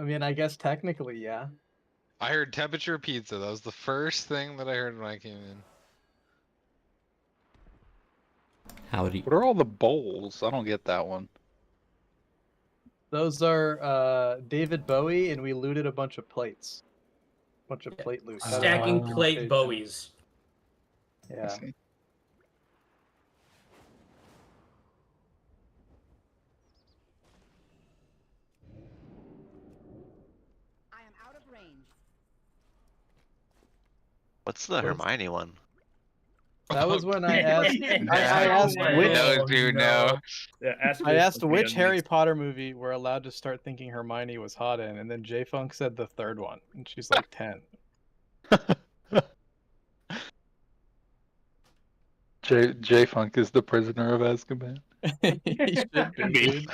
mean, I guess technically, yeah. I heard temperature pizza. That was the first thing that I heard when I came in. Howdy. What are all the bowls? I don't get that one. Those are David Bowie, and we looted a bunch of plates. Bunch of plate loot. That was my Stacking plate participation. Bowies. Yeah. I am out of range. What's the Hermione one? That was when I asked. I asked No, which. No, dude, no. Yeah, I asked which Harry Potter movie we're allowed to start thinking Hermione was hot in, and then J Funk said the third one, and she's like 10. J Funk is the prisoner of Azkaban. He should be,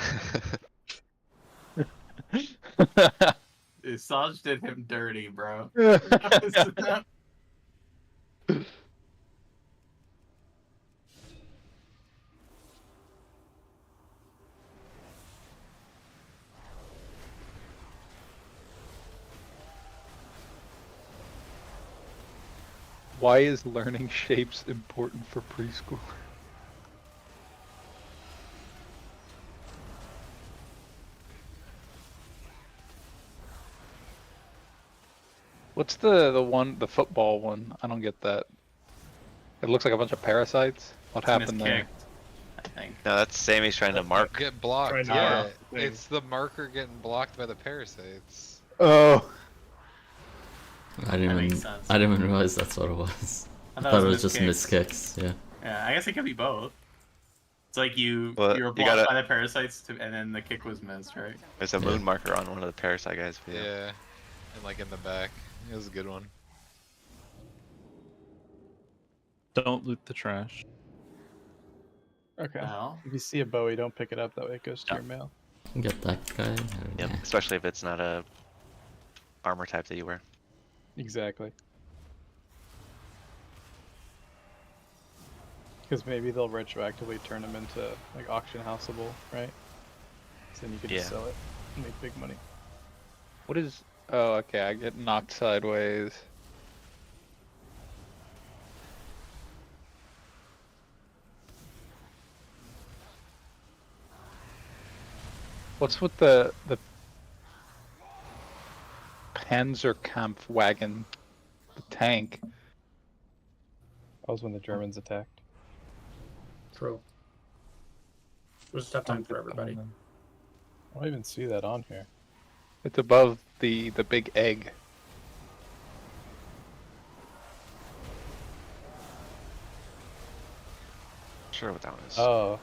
dude. Saj did him dirty, bro. Why is learning shapes important for preschool? What's the football one? I don't get that. It looks like a bunch of parasites. What happened there? I think. No, that's Sammy's trying to mark. Get blocked. Trying to Yeah, mark things. it's the marker getting blocked by the parasites. Oh. I didn't That even. makes sense. I didn't even realize that's what it was. I thought it was just missed kicks. Yeah. Yeah, I guess it could be both. It's like you Well, were you blocked gotta- by the parasites, and then the kick was missed, right? There's a moon marker on one of the parasite guys. Yeah. And like in the back. It was a good one. Don't loot the trash. Okay. Well, If you see a Bowie, don't pick it up. That way it goes to your mail. Get that guy. Yep. Especially if it's not a armor type that you wear. Exactly. Because maybe they'll retroactively turn them into like auction houseable, right? So then you can just Yeah. sell it and make big money. What is? Oh, okay. I get knocked sideways. What's with the Panzerkampfwagen, the tank? That was when the Germans attacked. True. It was a tough time for everybody. I don't even see that on here. It's above the big egg. Sure what that one is. Oh.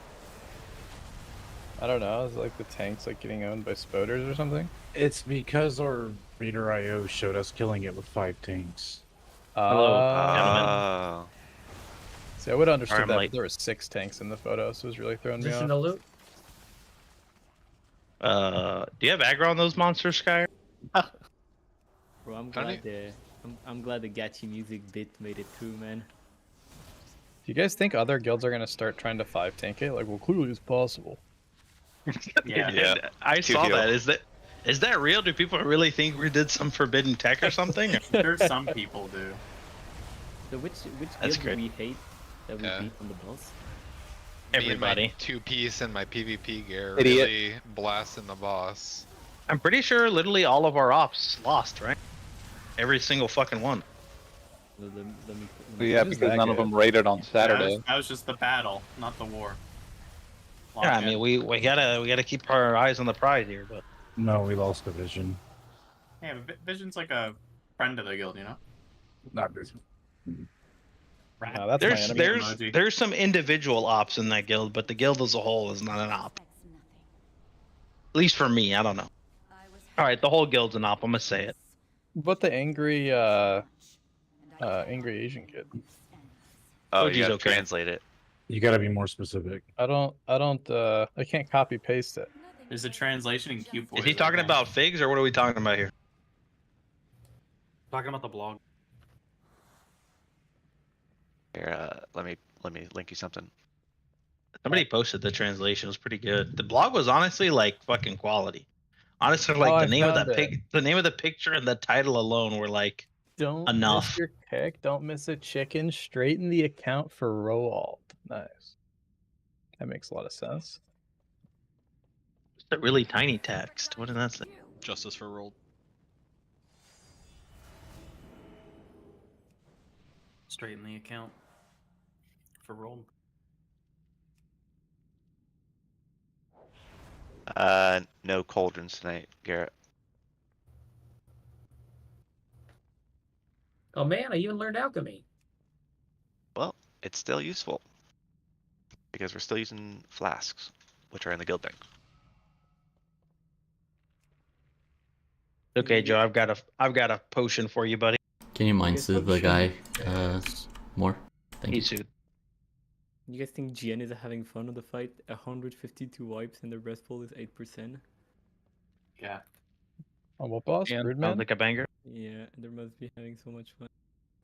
I don't know. Is like the tanks like getting owned by spoders or something? It's because our Reader IO showed us killing it with 5 tanks. Oh. See, I would have understood I'm that, like- but there were 6 tanks in the photo, so it was really throwing Is me this off. in the loot? Do you have aggro on those monsters, Sky? Bro, I'm Don't glad I'm glad the Gachi music bit made it through, man. Do you guys think other guilds are gonna start trying to 5-tank it? Like, well, clearly it's possible. yeah. Yeah. I saw Q-Q. that. Is that real? Do people really think we did some forbidden tech or something? Sure, some people do. So which That's guild great. do we hate that we Yeah. beat on the boss? Everybody. Me and my 2-piece and my PvP gear Idiot. really blasting the boss. I'm pretty sure literally all of our ops lost, right? Every single fucking one. Let me- Yeah, Who's because that none of guy? them raided on Saturday. That was just the battle, not the war. Yeah, I mean we gotta keep our eyes on the prize here, but No, we lost the vision. Yeah, but Vision's like a friend of the guild, you know? Not vision. No, that's my enemy. emoji. there's some individual ops in that guild, but the guild as a whole is not an op. At least for me, I don't know. All right, the whole guild's an op. I'm gonna say it. But the angry Asian kid. Oh, OG's you gotta okay. translate it. You gotta be more specific. I can't copy paste it. There's a translation in Q4. Is he talking about figs or what are we talking about here? Talking about the blog. Here, let me link you something. Somebody posted the translation. It was pretty good. The blog was honestly like fucking quality. Honestly, like Oh, the I name of found that it. the name of the picture and the title alone were like Don't enough. miss your kick. Don't miss a chicken. Straighten the account for Roald. Nice. That makes a lot of sense. It's a really tiny text. What did that say? Justice for Rolled. Straighten the account for roll. No cauldrons tonight, Garrett. Oh man, I even learned alchemy. Well, it's still useful because we're still using flasks, which are in the guild deck. Okay, Joe, I've got a potion for you, buddy. Can you mind Guess soothe what the guy Yes. more? Thank He you. sued. You guys think GN is having fun on the fight? 152 wipes and the rest pool is 8%. Yeah. On what boss? And Broodman? Sounds like a banger. Yeah, they must be having so much fun.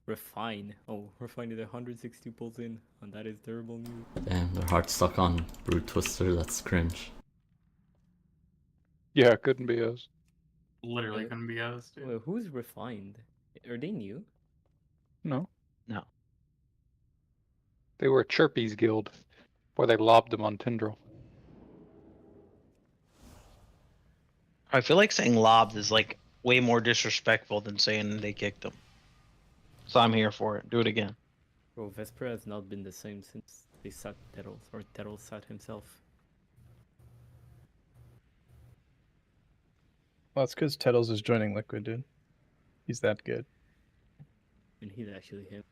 Refine. Oh, Refine is 160 pulls in, and that is terrible news. Damn, their heart's stuck on Brood Twister. That's cringe. Yeah, it couldn't be us. Literally Uh, couldn't be us, dude. Well, who's Refined? Are they new? No. No. They were Chirpy's guild, where they lobbed them on Tendril. I feel like saying lobbed is like way more disrespectful than saying they kicked them. So I'm here for it. Do it again. Bro, Vesper has not been the same since they sat Terrell, or Terrell sat himself. Well, it's because Tettles is joining Liquid, dude. He's that good. And he's actually him.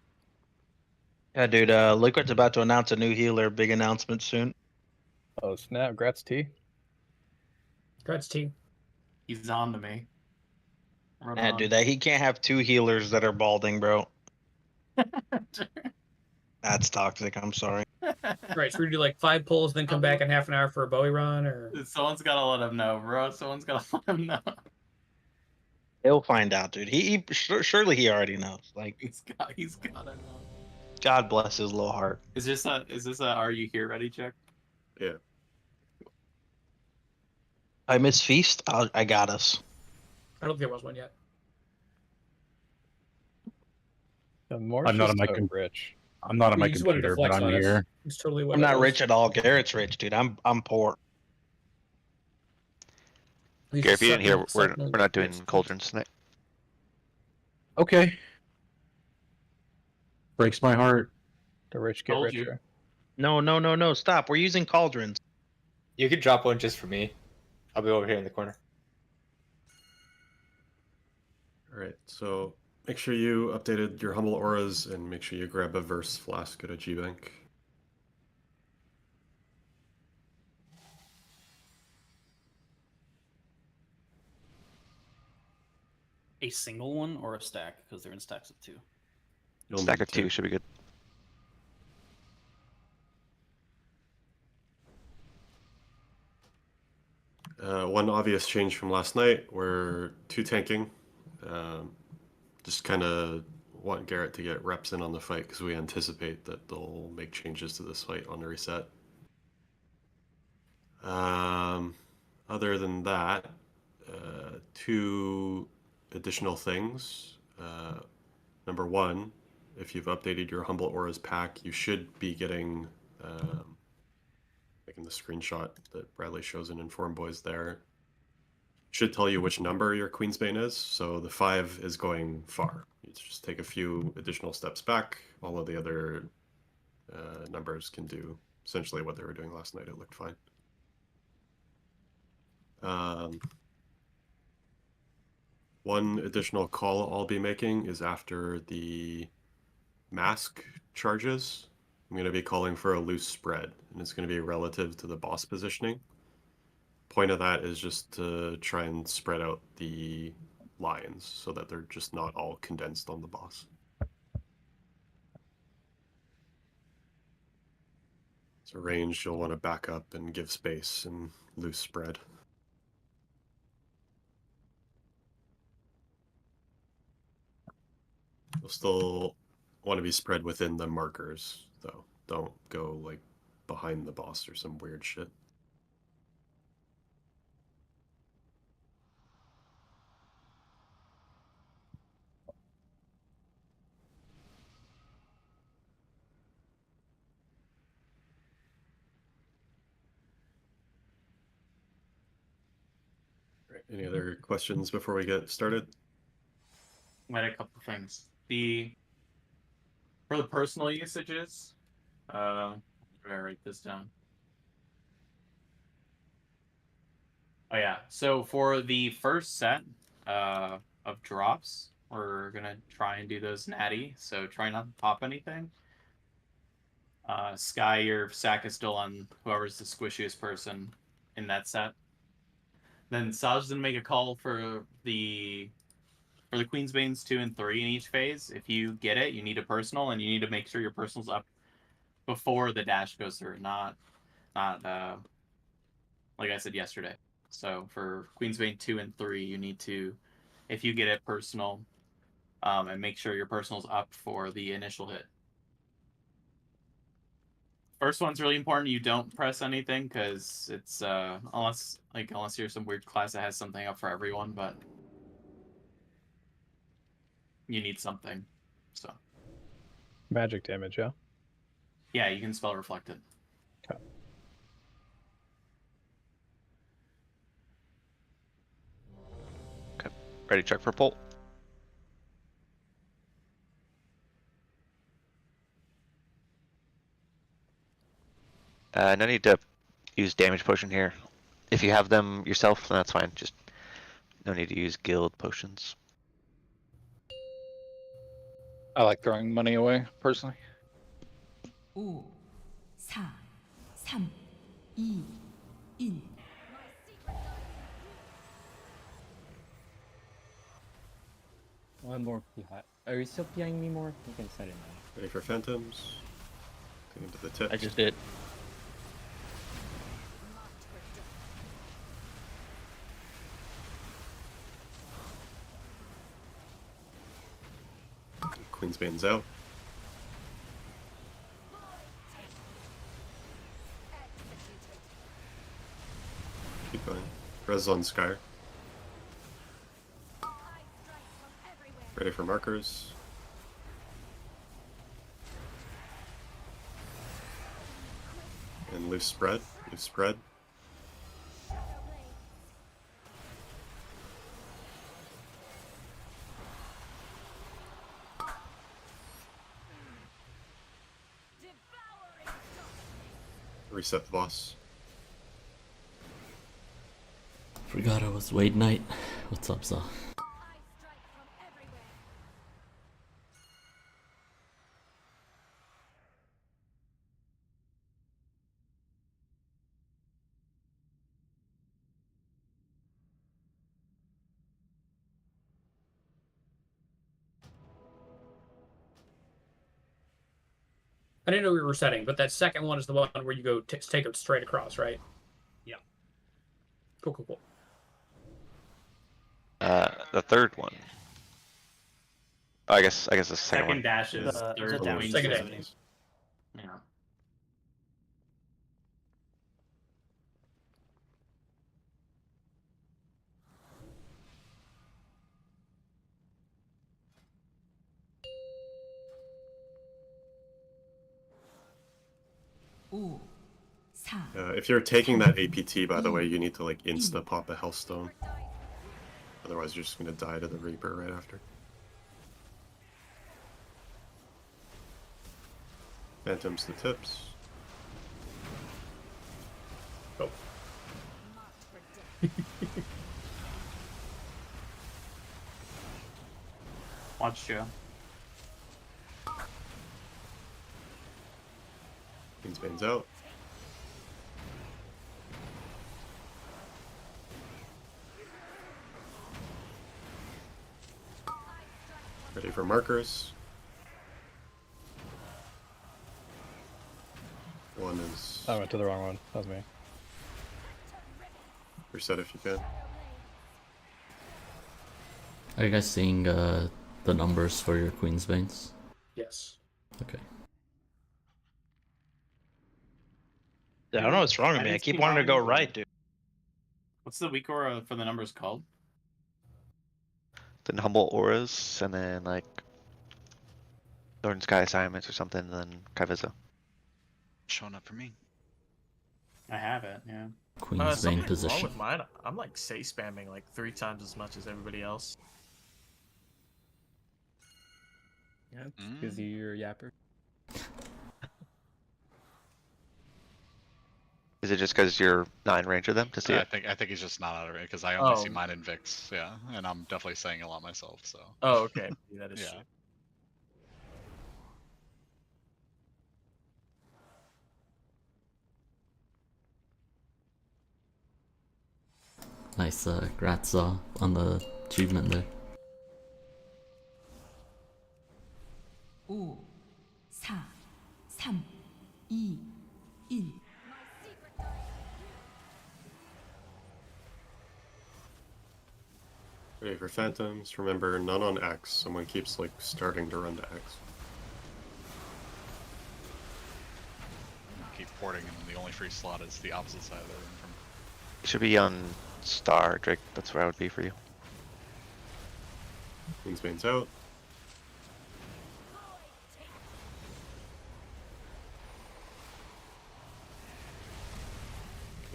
Yeah, dude. Liquid's about to announce a new healer. Big announcement soon. Oh, snap. Grats, T. Congrats, T. He's on to me. Right Yeah, on. dude. That he can't have two healers that are balding, bro. That's toxic. I'm sorry. Right, so we're gonna do like 5 pulls, then come back in half an hour for a Bowie run, or Someone's gotta let him know, bro. Someone's gotta let him know. He'll find out, dude. Surely he already knows. Like, He's gotta know. God bless his little heart. Is this a are you here ready check? Yeah. I miss Feast. I got us. I don't think there was one yet. Morse I'm not is on my so rich. I'm not on my You just wanted to computer, but flex I'm on us. here. It's totally what I'm it not was. rich at all. Garrett's rich, dude. I'm poor. He's Garrett, if you didn't hear, sucking we're not doing rich. cauldrons tonight. Okay. Breaks my heart. The rich get Told you. richer. No. Stop. We're using cauldrons. You could drop one just for me. I'll be over here in the corner. All right. So make sure you updated your humble auras and make sure you grab a verse flask at a G Bank. A single one or a stack? Because they're in stacks of 2. You'll Stack need of 2 should be good. One obvious change from last night, we're 2 tanking. Just kind of want Garrett to get reps in on the fight because we anticipate that they'll make changes to this fight on the reset. Other than that, 2 additional things. Number 1, if you've updated your Humble Auras pack, you should be getting making the screenshot that Bradley shows in Inform Boys there. Should tell you which number your Queensbane is. So the 5 is going far. You just take a few additional steps back. All of the other numbers can do essentially what they were doing last night. It looked fine. One additional call I'll be making is after the mask charges. I'm going to be calling for a loose spread, and it's going to be relative to the boss positioning. Point of that is just to try and spread out the lines so that they're just not all condensed on the boss. So range, you'll want to back up and give space and loose spread. You'll still want to be spread within the markers, though. Don't go like behind the boss or some weird shit. Any other questions before we get started? I had a couple things. For the personal usages, where did I write this down? Oh yeah. So for the first set of drops, we're gonna try and do those natty. So try not to pop anything. Sky, your sack is still on whoever's the squishiest person in that set. Then Saj's gonna make a call for the Queensbanes 2 and 3 in each phase. If you get it, you need a personal, and you need to make sure your personal's up before the dash goes through, not like I said yesterday. So for Queensbane 2 and 3, you need to, if you get it, personal, and make sure your personal's up for the initial hit. First one's really important. You don't press anything because it's unless you're some weird class that has something up for everyone, but you need something. So Magic damage, yeah. yeah, you can spell reflected. Okay. Ready, check for pull. No need to use damage potion here. If you have them yourself, then that's fine. Just no need to use guild potions. I like throwing money away personally. 5, 4, 3, 2, 1. One more PI. Are you still PIing me more? You can set it now. Ready for phantoms? Into the tip. I just did. Queensbane's out. Keep going. Res on Sky. Ready for markers. And loose spread. Loose spread. Reset the boss. Forgot I was Wade Knight. What's up, Za? I didn't know we were setting, but that second one is the one where you go take it straight across, right? Yeah. Cool, cool, cool. The third one. Oh, I guess the second one. dash is third dash. wing Second system. dash. Yeah. If you're taking that APT, by the way, you need to like insta pop a Hellstone. Otherwise, you're just gonna die to the Reaper right after. Phantoms to tips. Oh. Watch Joe. Queensbane's out. Ready for markers. One is I went to the wrong one. That was me. reset if you can. Are you guys seeing the numbers for your Queensbanes? Yes. Okay. Yeah, I don't know what's wrong with me. I keep wanting to go right, dude. What's the weak aura for the numbers called? Then humble auras, and then like Northern Sky assignments or something, and then Kaiviza. Showing up for me. I have it, yeah. Queen's Bane Something's wrong position. with mine. I'm like say spamming like 3 times as much as everybody else. Yeah, because you're a yapper. Is it just because you're not in range of them to see I it? think he's just not out of it because I only see Oh. mine in Vix, yeah, and I'm definitely saying a lot myself. So. Oh, okay. Yeah, that is Yeah. true. Nice Gratza on the achievement there. 5, 4, 3, 2, 1. Ready for Phantoms. Remember, none on X. Someone keeps like starting to run to X. Keep porting, and the only free slot is the opposite side of the room from. It should be on Star, Drake. That's where I would be for you. Queen's Bane's out.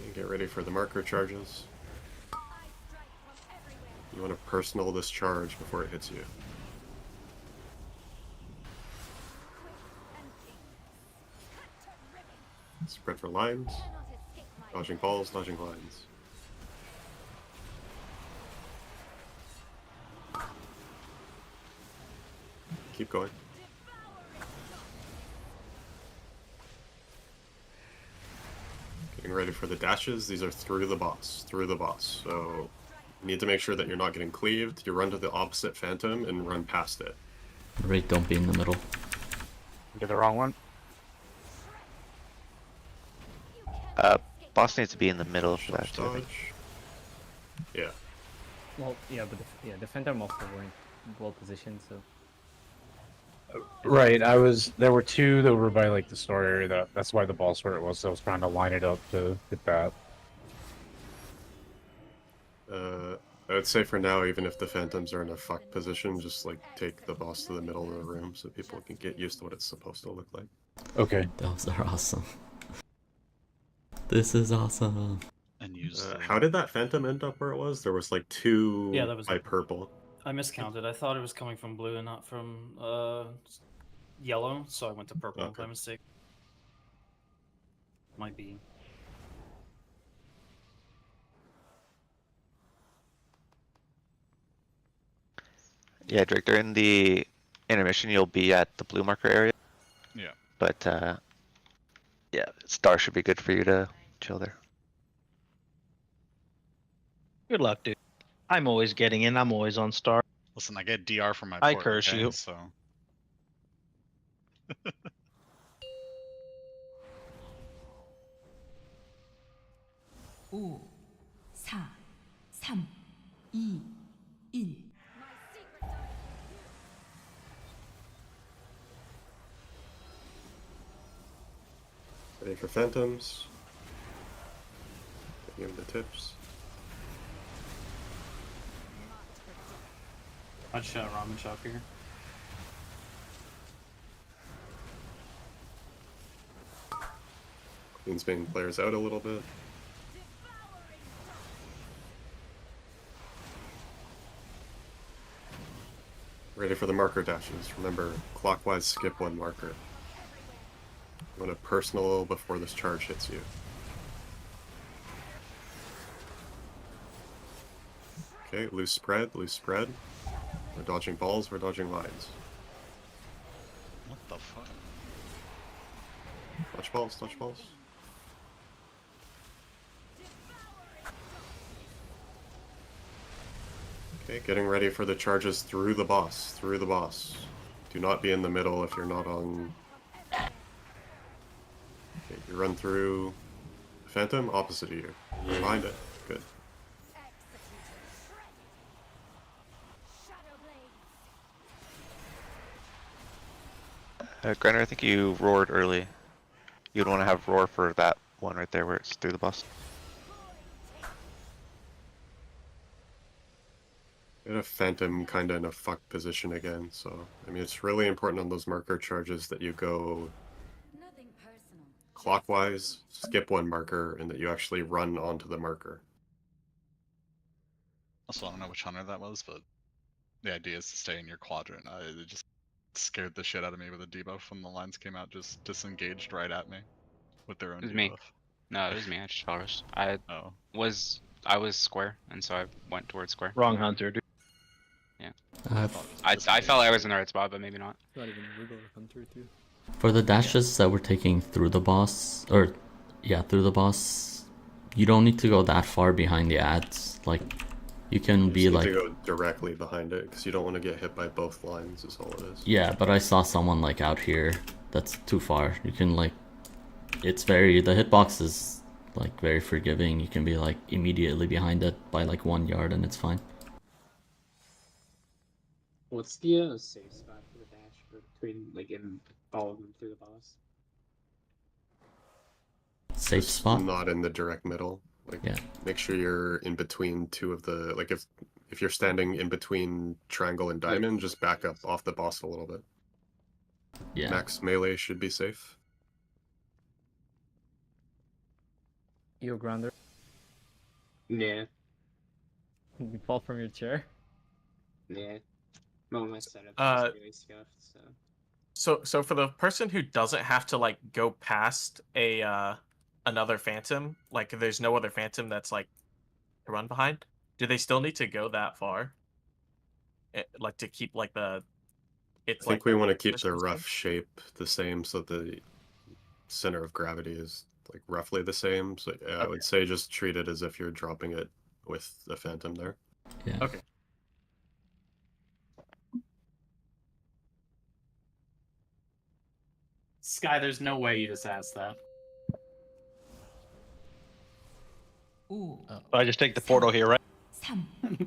Okay, get ready for the marker charges. You want to personal this charge before it hits you. Spread for lines. Dodging balls, dodging lines. Keep going. Getting ready for the dashes. These are through the boss. Through the boss. So you need to make sure that you're not getting cleaved. You run to the opposite phantom and run past it. Right, don't be in the middle. Did the wrong one. Boss needs to be in the middle for that. Dodge. Yeah. Well, yeah, but the Phantom also weren't well positioned, so. Right, there were 2 that were by like the store area. That's why the ball's where it was. So I was trying to line it up to hit that. I would say for now, even if the phantoms are in a fuck position, just like take the boss to the middle of the room so people can get used to what it's supposed to look like. Okay. Those are awesome. This is awesome. And use. How did that phantom end up where it was? There was like 2 Yeah, that was by purple. I miscounted. I thought it was coming from blue and not from yellow, so I went to purple by mistake. Might be. Yeah, Drake, during the intermission, you'll be at the blue marker area. Yeah. But, yeah, Star should be good for you to chill there. Good luck, dude. I'm always getting in. I'm always on Star. Listen, I get DR from my I port, curse okay? you. So. 5, 4, 3, 2, 1. Ready for phantoms. Give him the tips. I'd shot ramen shop here. Queen's Bane players out a little bit. Ready for the marker dashes. Remember, clockwise skip 1 marker. You want to personal before this charge hits you. Okay, loose spread, loose spread. We're dodging balls, we're dodging lines. What the fuck? Dodge balls, dodge balls. Okay, getting ready for the charges through the boss, through the boss. Do not be in the middle if you're not on... Okay, you run through Phantom, opposite of you. Behind it, good. Grenner, I think you roared early. You'd want to have roar for that one right there where it's through the boss. And a Phantom kind of in a fuck position again, so I mean it's really important on those marker charges that you go clockwise, skip one marker, and that you actually run onto the marker. Also, I don't know which hunter that was, but the idea is to stay in your quadrant. It just scared the shit out of me with a debuff when the lines came out, just disengaged right at me with their own It was debuff. me. No, it was me. I just charged. I was square, and so I went towards square. Wrong hunter, dude. Yeah. I I felt I was in the right spot, but maybe not. Not even wiggle or hunter too. For the dashes that we're taking through the boss, or yeah, through the boss, you don't need to go that far behind the ads. Like, you can be You like, need to go directly behind it because you don't want to get hit by both lines. Is all it is. yeah, but I saw someone like out here. That's too far. You can like, it's very, the hitbox is like very forgiving. You can be like immediately behind it by like 1 yard and it's fine. What's the safe spot for the dash for between like in following them through the boss? Safe Just spot? Not in the direct middle. Like, yeah. Make sure you're in between two of the, like if you're standing in between triangle and diamond, just back up off the boss a little bit. Yeah. Max melee should be safe. Yo, Grounder. Yeah. You fall from your chair? Yeah. Well, my setup is really scuffed, so. So for the person who doesn't have to like go past a another phantom, like there's no other phantom that's like to run behind, do they still need to go that far? Like to keep like the I think we want to keep the rough shape the same so the center of gravity is like roughly the same. So yeah, I would say just treat it as if you're dropping it with the phantom there. Yeah. Okay. Sky, there's no way you just asked that. I just take the portal here, right?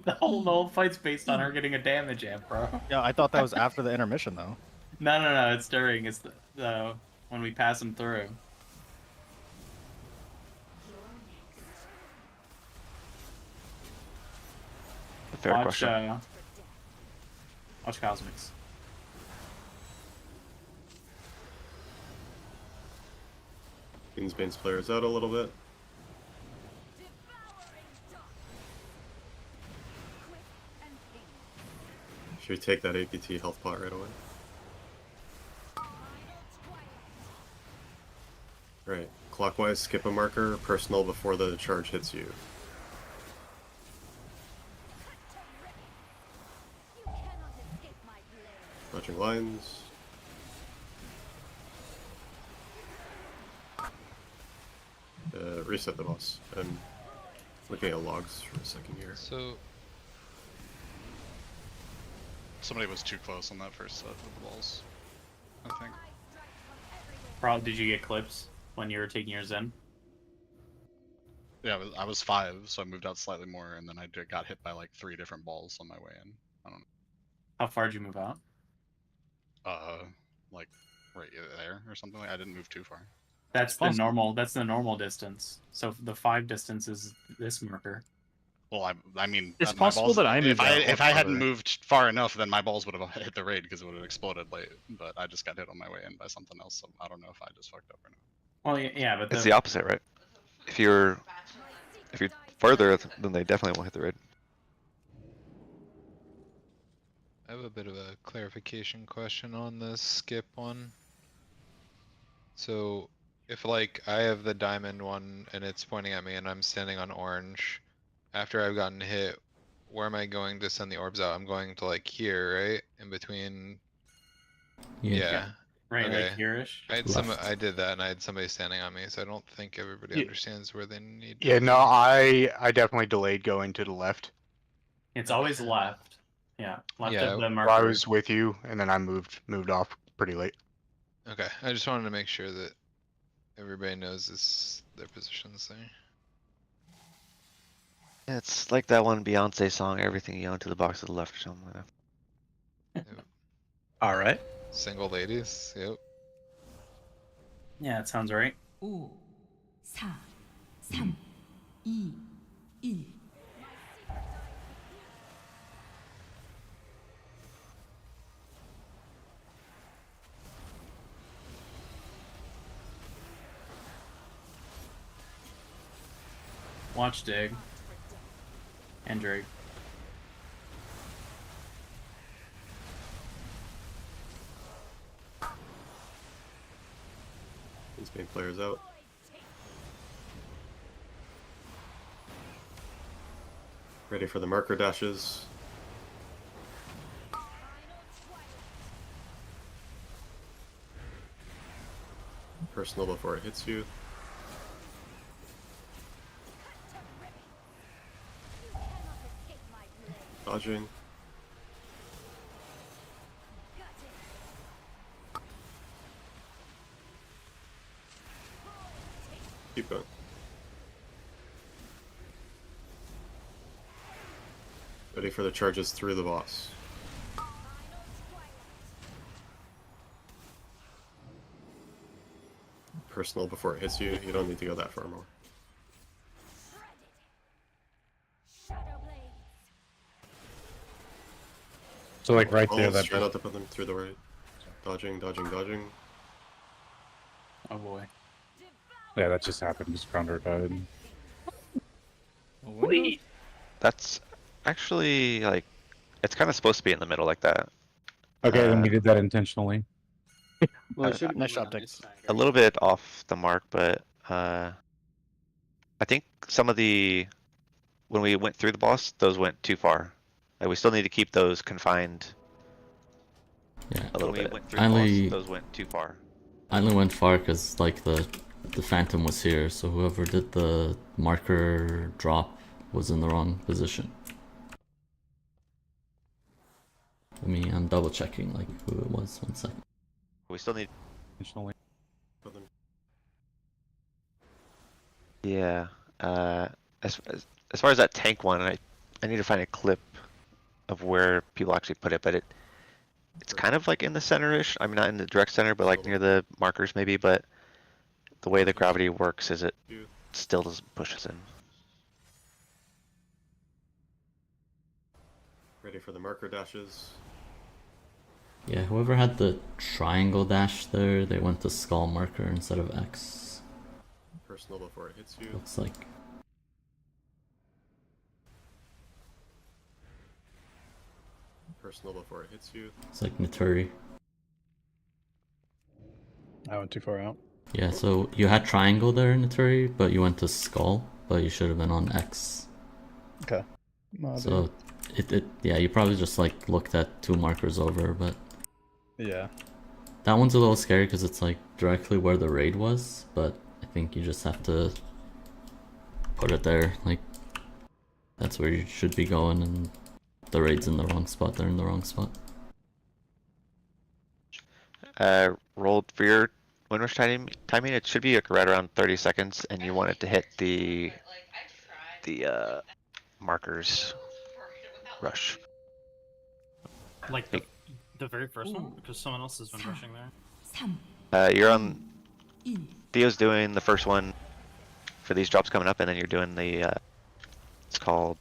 The whole fight's based on her getting a damage amp, bro. Yeah, I thought that was after the intermission, though. No, it's during. It's the when we pass him through. Fair watch, question. Watch Cosmics. Queensbane's players out a little bit. Should we take that APT health pot right away? Right. Clockwise, skip a marker, personal before the charge hits you. Touching lines. Reset the boss. I'm looking at logs for a second here. So somebody was too close on that first set with the balls, I think. Prog, did you get clips when you were taking yours in? Yeah, I was 5, so I moved out slightly more, and then I got hit by like 3 different balls on my way in. I don't know. How far did you move out? Like right there or something. I didn't move too far. That's the normal. That's the normal distance. So the 5 distance is this marker. Well, I mean, It's my possible balls, that I moved out if I hadn't farther. moved far enough, then my balls would have hit the raid because it would have exploded late. But I just got hit on my way in by something else, so I don't know if I just fucked up or not. Well, yeah, but It's the opposite, right? If you're further, then they definitely won't hit the raid. I have a bit of a clarification question on this skip one. So, if like I have the diamond one and it's pointing at me and I'm standing on orange, after I've gotten hit, where am I going to send the orbs out? I'm going to like here, right? In between. Yeah. Right, okay. like here-ish. I did that and I had somebody standing on me, so I don't think everybody understands where they need to Yeah, be. no, I definitely delayed going to the left. It's always left. Yeah, left Yeah, of the Where marker. I was with you, and then I moved off pretty late. Okay, I just wanted to make sure that everybody knows their positions there. Yeah, it's like that one Beyonce song, "Everything You Own to the Box to the Left" or something like that. All right. Single ladies, yep. Yeah, it sounds right. 5, 4, 3, 2, 1. Watch Dig. And Drake. These main players out. Ready for the marker dashes. Personal before it hits you. Dodging. Keep going. Ready for the charges through the boss. Personal before it hits you. You don't need to go that far more. So like right there, Balls, that try not to put them through the right. Dodging, dodging, dodging. Oh boy. yeah, that just happened. Just counter died. Wait. That's actually like, it's kind of supposed to be in the middle like that. Okay, then we did that intentionally. Well, it should Nice be shot, Dick. A little bit off the mark, but I think some of the, when we went through the boss, those went too far. Like we still need to keep those confined. Yeah. A little bit. I only, Those went too far. I only went far because like the phantom was here, so whoever did the marker drop was in the wrong position. I'm double checking like who it was. 1 second. We still need. Intentionally. Yeah. As far as that tank one, I need to find a clip of where people actually put it, but it's kind of like in the center-ish. I mean, not in the direct center, but like near the markers maybe. But the way the gravity works is it still doesn't push us in. Ready for the marker dashes. Yeah, whoever had the triangle dash there, they went to skull marker instead of X. Personal before it hits you. Looks like. Personal before it hits you. It's like Naturi. I went too far out. Yeah, so you had triangle there in Naturi, but you went to skull, but you should have been on X. Okay. So yeah, you probably just like looked at 2 markers over, but yeah, that one's a little scary because it's like directly where the raid was, but I think you just have to put it there, like that's where you should be going, and the raid's in the wrong spot. They're in the wrong spot. Rolled for your wind rush timing. It should be like right around 30 seconds, and you want it to hit the markers rush. Like the very first one, because someone else has been rushing there. You're on. Theo's doing the first one for these drops coming up, and then you're doing the. It's called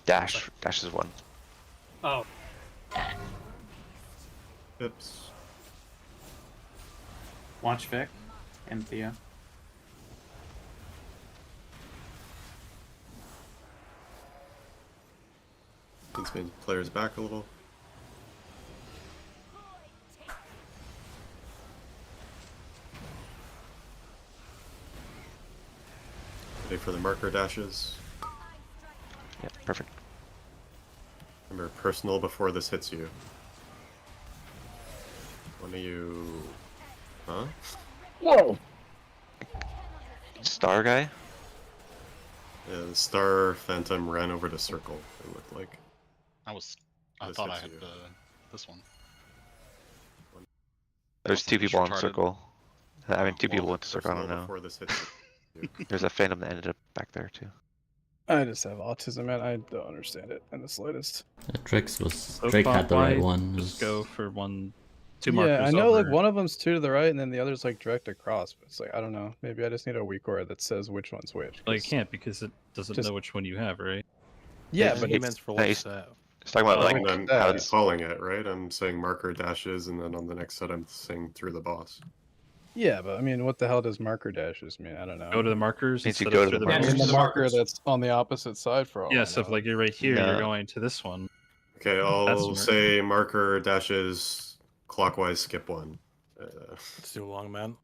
dash. Dash is one. Oh. Oops. Watch Vic and Theo. These main players back a little. Ready for the marker dashes. Yeah, perfect. Remember, personal before this hits you. One of you... Huh? Whoa! Star guy? Yeah, the star phantom ran over to circle, it looked like. I thought I had this one. There's 2 people on retarded. circle. I mean, 2 people went to circle, I Personal don't know. before this hits you. There's a phantom that ended up back there too. I just have autism, man. I don't understand it in the slightest. Drake had the right one. Just go for 2 Yeah, markers. I know over. like one of them's 2 to the right, and then the other's like direct across. But it's like I don't know. Maybe I just need a weak aura that says which one's which. Well, you can't because it doesn't know which one you have, right? Yeah, It's- but it's- it's no, he's talking about like how I'm it's calling it, right? I'm saying marker dashes, and then on the next set I'm saying through the boss. Yeah, but I mean, what the hell does marker dashes mean? I don't know. Go to the markers Means you instead go of to through the the I markers. mean, the marker that's on the opposite side for all Yeah, I so if know. like you're right here, you're No. going to this one. Okay, That's I'll smart. say marker dashes clockwise, skip one. It's too long, man.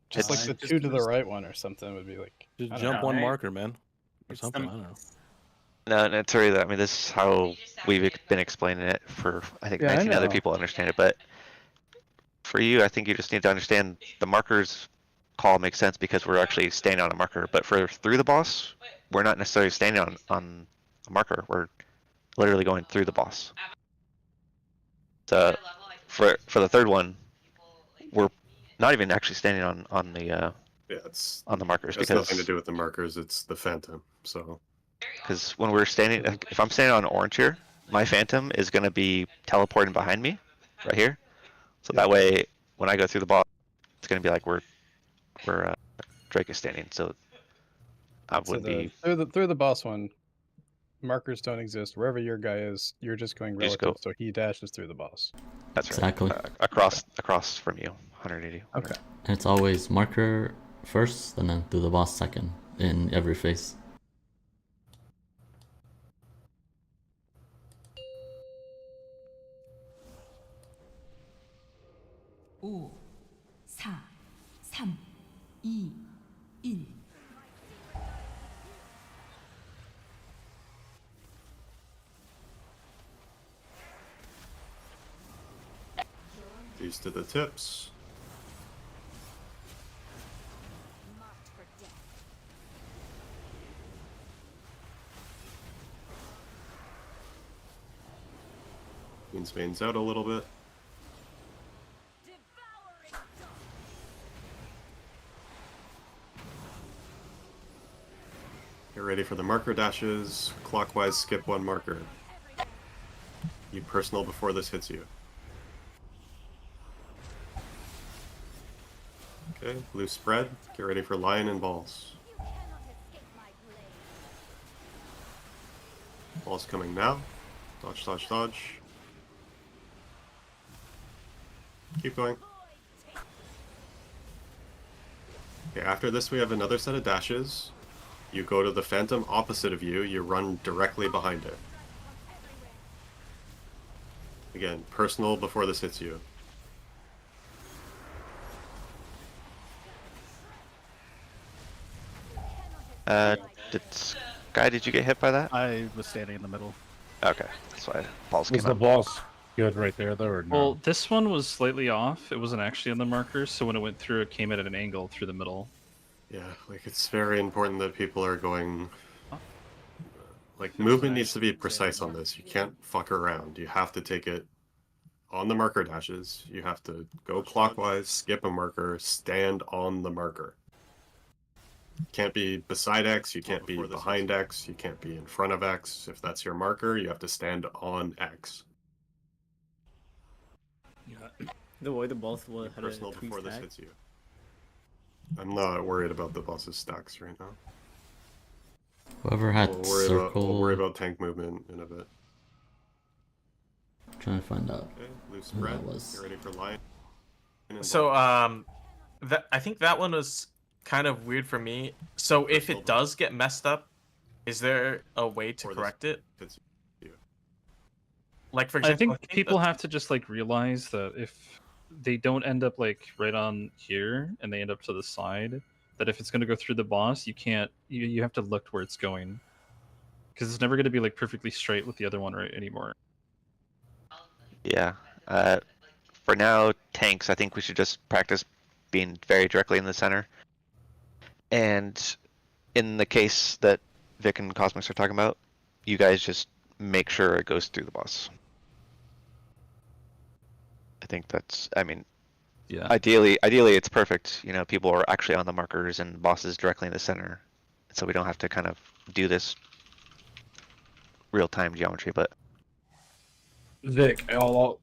Just like the two to the right one or something would be like. Just I don't jump know. one marker, man, or something. I don't know. No, no, sorry. I mean, this is how we've been explaining it for, I think, Yeah, I 19 other know. people understand it. But for you, I think you just need to understand the markers call makes sense because we're actually standing on a marker. But for through the boss, we're not necessarily standing on a marker. We're literally going through the boss. So for the third one, we're not even actually standing on the on the markers It has because nothing to do with the markers. It's the phantom. So because when we're standing, if I'm standing on orange here, my phantom is going to be teleporting behind me, right here. So that way, when I go through the boss, it's going to be like where Drake is standing. So I So wouldn't be through the boss one, markers don't exist. Wherever your guy is, you're just going just relative. go- So he dashes through the boss. that's right. Exactly. Across from you, 180. Okay. And it's always marker first, and then through the boss second in every phase. 5, 4, 3, 2, 1. these to the tips. Queen's veins out a little bit. Get ready for the marker dashes. Clockwise, skip one marker. You personal before this hits you. Okay, blue spread. Get ready for lion and balls. Balls coming now. Dodge, dodge, dodge. Keep going. Okay, after this we have another set of dashes. You go to the phantom opposite of you, you run directly behind it. Again, personal before this hits you. Did you get hit by that? I was standing in the middle. Okay, that's why balls Was came the up. boss good right there, though, or no? Well, this one was slightly off. It wasn't actually on the markers, so when it went through, it came at an angle through the middle. Yeah, like it's very important that people are going... Like, movement needs to be precise on this. You can't fuck around. You have to take it on the marker dashes. You have to go clockwise, skip a marker, stand on the marker. You can't be beside X, you can't be behind X, you can't be in front of X. If that's your marker, you have to stand on X. Yeah. The way the boss was had Personal a before this stack. hits you. I'm not worried about the boss's stacks right now. Whoever had We'll circle. worry about tank movement in a bit. Trying to find out Okay, blue who spread. that was. Get ready for lion. So that I think that one was kind of weird for me. So if it does get messed up, is there a way to correct it? Like for example, I think people have to just like realize that if they don't end up like right on here and they end up to the side, that if it's going to go through the boss, you can't. You have to look where it's going, because it's never going to be like perfectly straight with the other one right anymore. Yeah. For now, tanks, I think we should just practice being very directly in the center. And in the case that Vic and Cosmos are talking about, you guys just make sure it goes through the boss. I think that's, I mean, yeah. Ideally it's perfect. You know, people are actually on the markers and the boss is directly in the center. So we don't have to kind of do this real-time geometry, but Vic,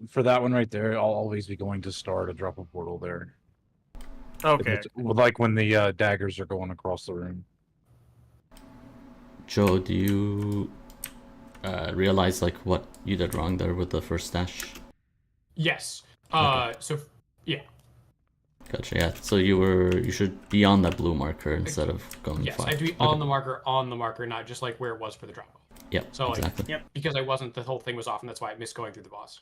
for that one right there, I'll always be going to star to drop a portal there. Okay. Like when the daggers are going across the room. Joe, do you realize like what you did wrong there with the first dash? Yes. Okay. So yeah. Gotcha. Yeah. So you should be on that blue marker instead of going Yes, far. I have to be on the marker, not just like where it was for the drop. Yep. So like, exactly. because I wasn't, the whole thing was off, and that's why I missed going through the boss.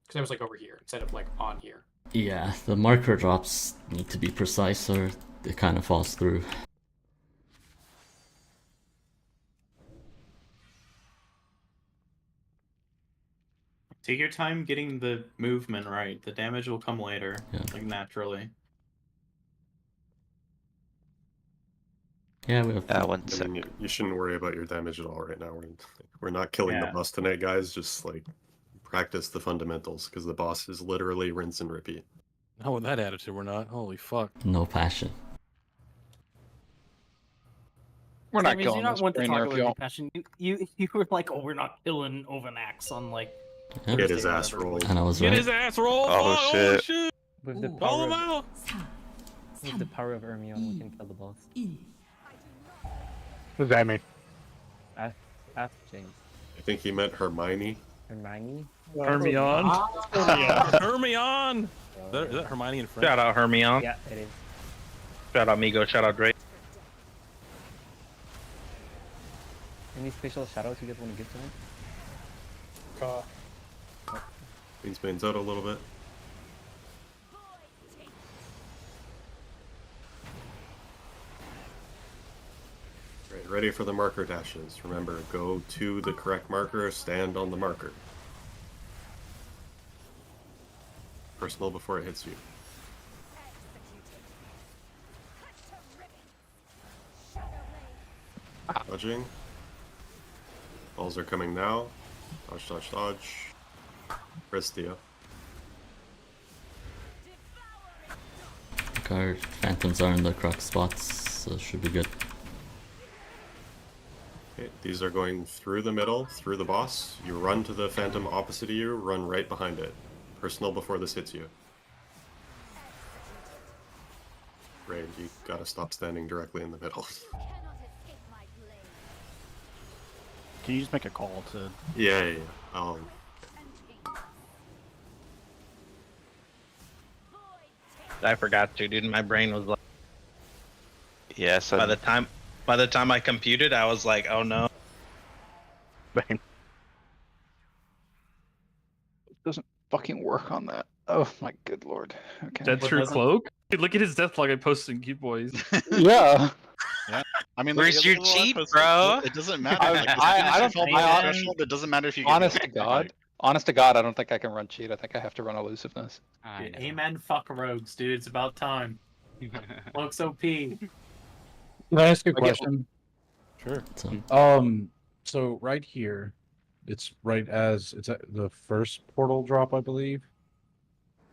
Because I was like over here instead of like on here. Yeah, the marker drops need to be precise, or it kind of falls through. Take your time getting the movement right. The damage will come later, Yeah. like naturally. Yeah, we have. One I sec. mean, you shouldn't worry about your damage at all right now. We're not killing the Yeah. boss tonight, guys. Just like practice the fundamentals because the boss is literally rinse and repeat. Oh, with that attitude, we're not. Holy fuck. No passion. We're not Sammys, killing you're not this one to brain talk nerf, about y'all. your passion. You were like, oh, we're not killing over an axe on like. Yep. Get his Thursday or ass whatever. rolled. And I was Get right. his ass rolled! Oh, Oh, shit. With the Call power him of, out! with the power of Hermione, we can kill the boss. What does that mean? Ask James. I think he meant Hermione. Hermione? Hermione? Hermione! Is that Hermione in French? Shout out Hermione. Yeah, it is. Shout out Migo. Shout out Drake. Any special shoutouts you guys want to give tonight? Queensbane's out a little bit. Right, ready for the marker dashes. Remember, go to the correct marker, stand on the marker. Personal before it hits you. Dodging. Balls are coming now. Dodge, dodge, dodge. Prestia. Our phantoms are in the correct spots, so it should be good. Okay, these are going through the middle, through the boss. You run to the phantom opposite of you, run right behind it. Personal before this hits you. Raid, you gotta stop standing directly in the middle. Can you just make a call to? Yeah. I forgot to, dude. My brain was like. Yeah. So By the time I computed, I was like, oh no. It doesn't fucking work on that. Oh my good lord. Okay. Dead True Cloak? Dude, look at his death log I posted in Cute Boys. Yeah. Yeah. I mean, Where's your cheat, bro? It doesn't matter. I- Like, I don't fall think- below I- threshold. It doesn't matter if you get Honest to hit. God. Honest to God, I don't think I can run cheat. I think I have to run elusiveness. Amen, fuck rogues, dude. It's about time. Looks OP. Can I ask a I get- question? Sure. So right here, it's right as it's at the first portal drop, I believe.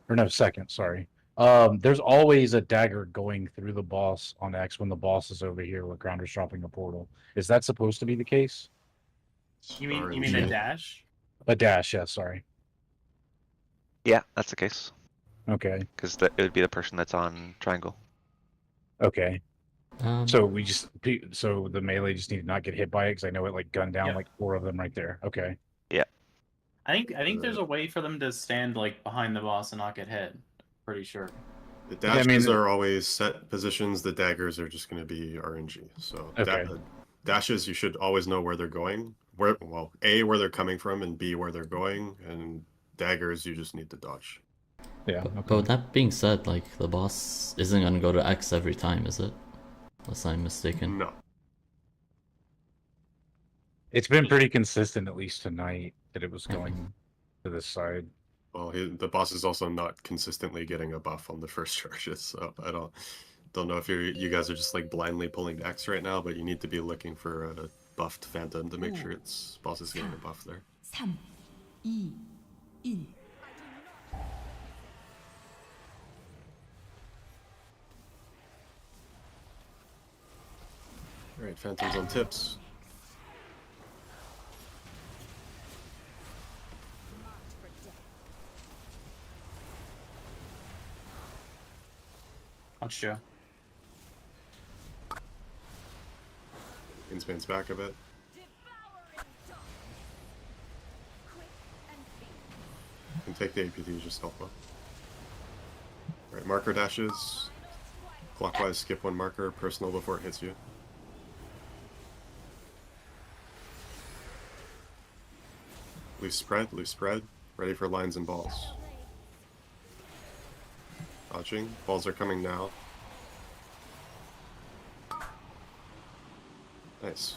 Or no, second, sorry. There's always a dagger going through the boss on X when the boss is over here where Grounder's dropping a portal. Is that supposed to be the case? You mean a dash? A dash, yeah, sorry. yeah, that's the case. Okay. Because it would be the person that's on triangle. Okay. Um, So so the melee just need to not get hit by it because I know it like gunned down Yep. like 4 of them right there. Okay. I think there's a way for them to stand like behind the boss and not get hit. Pretty sure. The dashes are always set positions. The daggers are just going to be RNG. So Okay. dashes, you should always know where they're going. Where where they're coming from, and B, where they're going. And daggers, you just need to dodge. Yeah. But with that being said, like, the boss isn't gonna go to X every time, is it? Unless I'm mistaken. No. It's been pretty consistent, at least tonight, that it was going to this side. Well, the boss is also not consistently getting a buff on the first charges, so I don't know if you guys are just like blindly pulling X right now, but you need to be looking for a buffed phantom to make sure its boss is getting a buff there. 3, 2, 1. All right, phantoms on tips. Punch Joe. Inspan's back a bit. You can take the APT, just help up. Right, marker dashes. Clockwise, skip one marker, personal before it hits you. Loose spread. Ready for lines and balls. Dodging. Balls are coming now. Nice.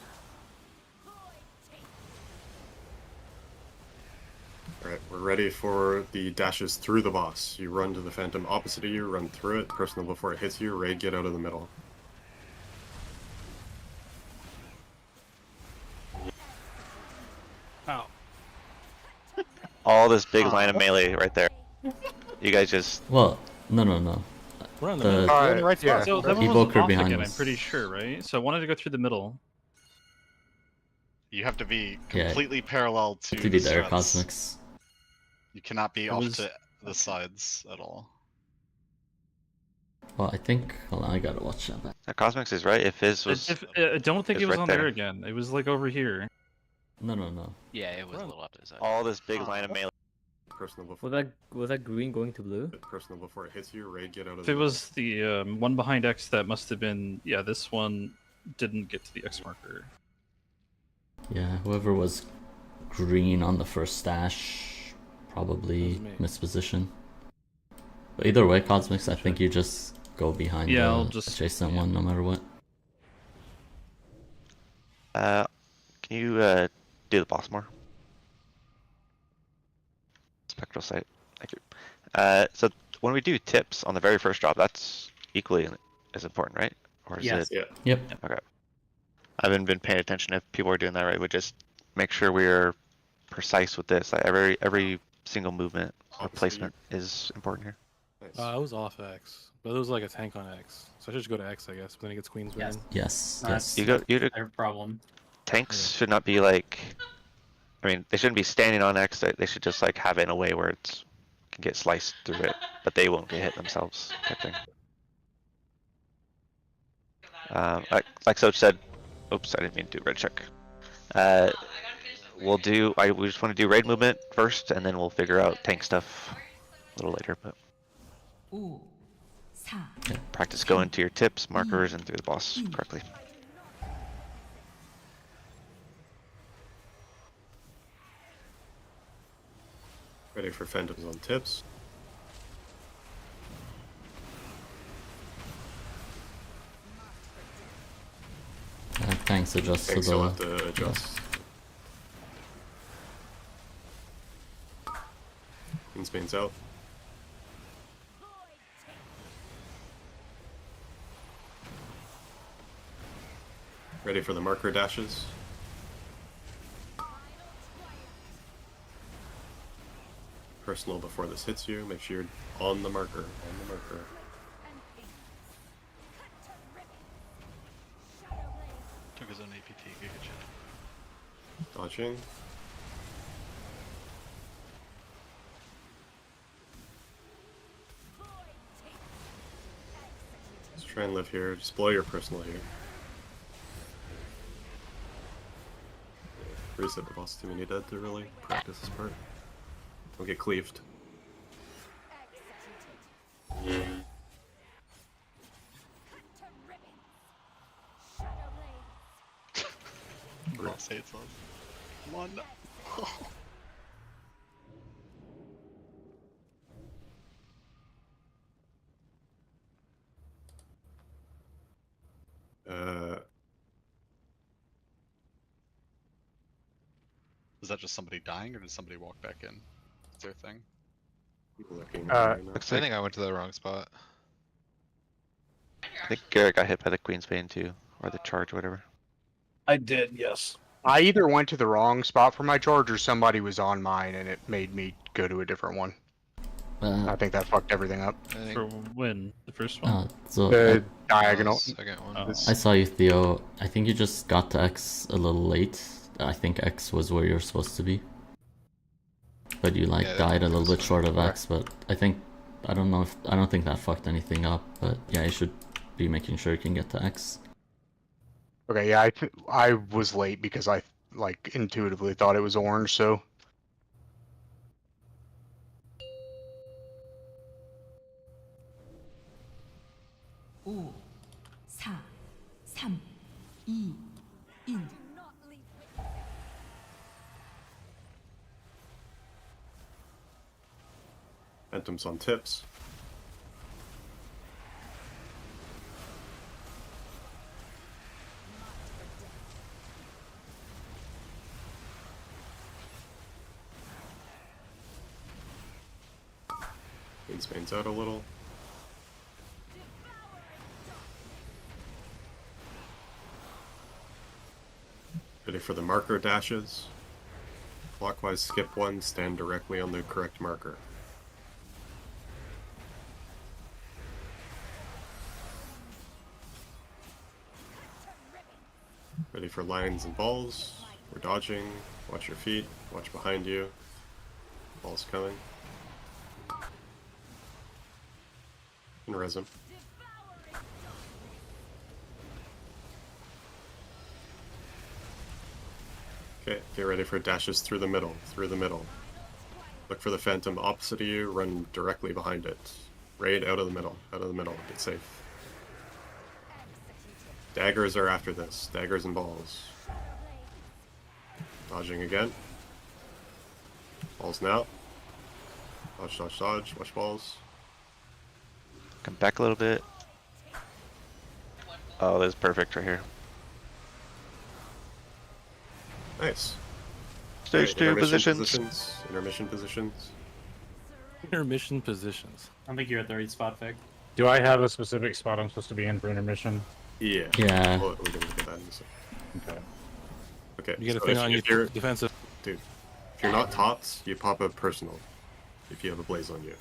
Alright, we're ready for the dashes through the boss. You run to the phantom opposite of you, run through it, personal before it hits you, raid, get out of the middle. Ow. All this big line of melee right there. You guys just... Well, no. We're on The middle. We're in the right spot. So that one was evoker off behind again, us. I'm pretty sure, right? So I wanted to go through the middle. You have to be Yeah. completely parallel to To the be there, strats. Cosmics. You cannot be It off was- to the sides at all. Well, I think. Hold on, I gotta watch that back. Cosmics is right. If Fizz was... I don't think is it was right on there. there again. It was like over here. No. Yeah, it was a little up to the side. All this big line of melee. Personal before... Was that green going to blue? Personal before it hits you, raid, get out of If the it middle. was the one behind X, that must have been... Yeah, this one didn't get to the X marker. Yeah, whoever was green on the first stash probably missed position. But either way, Cosmics, I think you just go behind Yeah, I'll the just- adjacent one no matter what. Can you do the boss more? Spectral sight. Thank you. So when we do tips on the very first drop, that's equally as important, right? Or is Yes. it? Yep. Okay. I haven't been paying attention if people are doing that right. We just make sure we're precise with this. Like every single movement or placement is important here. I was off X, but it was like a tank on X. So I should just go to X, I guess. But then he gets Queen's Bane. Yes. You go. I have a problem. Tanks should not be like. I mean, they shouldn't be standing on X. They should just like have it in a way where it's can get sliced through it, but they won't get hit themselves. Type thing. Like Soch said. Oops, I didn't mean to do red check. We'll do. We just want to do raid movement first, and then we'll figure out tank stuff a little later. But practice going to your tips, markers, and through the boss correctly. Ready for phantoms on tips. Thanks, adjust Thanks, to you'll the... have to adjust. Queensbane's out. Ready for the marker dashes. Personal before this hits you. Make sure you're on the marker. Took his own APT, Giga Chat. Dodging. Let's try and live here. Just blow your personal here. Reset the boss too many dead to really practice this part. Don't get cleaved. Boss hates us. Come on. Is that just somebody dying, or did somebody walk back in? Is there a thing? I think I went to the wrong spot. I think Garrett got hit by the Queen's Bane too, or the charge, whatever. I did, yes. I either went to the wrong spot for my charge or somebody was on mine and it made me go to a different one. I think that fucked everything up. For when? The first one? So The diagonal. Second one. I saw you, Theo. I think you just got to X a little late. I think X was where you're supposed to be. But you died a little bit short of X, but I don't think that fucked anything up, but yeah, you should be making sure you can get to X. Okay, yeah, I was late because I intuitively thought it was orange, so 5, 4, 3, 2, 1. Phantoms on tips. Queensbane's out a little. Ready for the marker dashes. Clockwise skip one, stand directly on the correct marker. Ready for lines and balls. We're dodging. Watch your feet. Watch behind you. Ball's coming. And res him. Okay, get ready for dashes through the middle. Through the middle. Look for the phantom opposite of you. Run directly behind it. Raid out of the middle. Out of the middle. Get safe. Daggers are after this. Daggers and balls. Dodging again. Balls now. Dodge, dodge, dodge. Watch balls. Come back a little bit. Oh, that's perfect right here. Nice. Stage Okay, 2 intermission positions. Intermission positions. Intermission positions. I think you're at the right spot, Vic. Do I have a specific spot I'm supposed to be in for intermission? Yeah. Yeah. We're gonna look at that in a second. Okay. Okay. You get a so thing on if your you're defensive. Dude, if you're not tots, you pop a personal. If you have a blaze on you.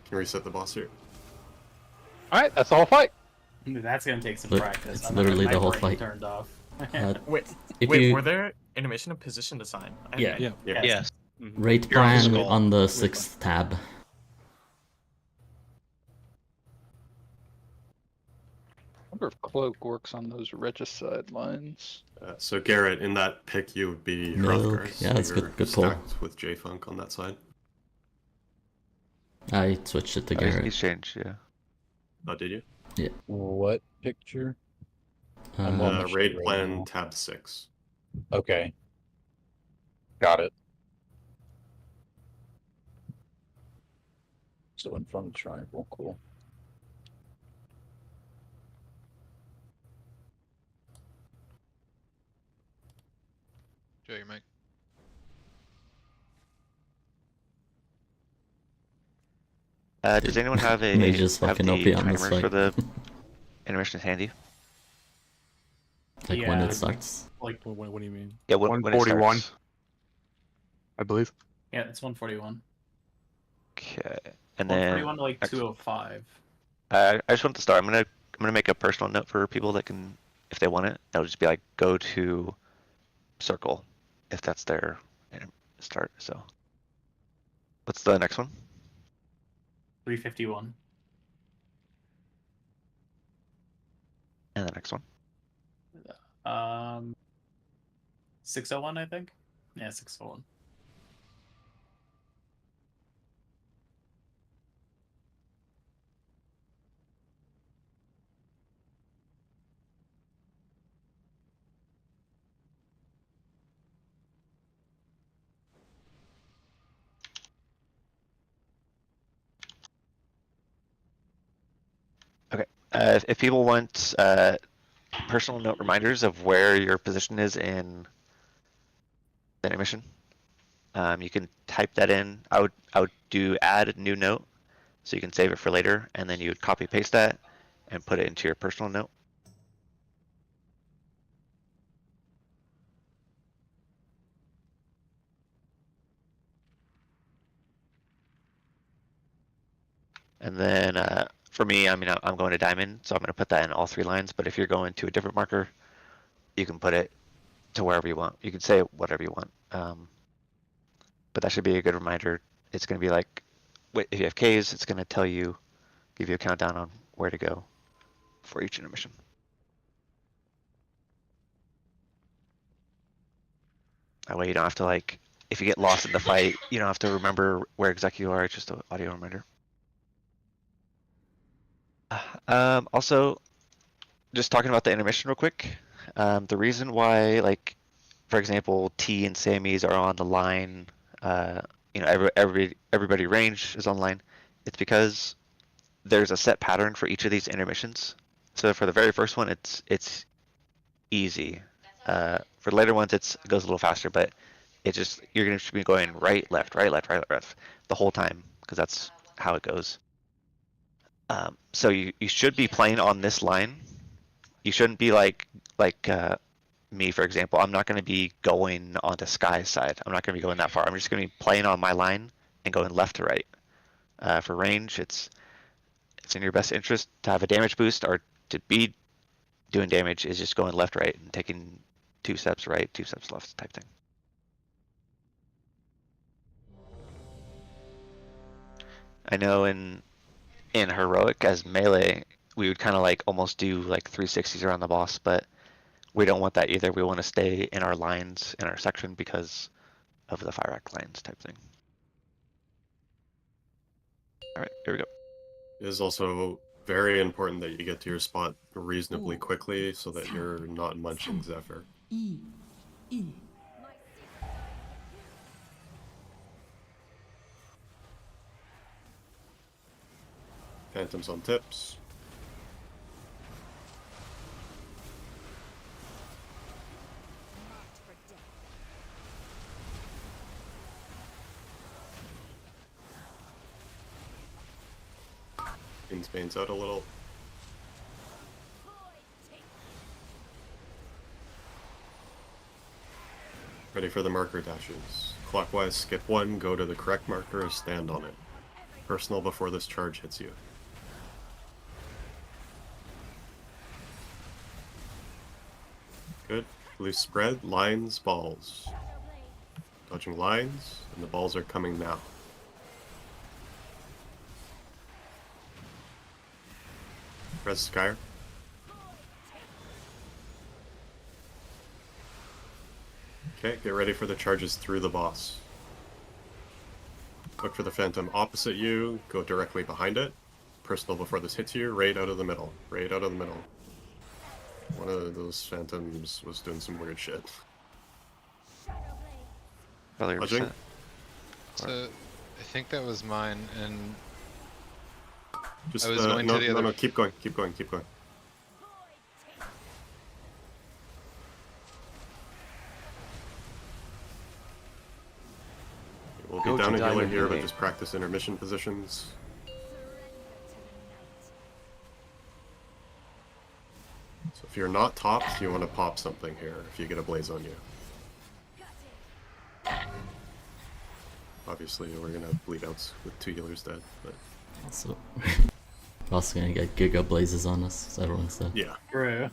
Can reset the boss here. Alright, that's the whole fight. That's gonna take some Look, practice. it's I'm gonna literally have the my whole brain fight. Turned off. Wait, If wait, you- were there intermission and position design? Yeah. Yes. Rate You're on the plan skull. on the 6th tab. I wonder if cloak works on those regicide lines. So Garrett, in that pick, you would be Milk. Hrothgar. Yeah, that's You're good pull. stacked with J-Funk on that side. I switched it to Oh, Garrett. he's changed, yeah. Oh, did you? Yeah. What picture? I'm on the Raid sheet right plan now. tab 6. Okay. Got it. So in front of the triangle, cool. Joe, your mic. Does anyone have a May just have fucking the OP on this timers for fight. the intermissions handy? Like when Yeah. it starts. Like, What do you mean? Yeah, when it 141. starts. I believe. yeah, it's 141. Okay, and then 141 to like 205. I just want to start. I'm gonna make a personal note for people that can, if they want it. That'll just be like go to circle, if that's their start. So, what's the next one? 351. And the next one. 601, I think. Yeah, 601. Okay. If people want personal note reminders of where your position is in the intermission, you can type that in. I would do add a new note, so you can save it for later, and then you would copy paste that and put it into your personal note. And then for me, I mean, I'm going to diamond, so I'm going to put that in all 3 lines. But if you're going to a different marker, you can put it to wherever you want. You can say whatever you want. But that should be a good reminder. It's going to be like, if you have Ks, it's going to tell you, give you a countdown on where to go for each intermission. That way you don't have to like, if you get lost in the fight, you don't have to remember where exactly you are. It's just an audio reminder. Also, just talking about the intermission real quick. The reason why, like, for example, T and Sammy's are on the line, you know, everybody range is on line. It's because there's a set pattern for each of these intermissions. So for the very first one, it's easy. For the later ones, it goes a little faster, but it just, you're gonna be going right, left, right, left, right, left the whole time because that's how it goes. So you should be playing on this line. You shouldn't be like me, for example. I'm not going to be going onto Sky's side. I'm not going to be going that far. I'm just going to be playing on my line and going left to right. For range, it's in your best interest to have a damage boost, or to be doing damage is just going left, right, and taking 2 steps right, 2 steps left type thing. I know in heroic as melee, we would kind of like almost do like 360s around the boss, but we don't want that either. We want to stay in our lines in our section because of the fire act lines type thing. All right, here we go. It is also very important that you get to your spot reasonably quickly so that you're not munching Zephyr. Phantoms on tips. Bane's out a little. Ready for the marker dashes. Clockwise, skip 1, go to the correct marker, stand on it. Personal before this charge hits you. Good. Loose spread, lines, balls. Dodging lines, and the balls are coming now. Press Skyer. Okay, get ready for the charges through the boss. Look for the phantom opposite you, go directly behind it. Personal before this hits you, raid out of the middle. Raid out of the middle. One of those phantoms was doing some weird shit. Dodging. So, I think that was mine, and Just I was going to the other. No, keep going, keep going, keep going. We'll be down a healer here, but just practice intermission positions. So if you're not topped, you want to pop something here if you get a blaze on you. Obviously, we're gonna have bleed outs with 2 healers dead, but also, we're also gonna get Giga Blazes on us, as everyone said. Yeah. True.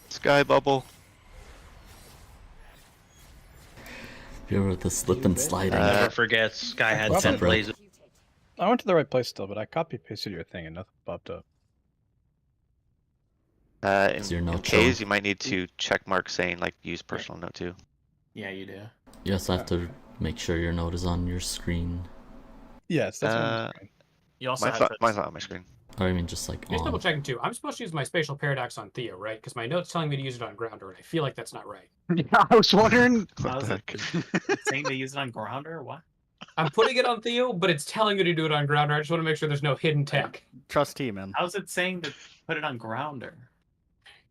Sky bubble. You're with the slip and sliding. Never forget, Sky had 10 blazes. I went to the right place still, but I copy pasted your thing and nothing popped up. In case you might need to check mark saying like use personal note too. Yeah, you do. You also have to make sure your note is on your screen. Yes, that's on the screen. You also mine's not on my screen. Or I mean just like Just on. double checking too. I'm supposed to use my spatial paradox on Theo, right? Because my note's telling me to use it on Grounder, and I feel like that's not right. Yeah, I was wondering. How's it saying to use it on Grounder or what? I'm putting it on Theo, but it's telling me to do it on Grounder. I just want to make sure there's no hidden tech. Trust T, man. How's it saying to put it on Grounder?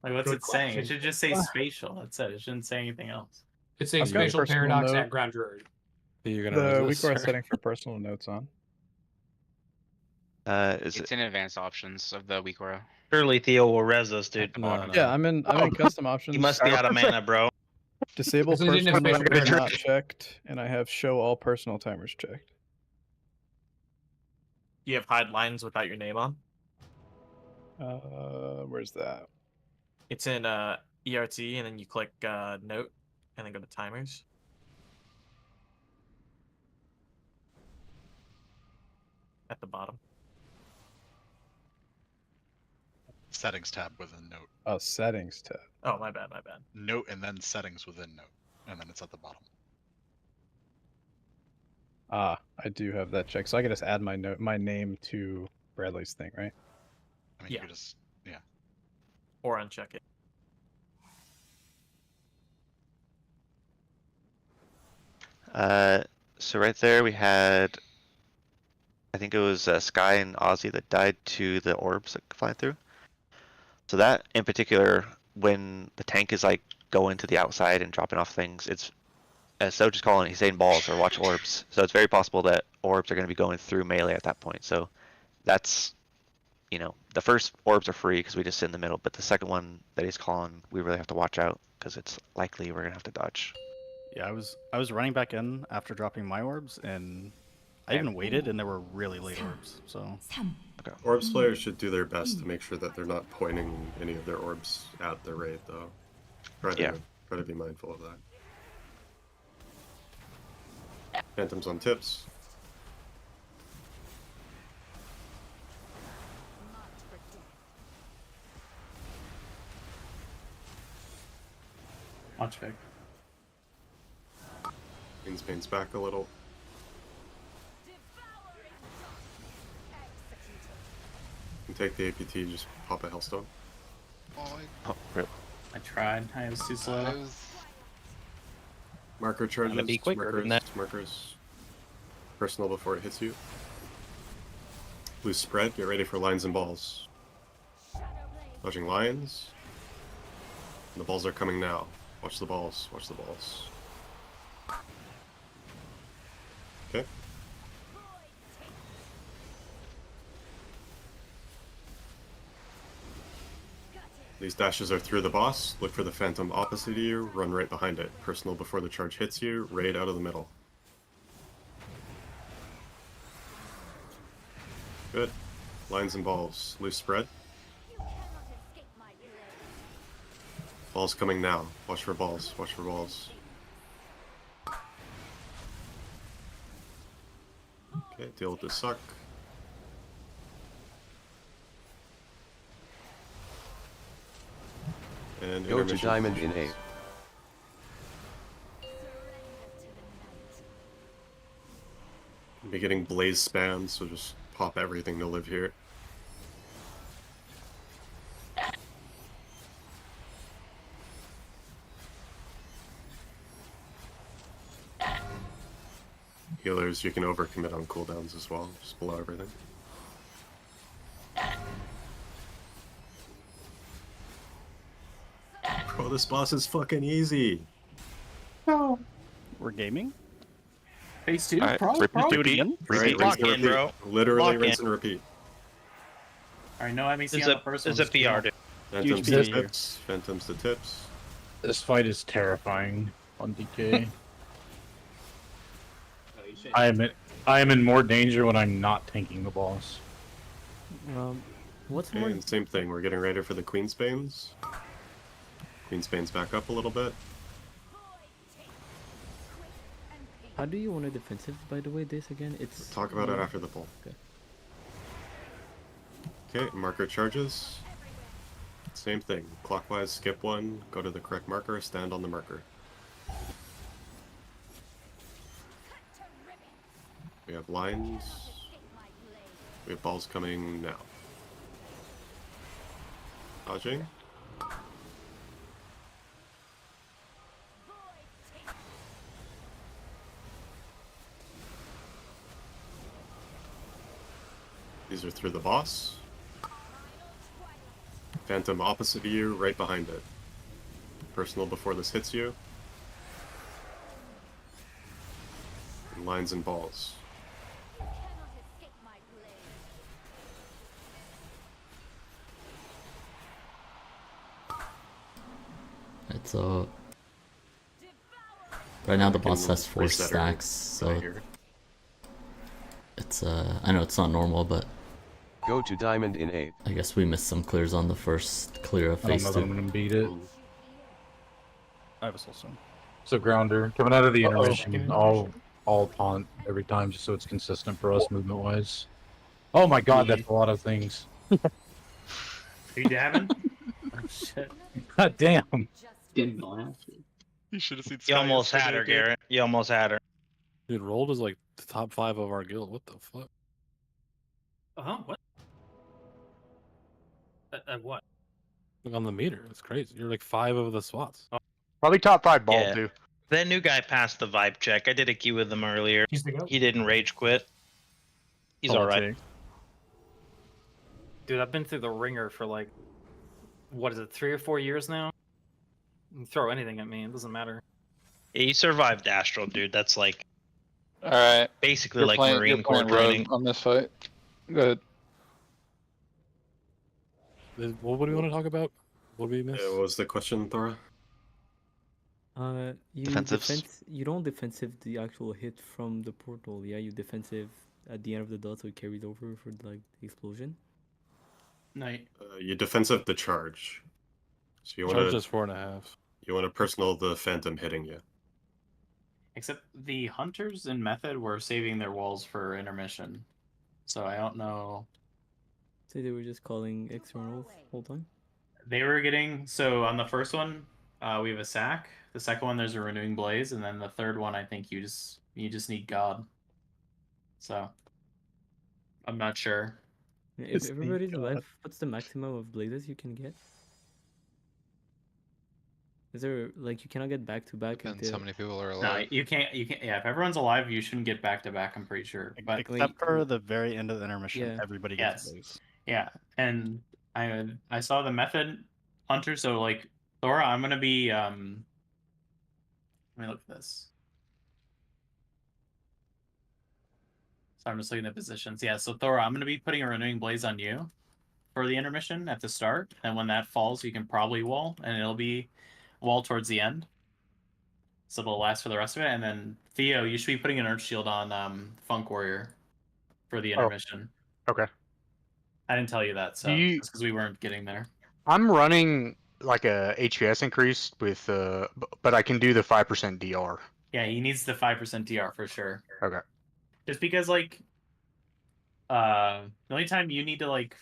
Like, what's Good it saying? It question. should just say spatial. That's it. It shouldn't say anything else. It's saying I've got a spatial personal paradox note. at Grounder. You're The gonna weak core setting for personal notes on. It's in advanced options of the WeakAura. Surely Theo will res us, dude. Yeah, I'm in custom options. He must be out of mana, bro. Disable Because I didn't have personal spatial notes not paradox. checked, and I have show all personal timers checked. You have hide lines without your name on. Where's that? It's in ERT, and then you click note, and then go to timers. At the bottom. Settings tab within note. Oh, settings tab. Oh, my bad, my bad. Note and then settings within note, and then it's at the bottom. Ah, I do have that check. So I can just add my name to Bradley's thing, right? I mean, Yeah. you could just, yeah. Or uncheck it. So right there we had, I think it was Sky and Ozzy that died to the orbs that fly through. So that in particular, when the tank is like going to the outside and dropping off things, it's as so just calling, he's saying balls or watch orbs. So it's very possible that orbs are going to be going through melee at that point. So that's, you know, the first orbs are free because we just sit in the middle, but the second one that he's calling, we really have to watch out because it's likely we're gonna have to dodge. Yeah, I was running back in after dropping my orbs, and I even waited, and there were really late orbs. So okay. Orbs players should do their best to make sure that they're not pointing any of their orbs at the raid, though. Try to be mindful of that. Phantoms on tips. Watch Vic. Queensbane's back a little. You can take the APT, just pop a Hellstone. Oh, rip. I tried. I was too slow. Marker charges, Gotta be quicker markers, than that. markers. Personal before it hits you. Loose spread, get ready for lines and balls. Dodging lines. And the balls are coming now. Watch the balls, watch the balls. Okay. These dashes are through the boss. Look for the phantom opposite of you, run right behind it. Personal before the charge hits you, raid out of the middle. Good. Lines and balls. Loose spread. Balls coming now. Watch for balls. Watch for balls. Okay, deal with the suck. And Go to diamond in 8. Be getting blaze spam, so just pop everything to live here. Healers, you can overcommit on cooldowns as well, just below everything. Bro, this boss is fucking easy. No. We're gaming? Phase 2? Alright, Prog? repeat Prog? again. Repeat. Lock in, bro. Literally Lock rinse in. and repeat. Alright, no MEC It's on the first one. a PR, dude. Phantoms Huge to PR. tips. Phantoms to tips. This fight is terrifying on DK. I am in more danger when I'm not tanking the boss. What's Okay, more? and same thing, we're getting ready for the Queensbanes. Queensbanes back up a little bit. How do you want to defensive? By the way, this again, it's. Talk about it after the pull. Okay. Okay, marker charges. Same thing. Clockwise, skip one, go to the correct marker, stand on the marker. We have lines. We have balls coming now. Dodging. These are through the boss. Phantom opposite of you, right behind it. Personal before this hits you. And lines and balls. It's right now the We can boss has 4 reset our stacks, so right here. it's I know it's not normal, but Go to diamond in 8. I guess we missed some clears on the first clear of I don't phase know 2. that I'm gonna beat it. I have a soul stone. So grounder coming out of the Uh-oh. intermission, all taunt every time, just so it's consistent for us movement wise. Oh my god, that's a lot of things. Are you dabbing? Oh shit. God damn. Didn't laugh. You should have seen. You Sky almost had yesterday, her, dude. Garrett. You almost had her. Dude, rolled is like the top 5 of our guild. What the fuck? What? What? Look on the meter. It's crazy. You're like 5 of the spots. Probably top 5 ball Yeah. too. That new guy passed the vibe check. I did a queue with him earlier. He's the goat. He didn't rage quit. He's All it alright. takes. Dude, I've been through the ringer for like, what is it, 3 or 4 years now? You can throw anything at me, it doesn't matter. Yeah, you survived Astral, dude. That's like All right. basically You're like playing, Marine you're Corps playing rogue training. on this fight. Go ahead. What do we want to talk about? What did we miss? Yeah, what was the question, Thora? You Defensives. you don't defensive the actual hit from the portal. Yeah, you defensive at the end of the dot, so it carries over for like the explosion. No, You defensive the charge. So you want Charge to is 4.5. you want to personal the phantom hitting you. Except the hunters in Method were saving their walls for intermission. So I don't know. So they were just calling externals whole time. They were getting, so on the first one, we have a sack. The second one, there's a renewing blaze, and then the third one, I think you just need God. So I'm not sure. If everybody's alive, what's the maximum of blazes you can get? Is there like you cannot get back to back? Depends how many people are No, alive. you can't. Yeah, if everyone's alive, you shouldn't get back to back. I'm pretty sure. But Except for the very end of the intermission, Yeah. everybody gets Yes. blaze. yeah, and I saw the Method hunter. So like Thora, I'm gonna be Let me look at this. So I'm just looking at positions. Yeah, so Thora, I'm going to be putting a renewing blaze on you for the intermission at the start, and when that falls, you can probably wall, and it'll be wall towards the end. So it'll last for the rest of it. And then Theo, you should be putting an Earth Shield on Funk Warrior for the intermission. Okay. I didn't tell you that, so just because we weren't getting there. I'm running like a HPS increase with but I can do the 5% DR. Yeah, he needs the 5% DR for sure. Okay. Just because like the only time you need to like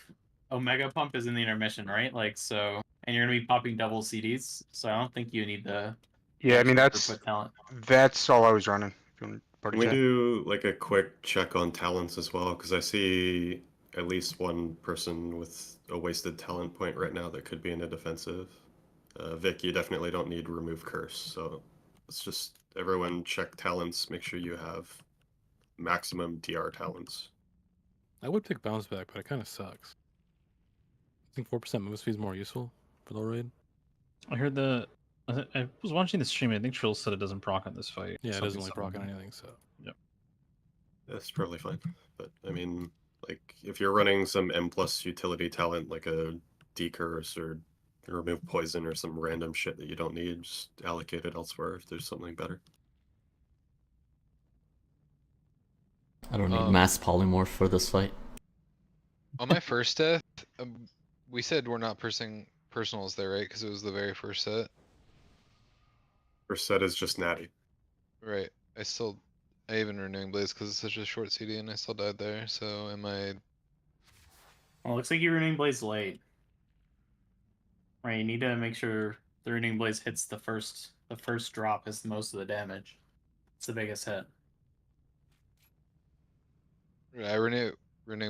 Omega pump is in the intermission, right? Like so, and you're gonna be popping double CDs, so I don't think you need the Yeah, I mean that's talent. that's all I was running. Can we do like a quick check on talents as well? Because I see at least one person with a wasted talent point right now that could be in a defensive. Vic, you definitely don't need remove curse, so let's just everyone check talents. Make sure you have maximum DR talents. I would pick bounce back, but it kind of sucks. I think 4% move speed is more useful for the raid. I heard I was watching the stream. I think Trill said it doesn't proc on this fight. Yeah, it doesn't Something, really proc on something. anything, so. Yep. That's probably fine. But I mean, like if you're running some M plus utility talent like a decurse or remove poison or some random shit that you don't need, just allocate it elsewhere if there's something better. I don't need mass polymorph for this fight. On my first death, we said we're not personals there, right? Because it was the very first set. First set is just natty. Right. I even renewing blaze because it's such a short CD and I still died there. So am I? Well, it looks like you're renewing blaze late. Right, you need to make sure the renewing blaze hits the first drop is most of the damage. It's the biggest hit. I renewing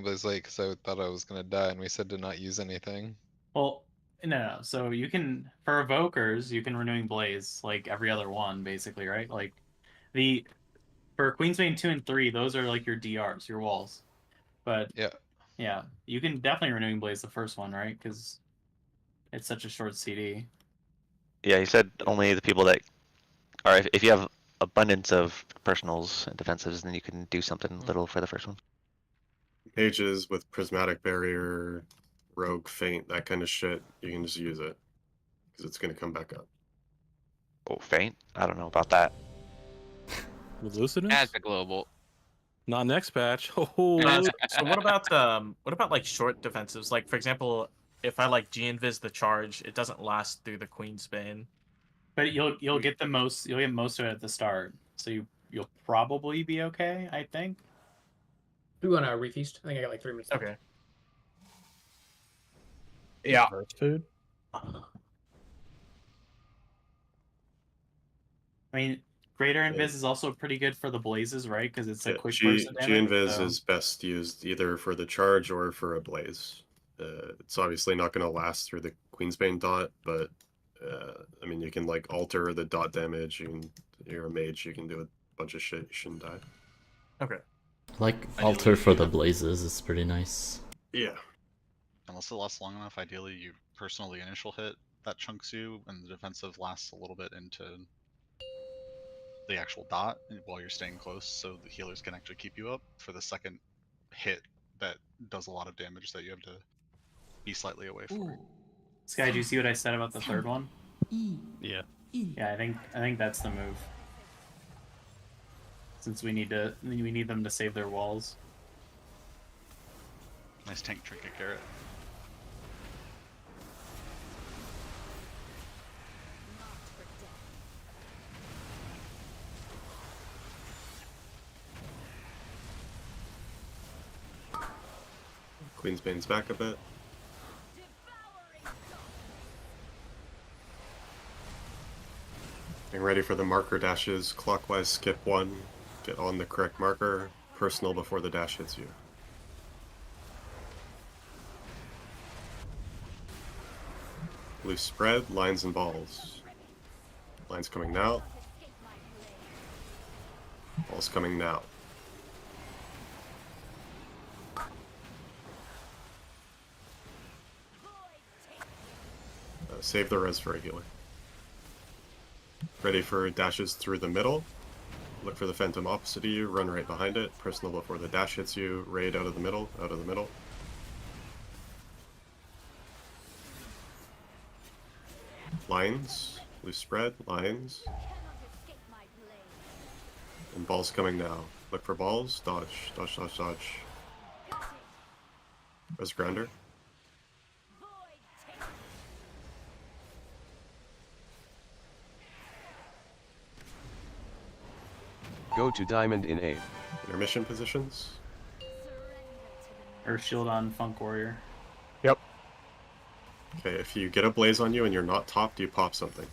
blaze late because I thought I was gonna die, and we said to not use anything. Well, no. So you can, for evokers, you can renewing blaze like every other one, basically, right? Like for Queensbane 2 and 3, those are like your DRs, your walls. But yeah, you can definitely renewing blaze the first one, right? Because it's such a short CD. Yeah, he said only the people that are if you have abundance of personals and defensives, then you can do something little for the first one. Pages with prismatic barrier, rogue feint, that kind of shit, you can just use it because it's gonna come back up. Oh, feint? I don't know about that. With lucidness? As a global. Not next patch. Oh. So what about like short defensives? Like for example, if I like G-invis the charge, it doesn't last through the Queen's Bane. But you'll get most of it at the start, so you'll probably be okay, I think. We want to refeast. I think I got like 3 minutes. Okay. Yeah. Burst food. I mean, Greater Invis is also pretty good for the blazes, right? Because it's a Yeah, quick burst of damage. Invis so- is best used either for the charge or for a blaze. It's obviously not going to last through the Queensbane dot, but I mean, you can like alter the dot damage. You're a mage, you can do a bunch of shit. You shouldn't die. Okay. Like alter for the blazes is pretty nice. Yeah. Unless it lasts long enough, ideally you personal the initial hit that chunks you, and the defensive lasts a little bit into the actual dot while you're staying close, so the healers can actually keep you up for the second hit that does a lot of damage that you have to be slightly away for. Sky, do you see what I said about the third one? Yeah. Yeah, I think that's the move. Since we need them to save their walls. Nice tank trinket, Garrett. Queensbane's back a bit. Getting ready for the marker dashes. Clockwise skip 1. Get on the correct marker. Personal before the dash hits you. Loose spread, lines and balls. Lines coming now. Balls coming now. Save the res for a healer. Ready for dashes through the middle. Look for the phantom opposite of you, run right behind it. Personal before the dash hits you, raid out of the middle, out of the middle. Lines, loose spread, lines. And balls coming now. Look for balls, dodge, dodge, dodge, dodge. Res grounder. Go to diamond in 8. Intermission positions. Earth Shield on Funk Warrior. Yep. Okay, if you get a blaze on you and you're not topped, you pop something.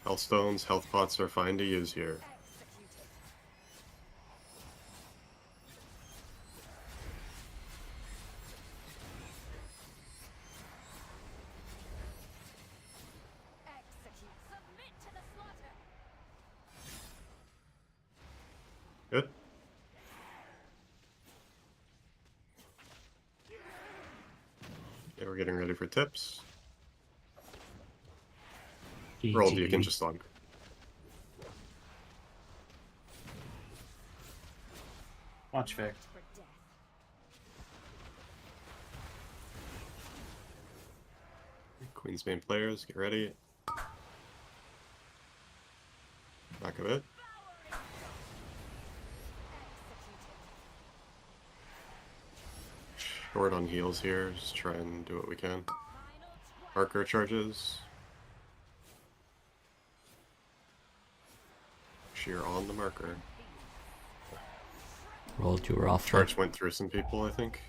Health stones, health pots are fine to use here. Good. Okay, we're getting ready for tips. Rolled, you can just log. Watch Vic. Queensbane players, get ready. Back a bit. Short on heals here, just try and do what we can. Marker charges. Sheer on the marker. Rolled you were off. Charge went through some people, I think.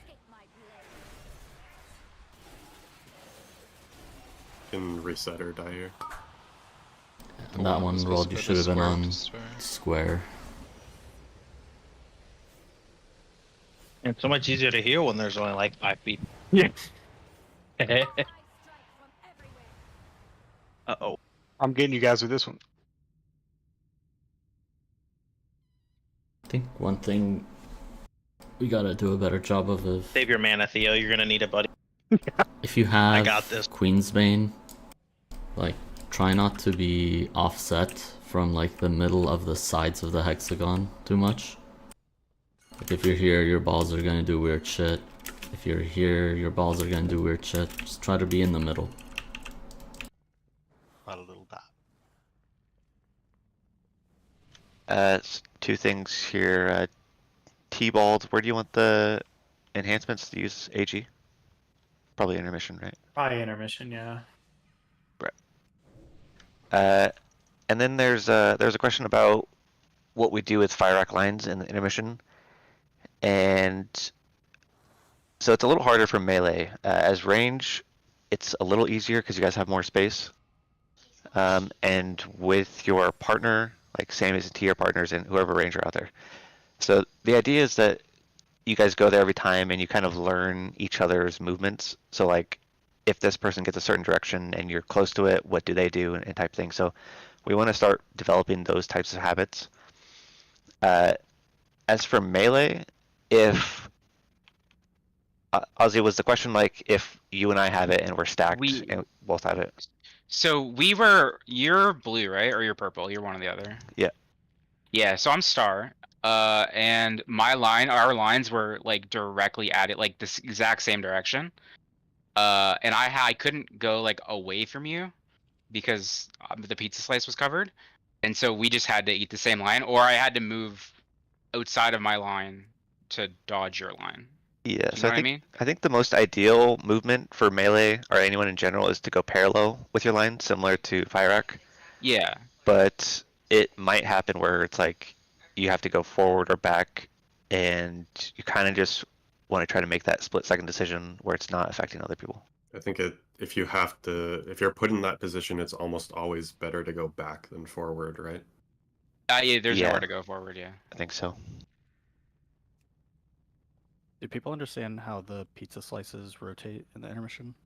Can reset or die here. And that one rolled you should have been on square. It's so much easier to heal when there's only like 5 people. Yeah. Uh-oh. I'm getting you guys with this one. I think one thing we gotta do a better job of is Save your mana, Theo. You're gonna need it, buddy. if you have I got this. Queensbane, like try not to be offset from like the middle of the sides of the hexagon too much. Like if you're here, your balls are gonna do weird shit. If you're here, your balls are gonna do weird shit. Just try to be in the middle. About a little dot. Two things here. T-balled, where do you want the enhancements to use AG? Probably intermission, right? Probably intermission, yeah. And then there's a question about what we do with fire rock lines in the intermission, and So it's a little harder for melee. As range, it's a little easier because you guys have more space. And with your partner, like Sammy's and T partners and whoever ranger out there. So the idea is that you guys go there every time and you kind of learn each other's movements. So like if this person gets a certain direction and you're close to it, what do they do and type thing. So we want to start developing those types of habits. As for melee, if Ozzy, was the question like if you and I have it and we're stacked and both have it? So you're blue, right? Or you're purple? You're one or the other. Yeah. Yeah, so I'm star. And our lines were like directly at it, like this exact same direction. And I couldn't go like away from you because the pizza slice was covered. And so we just had to eat the same line, or I had to move outside of my line to dodge your line. Yeah, You so know what I mean? I think the most ideal movement for melee or anyone in general is to go parallel with your line, similar to Fire Arc. Yeah. But it might happen where it's like you have to go forward or back, and you kind of just want to try to make that split-second decision where it's not affecting other people. I think if you're put in that position, it's almost always better to go back than forward, right? Yeah, there's Yeah. nowhere to go forward, yeah. I think so. Do people understand how the pizza slices rotate in the intermission?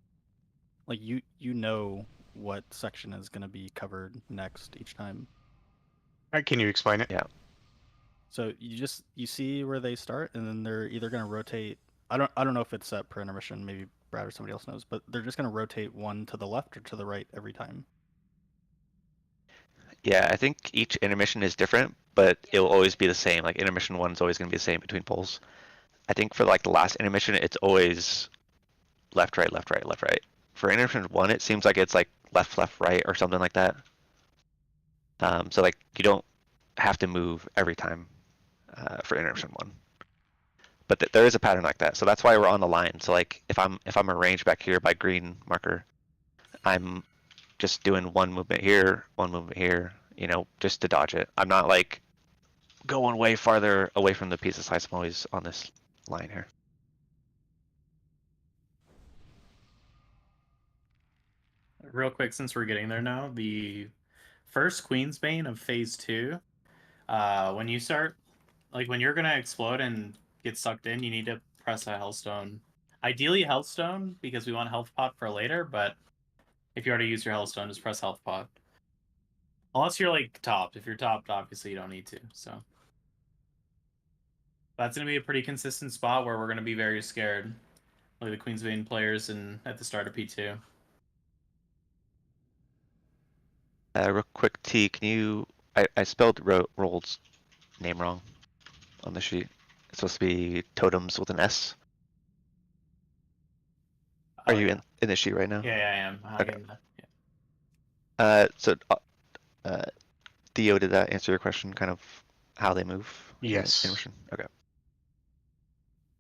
Like you know what section is going to be covered next each time. Can you explain it? Yeah. So you see where they start, and then they're either going to rotate. I don't know if it's set per intermission. Maybe Brad or somebody else knows, but they're just going to rotate one to the left or to the right every time. Yeah, I think each intermission is different, but it will always be the same. Like intermission 1 is always going to be the same between polls. I think for like the last intermission, it's always left, right, left, right, left, right. For intermission 1, it seems like it's like left, left, right, or something like that. So like you don't have to move every time for intermission 1, but there is a pattern like that. So that's why we're on the line. So like if I'm arranged back here by green marker, I'm just doing one movement here, you know, just to dodge it. I'm not like going way farther away from the pizza slice. I'm always on this line here. Real quick, since we're getting there now, the first Queen's Bane of Phase 2, when you start, like when you're going to explode and get sucked in, you need to press a Hellstone. Ideally Healthstone, because we want Health Pot for later, but if you already used your Hellstone, just press Health Pot. Unless you're like topped. If you're topped, obviously you don't need to, so. That's going to be a pretty consistent spot where we're going to be very scared. Like the Queen's Bane players at the start of P2. Real quick, T, can you... I spelled Roll's name wrong on the sheet. It's supposed to be Totems with an S. Are you in the sheet right now? Yeah, I am. Okay. Yeah. Theo, did that answer your question, kind of how they move? Yes. Intermission? Okay.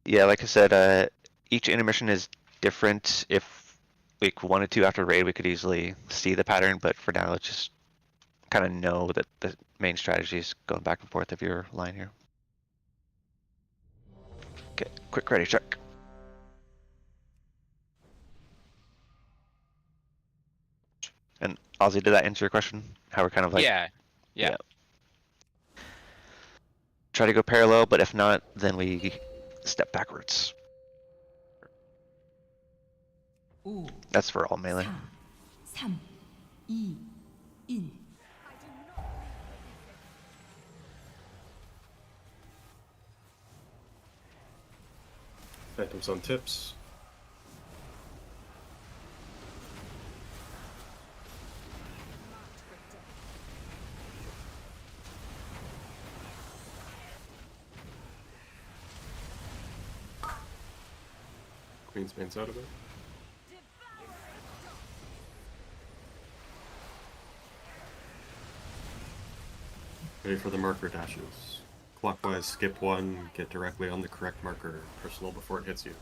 Yeah, like I said, each intermission is different. If we wanted to after raid, we could easily see the pattern, but for now, let's just kind of know that the main strategy is going back and forth of your line here. Okay, quick ready check. And Ozzy, did that answer your question? How we're kind of like... Yeah. Try to go parallel, but if not, then we step backwards. That's for all melee. 3, 2, 1. Phantoms on tips. Queen's Bane's out of it. Ready for the marker dashes. Clockwise, skip 1, get directly on the correct marker. Personal before it hits you.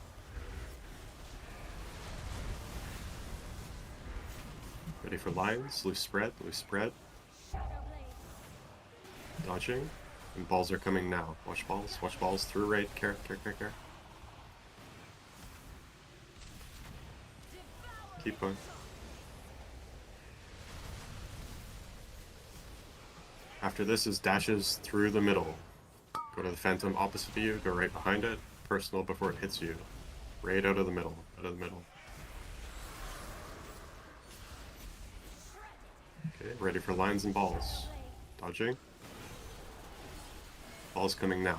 Ready for lines, loose spread. Dodging, and balls are coming now. Watch balls through raid, care. Keep going. After this is dashes through the middle. Go to the phantom opposite of you, go right behind it. Personal before it hits you. Right out of the middle. Out of the middle. Okay, ready for lines and balls. Dodging. Ball's coming now.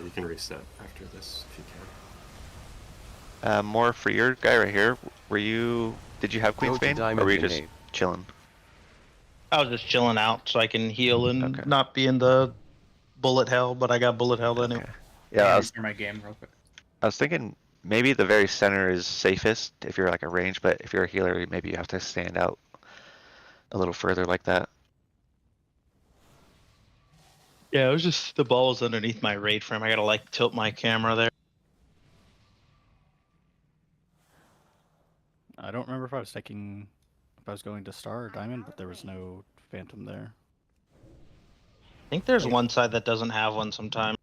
You can reset after this if you can. More for your guy right here. Did you have Queen's Go to Bane? Or Diamond were you in just eight. chilling? I was just chilling out so I can heal and not be in the bullet hell, but I got bullet hell anyway. Yeah, I was, restart my game real quick. I was thinking maybe the very center is safest if you're like a range, but if you're a healer, maybe you have to stand out a little further like that. Yeah, it was just the ball was underneath my raid frame. I gotta like tilt my camera there. I don't remember if I was going to Star or Diamond, but there was no Phantom there. I think there's one side that doesn't have one sometimes.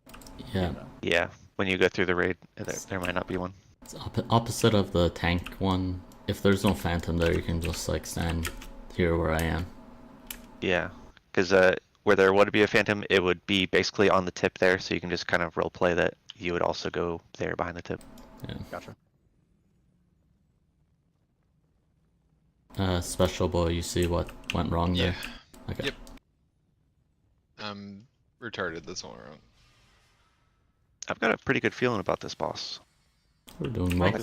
Yeah. Yeah, when you go through the raid, there might not be one. It's opposite of the tank one. If there's no phantom there, you can just like stand here where I am. Yeah, because where there would be a phantom, it would be basically on the tip there, so you can just kind of roleplay that you would also go there behind the tip. Yeah. Gotcha. Special boy, you see what went wrong there? Okay. Yep. I'm retarded this all around. I've got a pretty good feeling about this boss. We're doing well.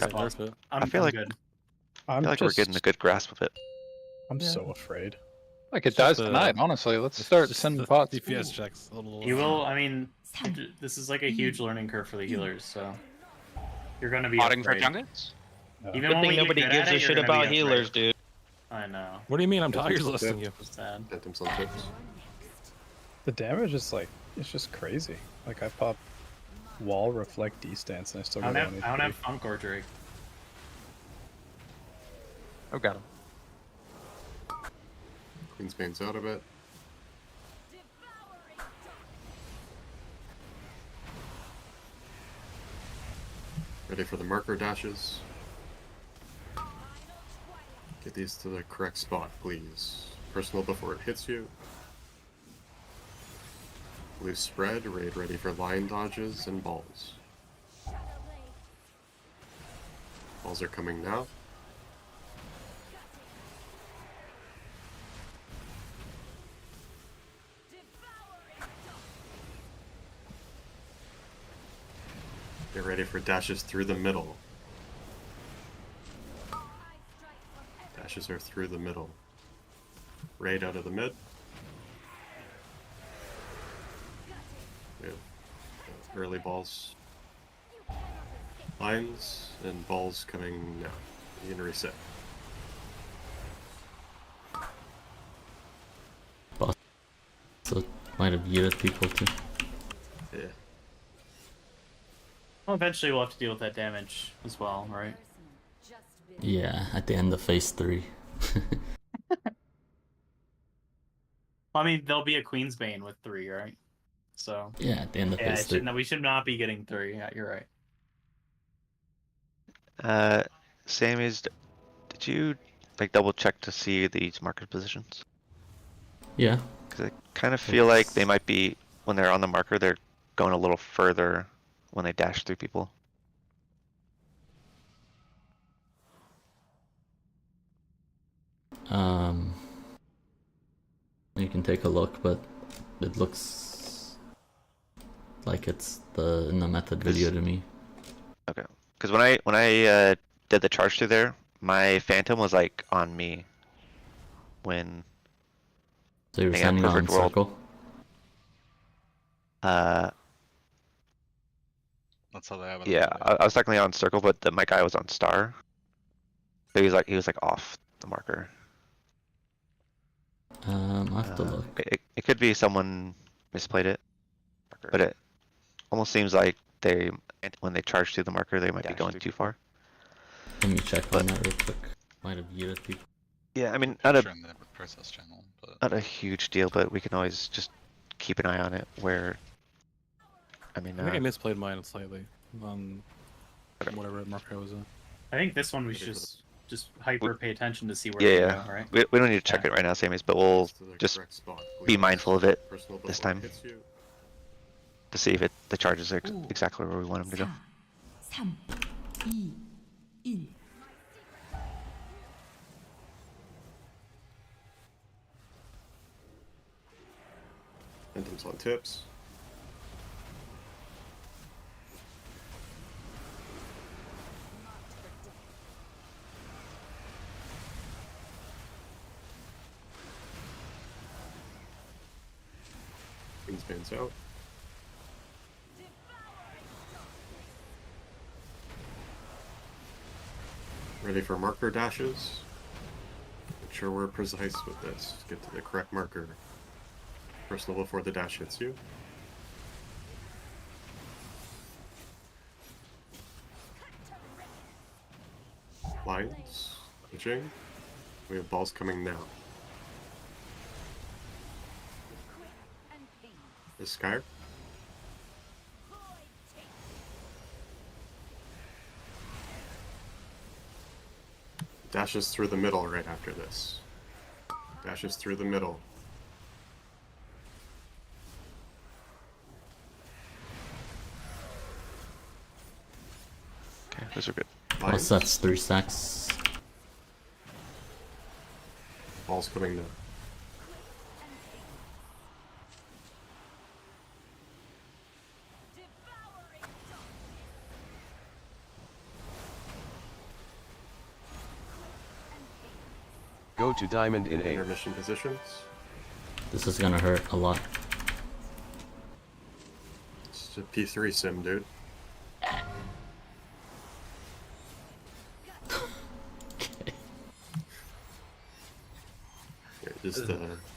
I feel like we're getting a good grasp of it. I'm Yeah. so afraid. Like it dies tonight, honestly. Let's start sending pots. DPS checks. A little, You will. I mean, this is like a huge learning curve for the healers, so you're gonna be Potting for afraid. junkets? Even Good when thing we get nobody good gives at a it, shit you're gonna about be healers, afraid. dude. I know. What do you mean? I'm Phantom's tired listing you. So sad. Phantom's on tips. The damage is like, it's just crazy. Like I pop wall, reflect, D-stance, and I still I got don't one have, I don't have Funk or Drake. Oh, got him. Queen's Bane's out of it. Ready for the marker dashes. Get these to the correct spot, please. Personal before it hits you. Loose spread, raid ready for line dodges and balls. Balls are coming now. Get ready for dashes through the middle. Dashes are through the middle. Raid out of the mid. We have early balls. Lines and balls coming now. You can reset. Boss. So might have yeeted people too. Yeah. Well, eventually we'll have to deal with that damage as well, right? Yeah, at the end of phase 3. I mean, there'll be a Queen's Bane with 3, right? So Yeah, at the end of yeah, phase 3. we should not be getting 3. Yeah, you're right. Sammy's, did you like double check to see these marker positions? Yeah. Because I kind of feel like they might be, when they're on the marker, they're going a little further when they dash through people. You can take a look, but it looks like it's in the method video to me. Okay. Because when I did the charge through there, my phantom was like on me when. So you were I got standing on perfect world. circle? That's how they have it. Yeah, I was technically on circle, but my guy was on star. So he was like off the marker. I'll have to look. It could be someone misplayed it, but it almost seems like when they charge through the marker, they might be going too far. Let me check on that real quick. Might have yeeted people. Yeah, I mean, Sure, not in the process channel, but a huge deal, but we can always just keep an eye on it. Where I mean, I think I misplayed mine slightly on whatever marker I was in. I think this one we should just hyper pay attention to see where yeah, they yeah. go, right? We don't need to check Yeah. it right now, Sammys, but we'll just be mindful of it this time to see if the charges are exactly where we want them to go. 3, 2, 1. Phantoms on tips. Queensbands out. Ready for marker dashes. Make sure we're precise with this. Get to the correct marker. First level before the dash hits you. Lines. Pitching. We have balls coming now. This Skyr. Dashes through the middle right after this. Dashes through the middle. Okay, those are good. Plus that's 3 stacks. Ball's coming now. Go to diamond in 8. Intermission positions. This is gonna hurt a lot. It's a P3 sim, dude.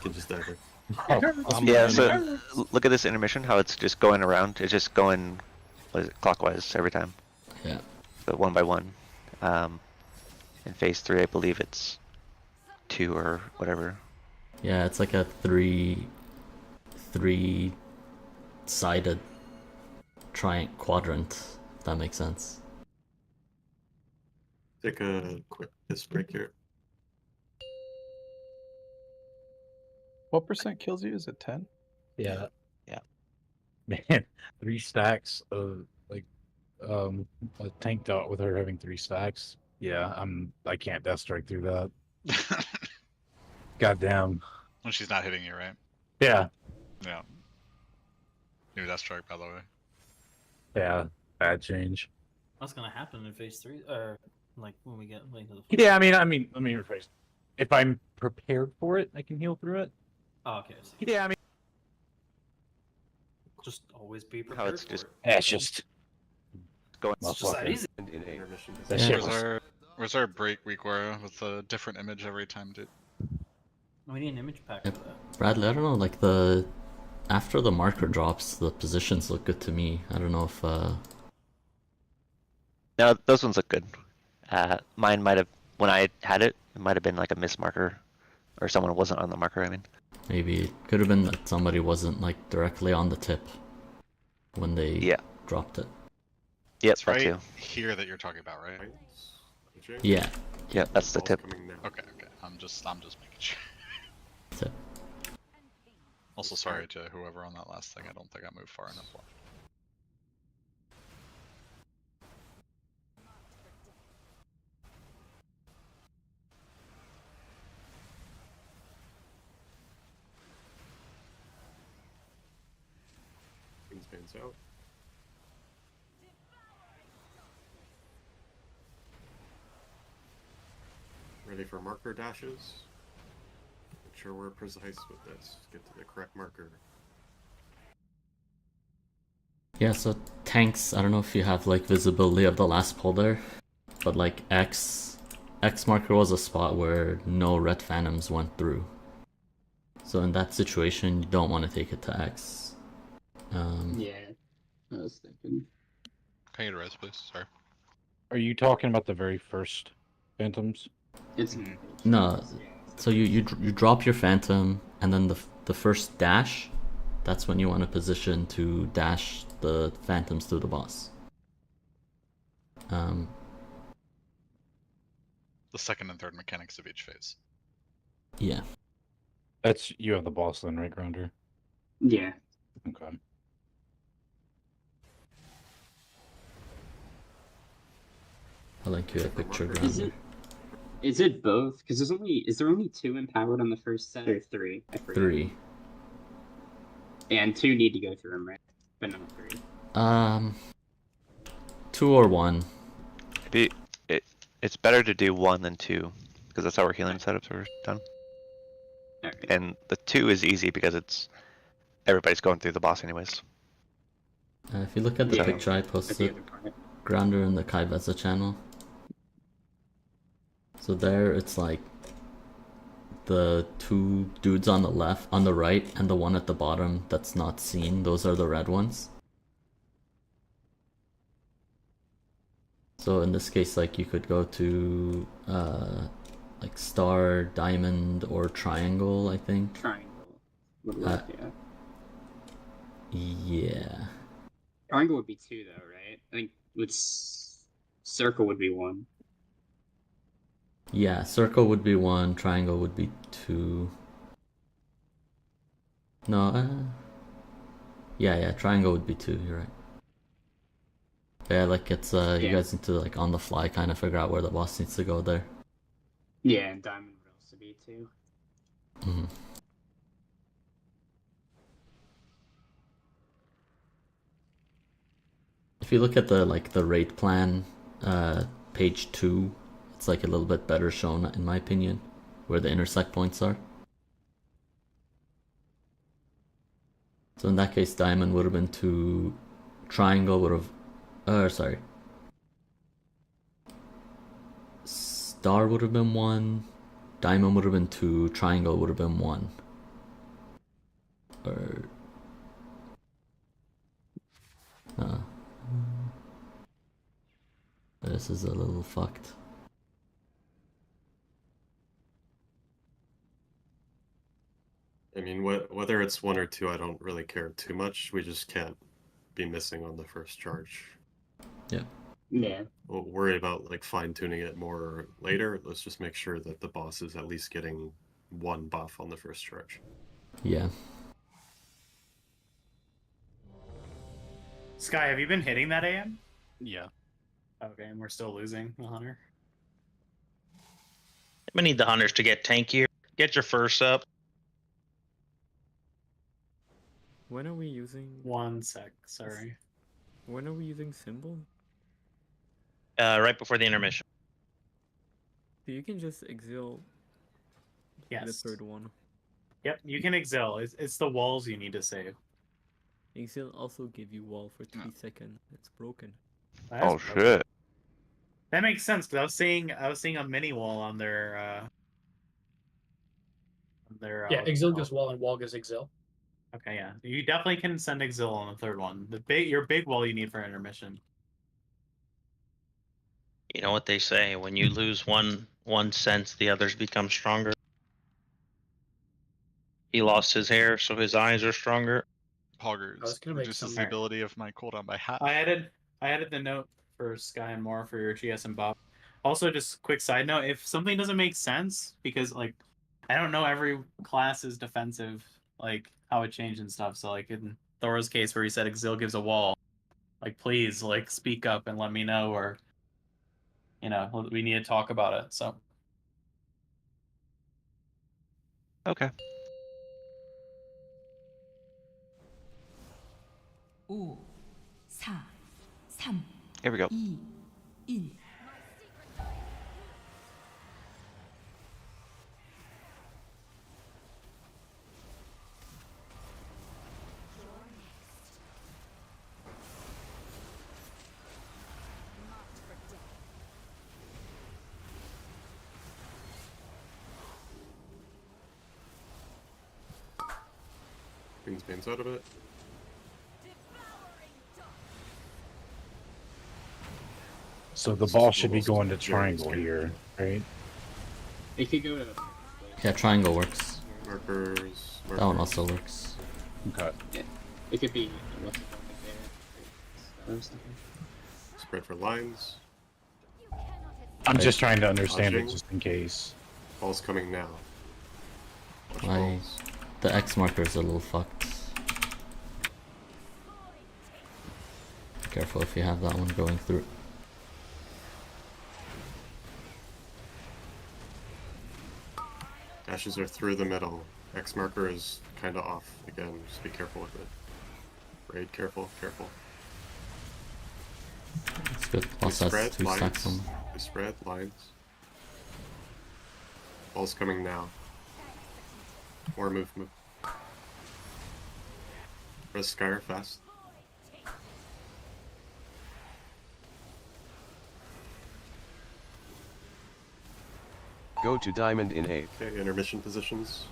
Can just dive in. Yeah, so look at this intermission, how it's just going around. It's just going, what is it, clockwise every time. Yeah. So 1 by 1. In phase 3, I believe it's 2 or whatever. Yeah, it's like a three-sided triangle quadrant. If that makes sense. Take a quick piss break here. What percent kills you? Is it 10? Yeah. Man, 3 stacks of like a tank dot with her having 3 stacks. Yeah, I can't death strike through that. Goddamn. When she's not hitting you, right? Yeah. Yeah. New death strike, by the way. Yeah. Bad change. What's gonna happen in phase 3, or like when we get into the? Yeah, let me rephrase. If I'm prepared for it, I can heal through it. Oh, okay. I see. Yeah, Just always be prepared. How it's just. It's just going. It's just that easy. Where's our break week where with a different image every time, dude? We need an image pack for that. Bradley, I don't know, like after the marker drops, the positions look good to me. I don't know if No, those ones look good. Mine might have, when I had it, it might have been like a miss marker, or someone wasn't on the marker. I mean, maybe it could have been that somebody wasn't like directly on the tip when they dropped it. Yep, It's right here that you're talking about, right? Yeah. Yeah, that's the tip. Okay. I'm just making sure. Tip. Also, sorry to whoever on that last thing. I don't think I moved far enough left. Queensbands out. Ready for marker dashes. Make sure we're precise with this. Get to the correct marker. Yeah, so tanks, I don't know if you have like visibility of the last pull there, but like X marker was a spot where no red phantoms went through. So in that situation, you don't want to take it to X. Yeah, I was thinking. Can I get a res, please? Sorry. Are you talking about the very first phantoms? It's No, so you drop your phantom, and then the first dash that's when you want to position to dash the phantoms through the boss. The second and third mechanics of each phase. Yeah. That's you have the boss then, right, Grounder? Yeah. Okay. I'll link you a picture, Grounder. Is it both? Because is there only 2 empowered on the first set or 3? I forget. 3. And 2 need to go through them, right? But not 3. 2 or 1. It's better to do 1 than 2 because that's how our healing setups are done. Right. And the 2 is easy because everybody's going through the boss anyways. If you look at the picture I posted, Grounder in the Kaibeza channel. So there it's like the 2 dudes on the right, and the one at the bottom that's not seen. Those are the red ones. So in this case, like, you could go to like star, diamond, or triangle, I think. Triangle would work, yeah. Yeah. Triangle would be 2 though, right? I think with circle would be 1. Yeah, circle would be 1, triangle would be 2. No, yeah, triangle would be 2, you're right. Yeah, like it's you guys need to like on the fly kind of figure out where the boss needs to go there. Yeah, and diamond would also be 2. Mm-hmm. If you look at the raid plan, page 2, it's like a little bit better shown in my opinion, where the intersect points are. So in that case, diamond would have been 2, triangle would have, sorry. Star would have been 1, diamond would have been 2, triangle would have been 1. Or this is a little fucked. I mean, whether it's 1 or 2, I don't really care too much. We just can't be missing on the first charge. Yeah. Yeah. We'll worry about like fine-tuning it more later. Let's just make sure that the boss is at least getting 1 buff on the first charge. Yeah. Sky, have you been hitting that AM? Yeah. Okay, and we're still losing the hunter. We need the hunters to get tankier. Get your first up. When are we using? 1 sec, sorry. When are we using symbol? Right before the intermission. So you can just exile. Yes. The third one. Yep, you can exile. It's the walls you need to save. Exile also give you wall for 3 seconds. It's broken. Oh shit. That makes sense because I was seeing a mini wall on their. Yeah, exile goes wall and wall goes exile. Okay, yeah, you definitely can send exile on the third one. Your big wall you need for intermission. You know what they say: when you lose one sense, the others become stronger. He lost his hair, so his eyes are stronger. Poggers reduces the ability of my cooldown by half. I added the note for Sky and Moore for your GS and Bob. Also, just quick side note: if something doesn't make sense, because like I don't know every class is defensive, like how it changed and stuff. So like in Thor's case where he said Exil gives a wall, like please like speak up and let me know, or we need to talk about it. So okay. 5, 4, 3, Here we go. 2, 1. Brings Banes out of it. So the ball should be going to triangle here, right? It could go to. Yeah, triangle works. Markers. That one also works. Okay. It could be what's it called there or something. Spread for lines. I'm just trying to understand it Dodging. just in case. Ball's coming now. Watch My balls. the X marker is a little fucked. Careful if you have that one going through. Dashes are through the middle. X marker is kind of off. Again, just be careful with it. Raid, careful, careful. It's good. We Plus that's spread, 2 lines. stacks on. We spread, lines. Ball's coming now. Or move. Press Skyr fast. Go to diamond in 8. Okay, intermission positions.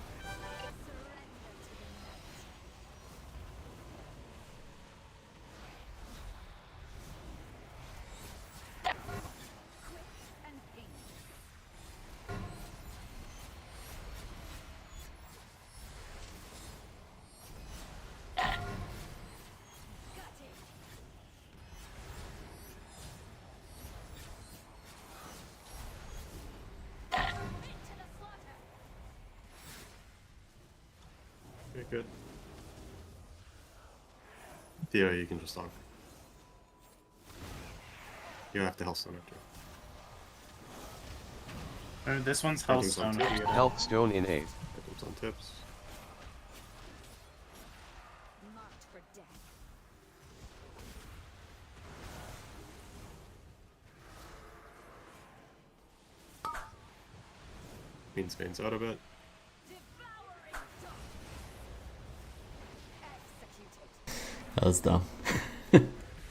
Okay, good. Theo, you can just talk. You have to Healthstone after. This one's Items on Healthstone. tips. Healthstone in 8. Items on tips. Queen's Bane's out of it. That was dumb.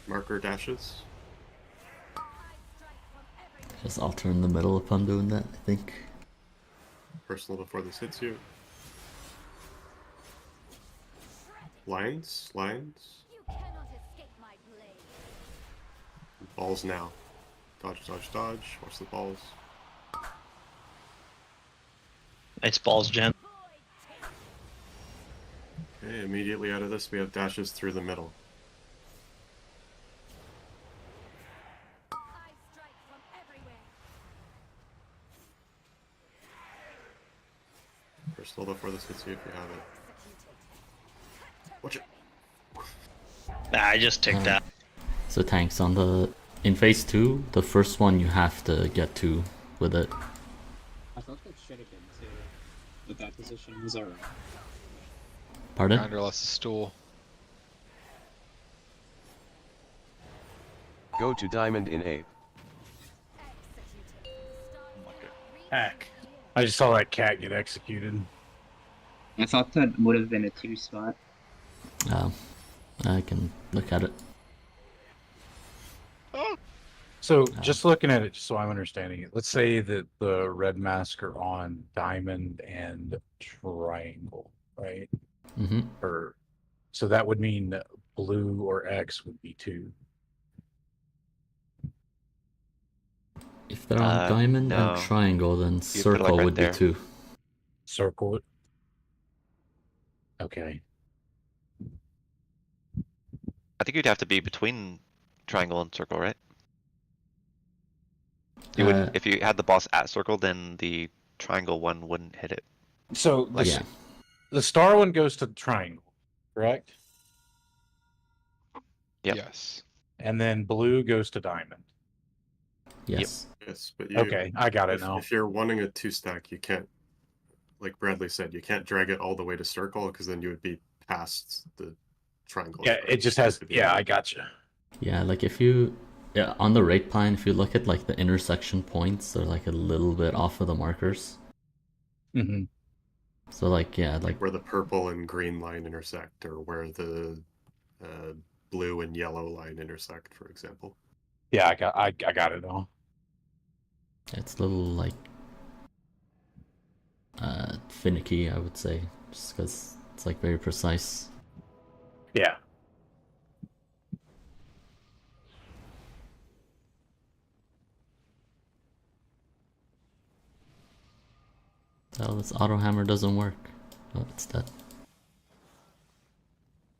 Marker dashes. Just alter in the middle upon doing that, I think. Personal before this hits you. Lines. Balls now. Dodge. Watch the balls. Nice balls, Jen. Okay, immediately out of this, we have dashes through the middle. Personal before this hits you if you have it. Watch it. Nah, I just ticked that. So tanks on the in phase 2, the first one you have to get to with it. I thought that should have been too. But that position was alright. Pardon? Grinder lost a stool. Go to diamond in 8. Heck. I just saw that cat get executed. I thought that would have been a 2 spot. I can look at it. So just looking at it, just so I'm understanding it, let's say that the red mask are on diamond and triangle, right? Mm-hmm. Or so that would mean that blue or X would be 2. If they're on diamond no. and triangle, then You put it, circle like, right would there. be 2. Circle it. Okay. I think you'd have to be between triangle and circle, right? You wouldn't. If you had the boss at circle, then the triangle one wouldn't hit it. So Like, the star one goes to triangle, correct? Yep. Yes. And then blue goes to diamond. Yes. Yes, but you. Okay, I got it if, now. If you're wanting a 2-stack, you can't. Like Bradley said, you can't drag it all the way to circle because then you would be past the triangle. Yeah, it just has. Yeah, I gotcha. Yeah, like if you on the rate plan, if you look at like the intersection points, they're like a little bit off of the markers. Mm-hmm. So like like where the purple and green line intersect, or where the blue and yellow line intersect, for example. Yeah, I got it all. It's a little like finicky, I would say, just because it's like very precise. Yeah. Oh, this auto hammer doesn't work. Oh, it's dead.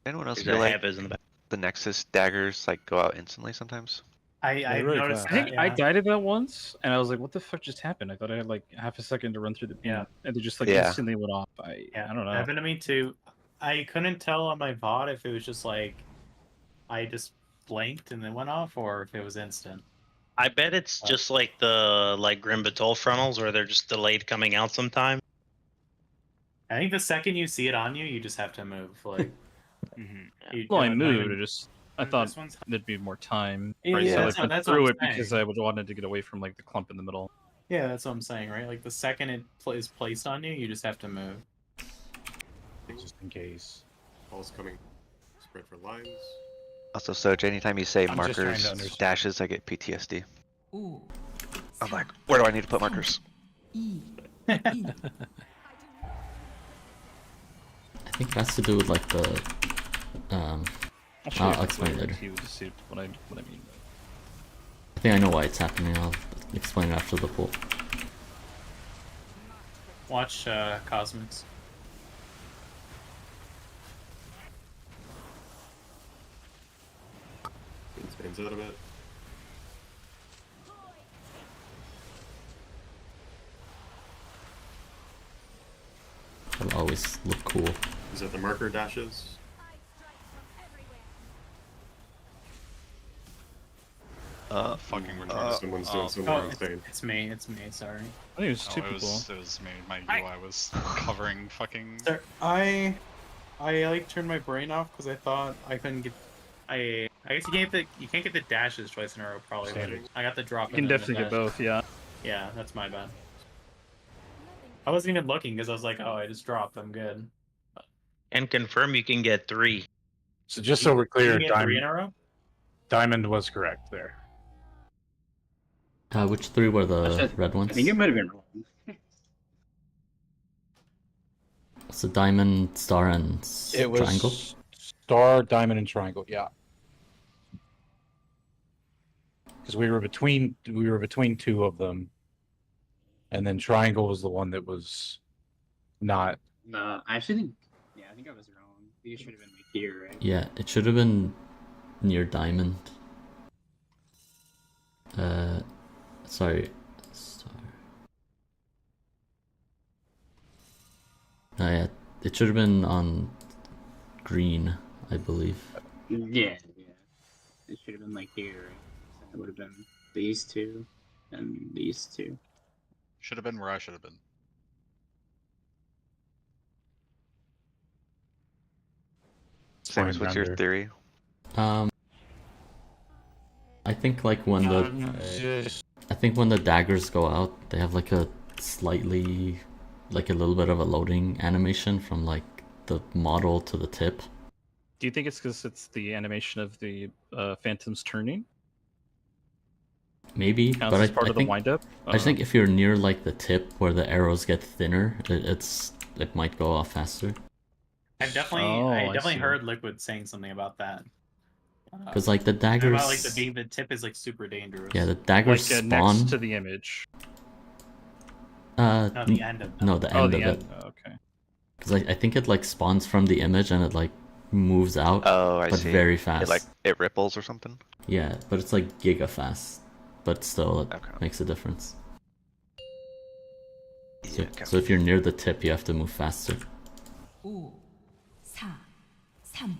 Anyone else There's feel a like half is in the back. the Nexus daggers like go out instantly sometimes? I really noticed fast. that. I think I died of that once, and I was like, "What the fuck just happened?" I thought I had like half a second to run through the paint, and they just like Yeah. instantly went off. I don't know. Happened to me too. I couldn't tell on my VOD if it was just like I just blinked and then went off, or if it was instant. I bet it's just like the Grim Batol frontals, where they're just delayed coming out sometime. I think the second you see it on you, you just have to move. Like, you Well, I don't moved. even- I thought This one's- there'd be more time. Yeah, right? yeah, So that's I what- went that's what through I'm it because saying. I wanted to get away from like the clump in the middle. Yeah, that's what I'm saying, right? Like the second it is placed on you, you just have to move. Just in case. Ball's coming. Spread for lines. Also, Soj, anytime you say I'm just trying to markers, understand. dashes, I get PTSD. 오, I'm like, where do I need to put markers? 2, 1. I think it has to do with like the I'll explain later. To see what I mean. I think I know why it's happening. I'll explain it after the pool. Watch Cosmics. Spins out of it. It'll always look cool. Is that the marker dashes? Fucking Someone's doing something insane. It's me. It's me. Sorry. I think it was two it people. was me. My UI was covering fucking. Sir, I like turned my brain off because I thought I couldn't get. I guess you can't get the dashes twice in a row probably. But Standard. I got the drop. You can and then the definitely get dash. both. Yeah. Yeah, that's my bad. I wasn't even looking because I was like, oh, I just dropped. I'm good. And confirm you can get 3. So just so we're clear, You can get 3 in a row? Diamond was correct there. Which 3 were the red ones? I think it might have been wrong. So diamond, star, and It was triangle. star, diamond, and triangle. Yeah. Because we were between 2 of them, and then triangle was the one that was not. No, I actually think. Yeah, I think I was wrong. I think it should have been like here, right? Yeah, it should have been near diamond. Sorry. Star. No, yeah, it should have been on green, I believe. Yeah. It should have been like here, right? It would have been these 2 and these 2. Should have been where I should have been. Samus, what's your theory? I think like when the daggers go out, they have like a slightly, like a little bit of a loading animation from like the model to the tip. Do you think it's because it's the animation of the phantoms turning? Maybe, Counts but as I part of the think wind-up? I just think if you're near like the tip where the arrows get thinner, it might go off faster. I definitely heard Liquid saying something about that. Because like the daggers, About like the tip is like super dangerous. yeah, the daggers Like, spawn next to the image. No, the end of no, the end of it. Oh, okay. Because I think it like spawns from the image and it like moves out. Oh, I but see. very fast. It ripples or something. Yeah, but it's like giga fast, but still it makes a difference. So, Yeah, so if you're near the tip, you have to move faster. 5, 4, 3,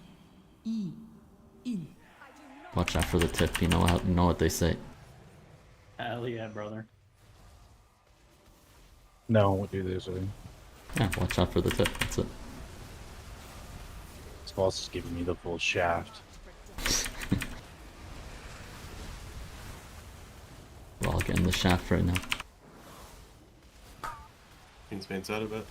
2, 1. Watch out for the tip. You know what they say. Hell yeah, brother. No, we'll do this. Yeah, watch out for the tip. That's it. This boss is giving me the full shaft. We're all getting the shaft right now. Spins out of it.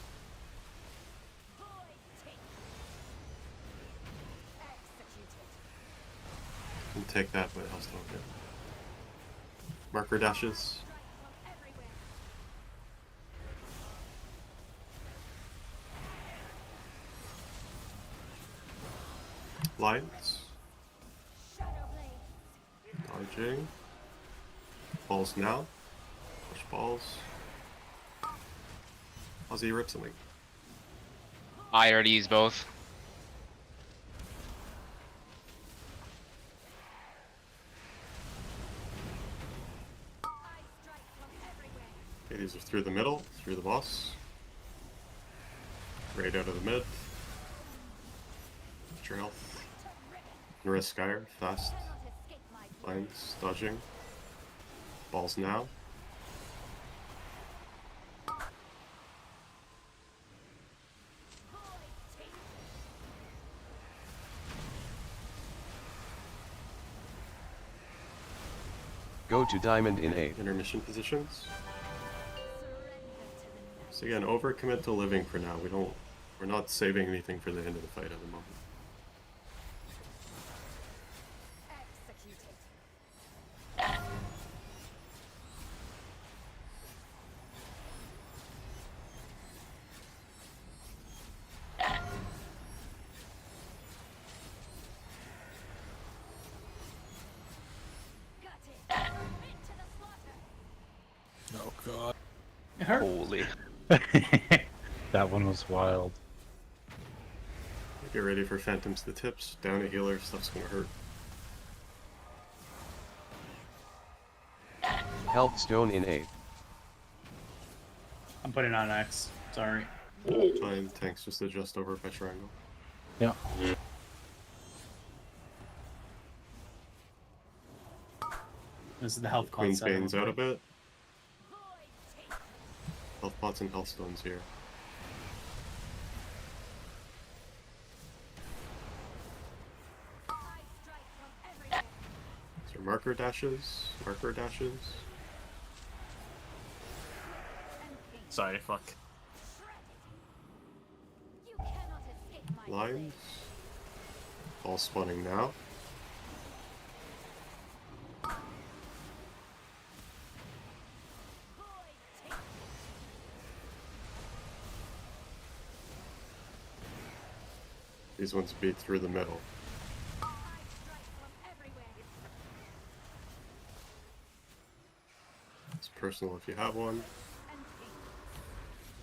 Can take that, but I'll still get marker dashes. Lines. Dodging. Balls now. Push balls. Ozzy rip something. I already used both. These are through the middle, through the boss. Right out of the mid. Get your health. Risk Skyer, fast. Lines, dodging. Balls now. Go to diamond in 8. Intermission positions. So again, overcommit to living for now. We're not saving anything for the end of the fight at the moment. Oh god. It hurt. Holy. That one was wild. Get ready for phantoms to the tips. Down a healer, stuff's gonna hurt. Health stone in 8. I'm putting on X. Sorry. Fine, tanks just adjust over by triangle. Yeah. This is the health pot Queen's setup. Bane's out a bit. Health pots and health stones here. So marker dashes, marker dashes. Sorry, fuck. Lines. All spawning now. These ones beat through the middle. It's personal if you have one.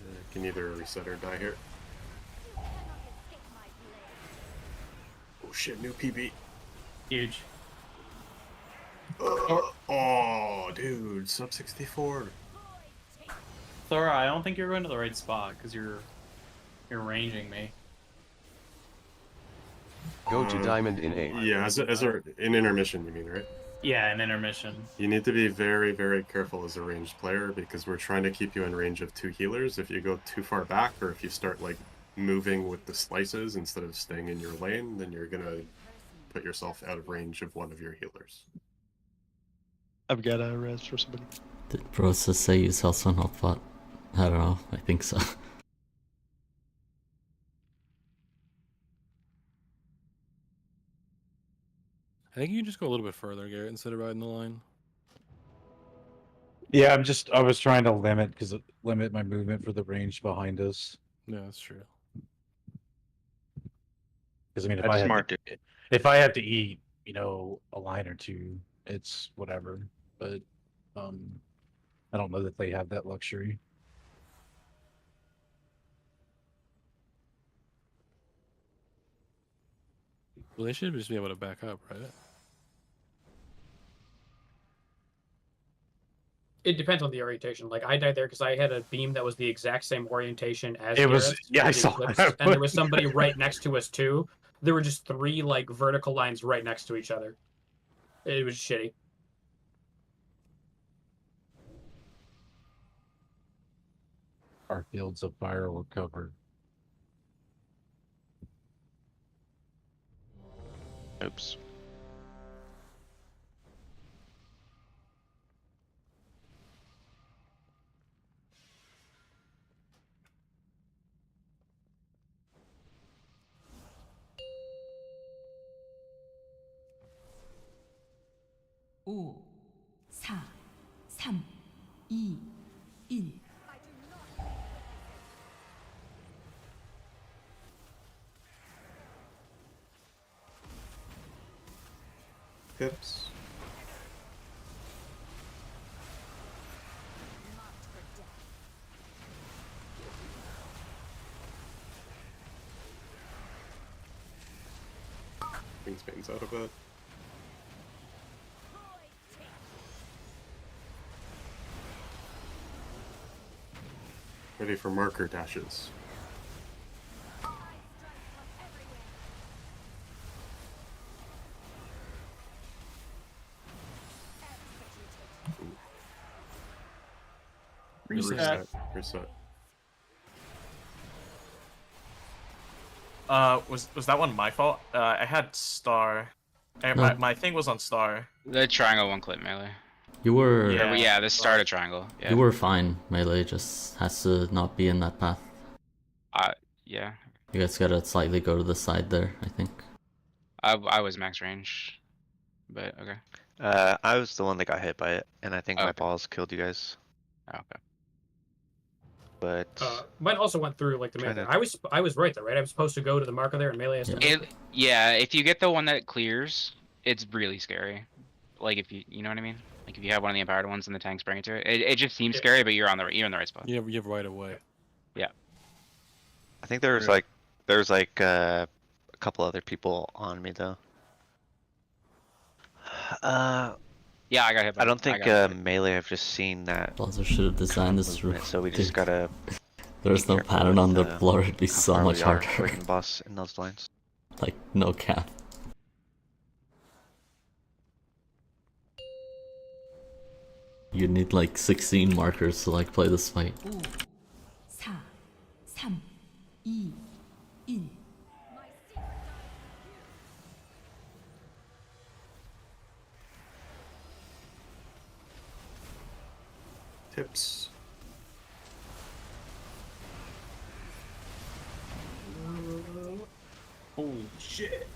You can either reset or die here. Oh shit, new PB. Huge. Oh, dude, sub 64. Thora, I don't think you're going to the right spot because you're ranging me. Go to diamond in 8. Yeah, in intermission, you mean, right? Yeah, an intermission. You need to be very, very careful as a ranged player because we're trying to keep you in range of 2 healers. If you go too far back or if you start like moving with the slices instead of staying in your lane, then you're gonna put yourself out of range of one of your healers. I've got a res for somebody. Did Brosa say use health on health pot? I don't know. I think so. I think you can just go a little bit further, Garrett, instead of riding the line. Yeah, I was trying to limit my movement for the range behind us. Yeah, that's true. Because I mean, That's smart, dude. if I have to eat, a line or two, it's whatever. But I don't know that they have that luxury. Well, they should just be able to back up, right? It depends on the orientation. Like I died there because I had a beam that was the exact same orientation as It was. Garrett's Yeah, I with the saw eclipse, that. and there was somebody right next to us too. There were just 3 like vertical lines right next to each other. It was shitty. Our fields of fire were covered. Oops. 오, 4, 3, 2, 1. Pips. Queen's Bane's out of it. Ready for marker dashes. Reset. Reset. Was that one my fault? I had star. No. My thing was on star. The triangle one clip melee. You were. Yeah, the start of triangle. Yeah. You were fine. Melee just has to not be in that path. Yeah. You guys gotta slightly go to the side there, I think. I was max range, but okay. I was the one that got hit by it, and I think my Okay. balls killed you guys. Okay. But Mine also went through like the melee. Trying I was right though, right? I'm supposed to go to the marker there and melee has to. Yeah, if you get the one that clears, it's really scary. Like if you know what I mean? Like if you have one of the empowered ones and the tanks bring it to it, it just seems scary, but you're in the right spot. You have right away. Yeah. I think there was like a couple other people on me though. Yeah, I got hit by I don't think got hit. melee. I've just seen that. Balzer should have designed this room. So we just gotta. There's be no careful pattern on the with, floor, it'd be how so far much we are harder. away from the boss in those lines. Like, no cap. You need like 16 markers to like play this fight. 5, 4, 3, 2, 1. Tips. Holy shit.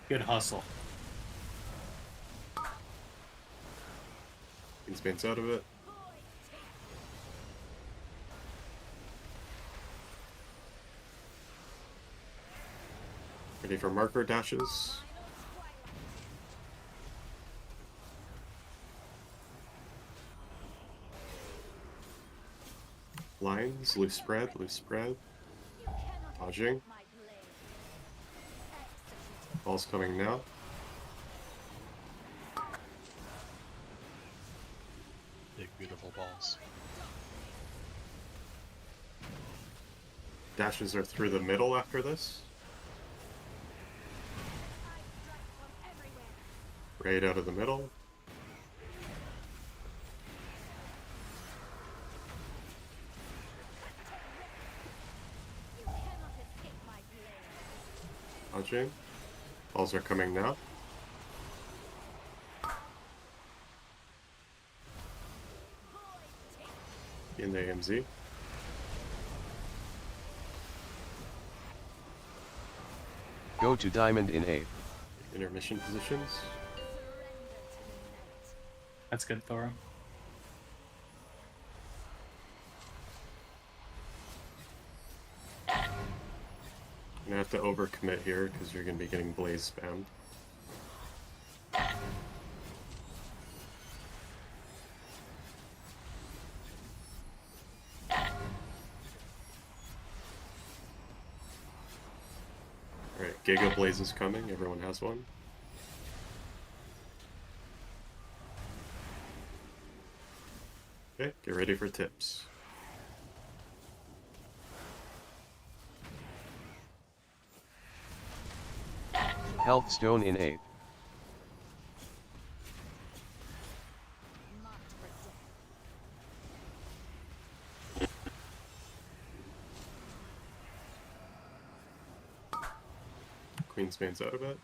Good hustle. Queensbane's out of it. Ready for marker dashes. Lines, loose spread, dodging. Ball's coming now. Big, beautiful balls. Dashes are through the middle after this. Right out of the middle. Dodging. Balls are coming now. In the AMZ. Go to diamond in 8. Intermission positions. That's good, Thora. I'm gonna have to overcommit here because you're gonna be getting blaze spammed. Alright, Giga Blaze is coming, everyone has one. Okay, get ready for tips. Health stone in 8. Queensbane's out of it.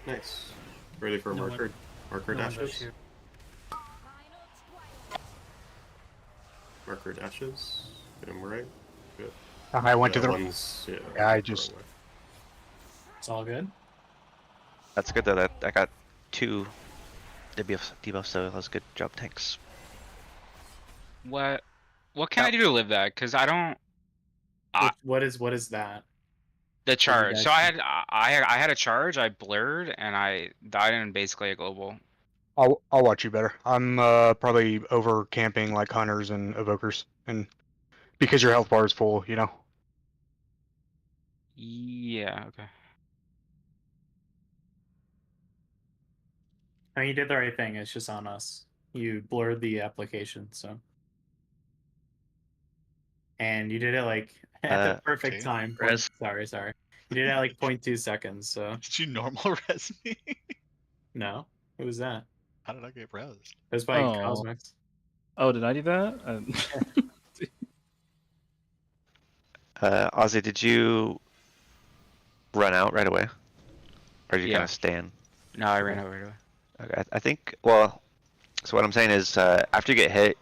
Nice. Ready for No marker one does dashes? here. Marker dashes. Get him right. Good. I went to the. ones, yeah, I wrong just. way. It's all good. That's good though. That I got 2 debuffs, so that was a good job. Thanks. What can I do to live that? Cause I don't. What is that? The charge. guys So I had a charge. I blurred and I died in basically a global. I'll watch you better. I'm probably over camping like hunters and evokers, and because your health bar is full, you know. Yeah. Okay. I mean, you did the right thing. It's just on us. You blurred the application, so. And you did it like at the perfect okay. time. Res. Sorry. You did it at like 0.2 seconds. So. Did you normal res me? No. Who was that? How did I get res? It was by Oh. Cosmix. Oh, did I do that? Ozzy, did you run out right away? Or did you Yeah. kind of stand? No, I ran out right away. Okay, I think, well, so what I'm saying is, after you get hit,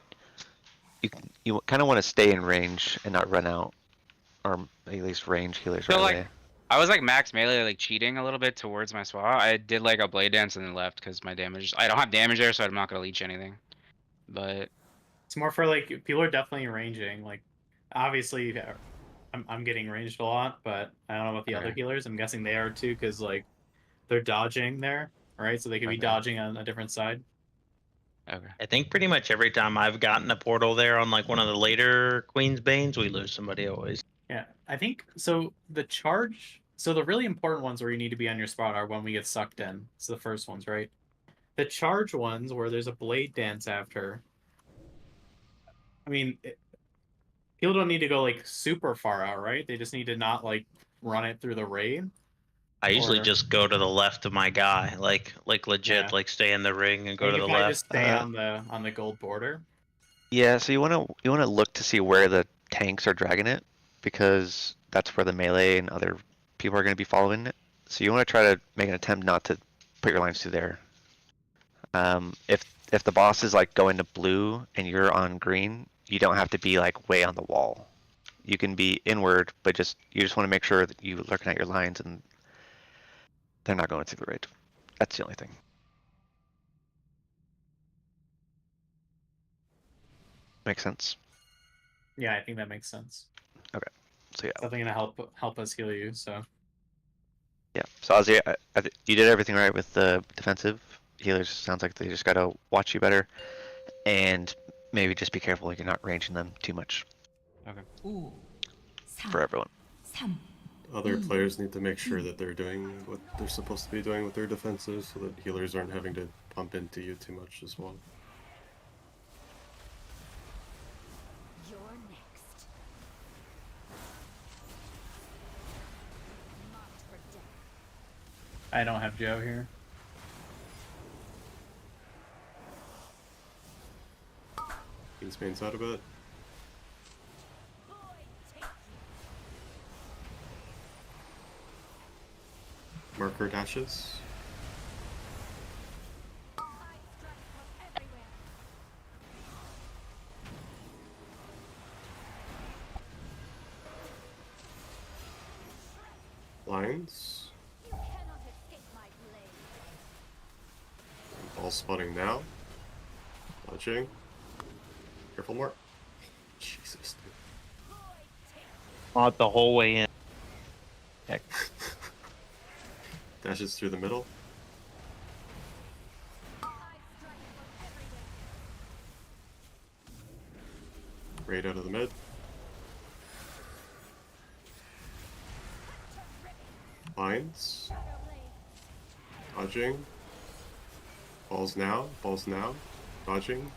you kind of want to stay in range and not run out. Or at least range healers So right like, away. I was like max melee, like cheating a little bit towards my swap. I did like a blade dance and then left because my damage. I don't have damage there, so I'm not gonna leech anything. But It's more for like people are definitely ranging. Like, obviously, I'm getting ranged a lot, but I don't know about the other healers. I'm guessing they are too, because like they're dodging there, right? So they could be dodging on a different side. Okay. I think pretty much every time I've gotten a portal there on like one of the later Queen's Banes, we lose somebody always. Yeah, I think so. The charge. So the really important ones where you need to be on your spot are when we get sucked in. It's the first ones, right? The charge ones where there's a blade dance after. I mean, people don't need to go like super far out, right? They just need to not like run it through the raid. I usually Or- just go to the left of my guy, like legit, Yeah. like stay in the ring and go You to can the probably left. just stay on the gold border. Yeah, so you wanna look to see where the tanks are dragging it, because that's where the melee and other people are gonna be following it. So you wanna try to make an attempt not to put your lines through there. If the boss is like going to blue and you're on green, you don't have to be like way on the wall. You can be inward, but you just want to make sure that you're looking at your lines and they're not going through the raid. That's the only thing. Makes sense. Yeah, I think that makes sense. Okay, so yeah. Definitely gonna help us heal you. So Yeah, so Ozzy, you did everything right with the defensive. Healers sounds like they just gotta watch you better, and maybe just be careful you're not ranging them too much. Okay. For everyone. Other players need to make sure that they're doing what they're supposed to be doing with their defenses, so that healers aren't having to pump into you too much as well. You're next. Marked for death. I don't have Joe here. Queen's Bane's out a bit. Marker dashes. Lines. Ball spawning now. Dodging. Careful more. Jesus, dude. Not the whole way in. Heck. Dashes through the middle. Raid out of the mid. Lines. Dodging. Balls now. Balls now. Dodging.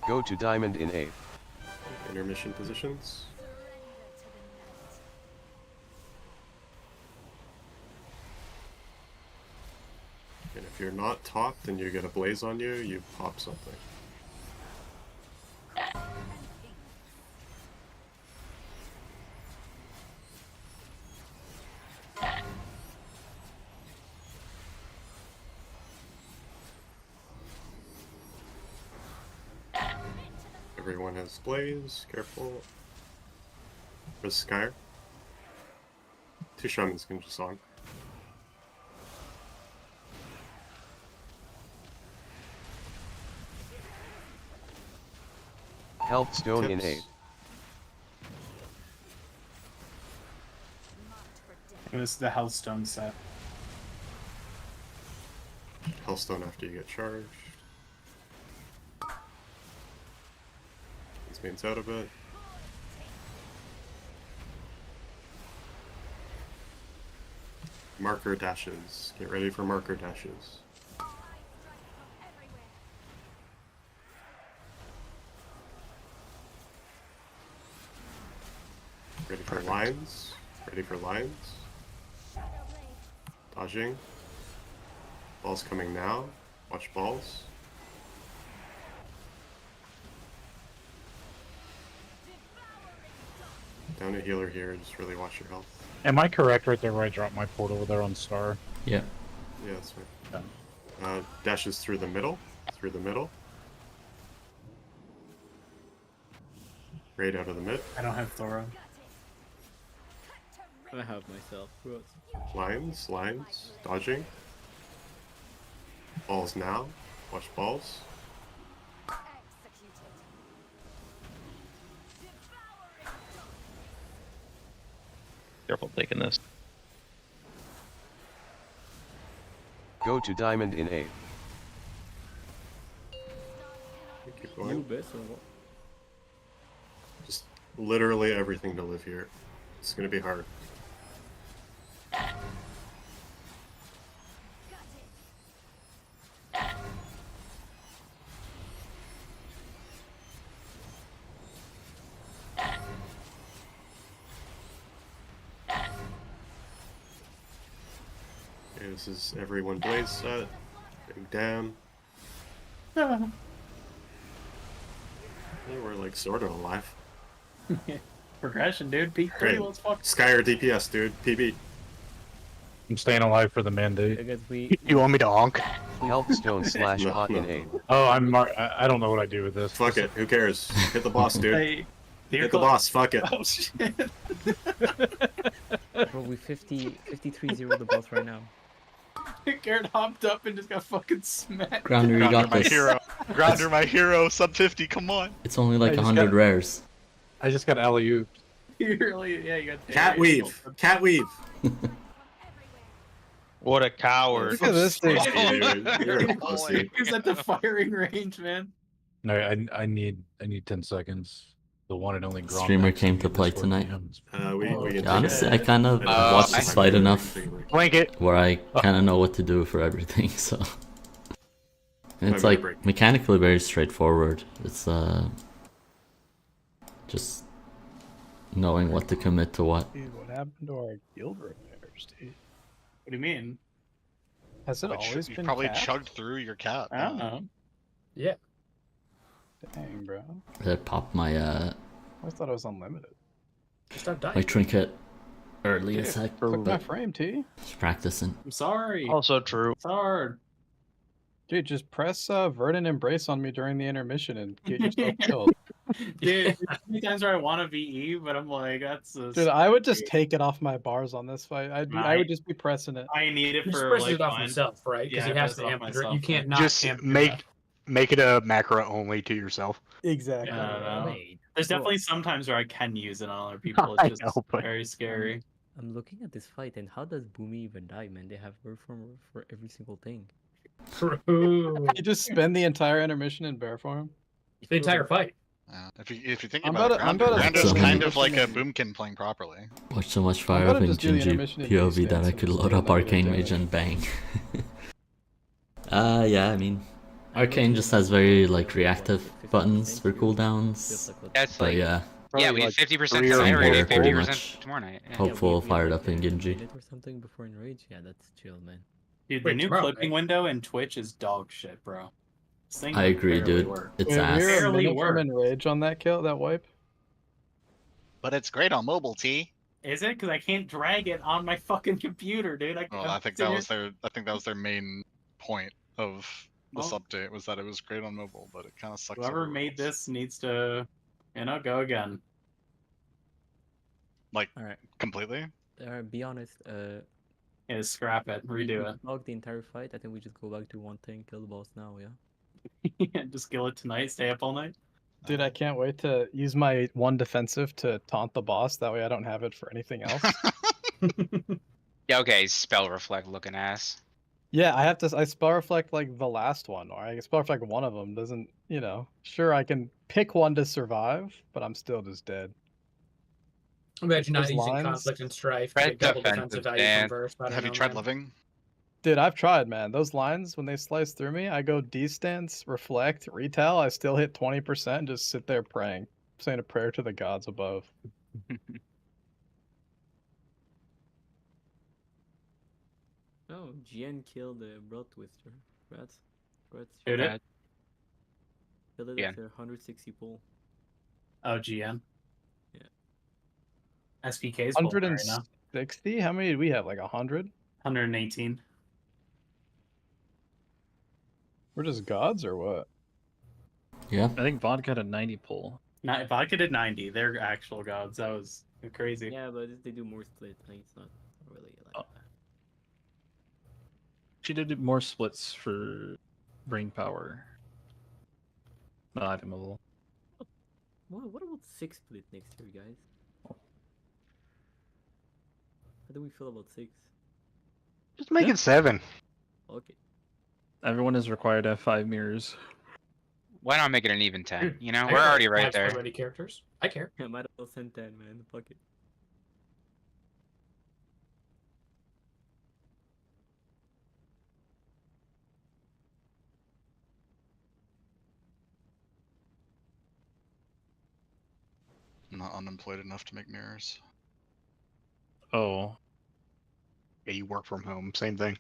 Go to diamond in 8. Intermission positions. And if you're not topped and you get a blaze on you, you pop something. Everyone has blaze, careful. There's Skyer. 2 shamans can just on. Health stone in Tips. 8. It was the Hellstone set. Hellstone after you get charged. Mains out a bit. Marker dashes. Get ready for marker dashes. Ready for lines. Ready for lines. Dodging. Balls coming now. Watch balls. Down a healer here, just really watch your health. Am I correct right there where I dropped my portal over there on Star? Yeah. Yeah, that's right. Dashes through the middle. Through the middle. Raid out of the mid. I don't have Thora. I have myself. Who else? Lines, lines. Dodging. Balls now. Watch balls. Careful taking this. Go to diamond in 8. Keep You going. best or what? Just literally everything to live here. It's gonna be hard. Okay, this is everyone blaze set. Big dam. Yeah, we're like sort of alive. Progression, dude. Peak 3, Great. let's fuck. Skyer DPS, dude. PB. I'm staying alive for the mandate. I guess we. You want me to honk? Healthstone slash No, hot in no. 8. Oh, I don't know what I do with this. Fuck it. Who cares? Hit the boss, dude. Hey, Hit the boss. Fuck it. Oh shit. Bro, we 53-0 the boss right now. Garrett hopped up and just got fucking smacked. Grounder, you got my this. hero. Grounder, my hero. Sub 50. Come on. It's only like I just 100 got- rares. I just got alley-ooped. You really, yeah, you got Cat weave. Cat weave. What a coward. Look at this thing. Dude, you're a pussy. He's at the firing range, man. No, I need 10 seconds. The one and only Grom Streamer next came to me play this tonight. We can take Honestly, a- I kind of watched this fight enough Blanket. where I kind of know what to do for everything, so. And it's Might be a like break. mechanically very straightforward. It's just knowing what to commit to what. Dude, what happened to our guild repairs, dude? What do you mean? Has it Like, always you been probably capped? chugged through your cap. I don't know. Yeah. Dang, bro. I popped my I thought it was unlimited. Stop dying. my trinket early as Dude, heck, click my but frame, T. just practicing. I'm sorry. Also true. It's hard. Dude, just press Verdant Embrace on me during the intermission and get yourself killed. Dude, there's so many times where I want to VE, but I'm like, that's a Dude, I would just take it off my bars on this fight. I would just be pressing it. I need it He for presses like it off fun. himself, right? Because Yeah, he I has press it to off amp it. myself. You can't not Just amp it. make it a macro only to yourself. Exactly. I don't know. Wait, There's bro, definitely some times where I can use it on other people. I It's just know, but- very scary. I'm looking at this fight, and how does Boomy even die, man? They have word form for every single thing. True. You just spend the entire intermission in bear form. The entire fight. Yeah. If you think I'm about it, about to- I'm about to Grounder's start kind the of like a intermission boomkin playing properly. Watched so much I'm fire gonna up in just do the Gingy intermission in POV base that I stance could and load just up do negative Arcane damage. Mage and bang. Yeah, I mean, Arcane just has very like reactive buttons for cooldowns. That's But like, yeah, yeah, Probably we had like 50% 3 or tonight, 4 right? pretty 50% much. tomorrow night. Yeah. Hopeful we fired have, up in like, a Genji. minute or something before Enrage. Yeah, that's chill, man. Dude, Wait, the new tomorrow, clipping right? window in Twitch is dog shit, bro. This thing I agree, barely dude. works. It's Wait, ass. we were a Barely minute from work. Enrage on that kill, that wipe. But it's great on mobile, T. Is it? Because I can't drag it on my fucking computer, dude. Well, I think that was their main point of this Well- update was that it was great on mobile, but it kind of sucks. Whoever everywhere made else. this needs to, go again. Like Alright. completely. Be honest. Yeah, scrap it, redo it. Log the entire fight. I think we just go back to one thing, kill the boss now. Yeah. Just kill it tonight. Stay up all night. Dude, I can't wait to use my one defensive to taunt the boss. That way I don't have it for anything else. Yeah, okay, spell reflect looking ass. Yeah, I have to. I spell reflect like the last one, or I spell reflect one of them. Doesn't Sure, I can pick one to survive, but I'm still just dead. Imagine not Those using lines- conflict and strife to Red get double defensive defensive value from stance. verse. I don't Have you know, tried man. living? Dude, I've tried, man. Those lines when they slice through me, I go distance, reflect, retell. I still hit 20%. And just sit there praying, saying a prayer to the gods above. Oh, GN killed the Broad Twister. Rats. Shoot it. Killed it GN. after 160 pull. Oh, GN. Yeah. SPK's full right now. 160? How many did we have? Like 100? 118. We're just gods or what? Yeah. I think Vodka had a 90 pull. Not Vodka did 90. They're actual gods. That was crazy. Yeah, but if they do more split, like it's not really like that. She did more splits for brain power. Not itemable. What about 6 split next year, guys? How do we feel about 6? Just make it 7. Okay. Everyone is required to have 5 mirrors. Why not make it an even 10? You know, I we're got already right 5 there. split ready characters. I care. I might as well send 10, man. Fuck it. I'm not unemployed enough to make mirrors. Oh. Yeah, you work from home. Same thing.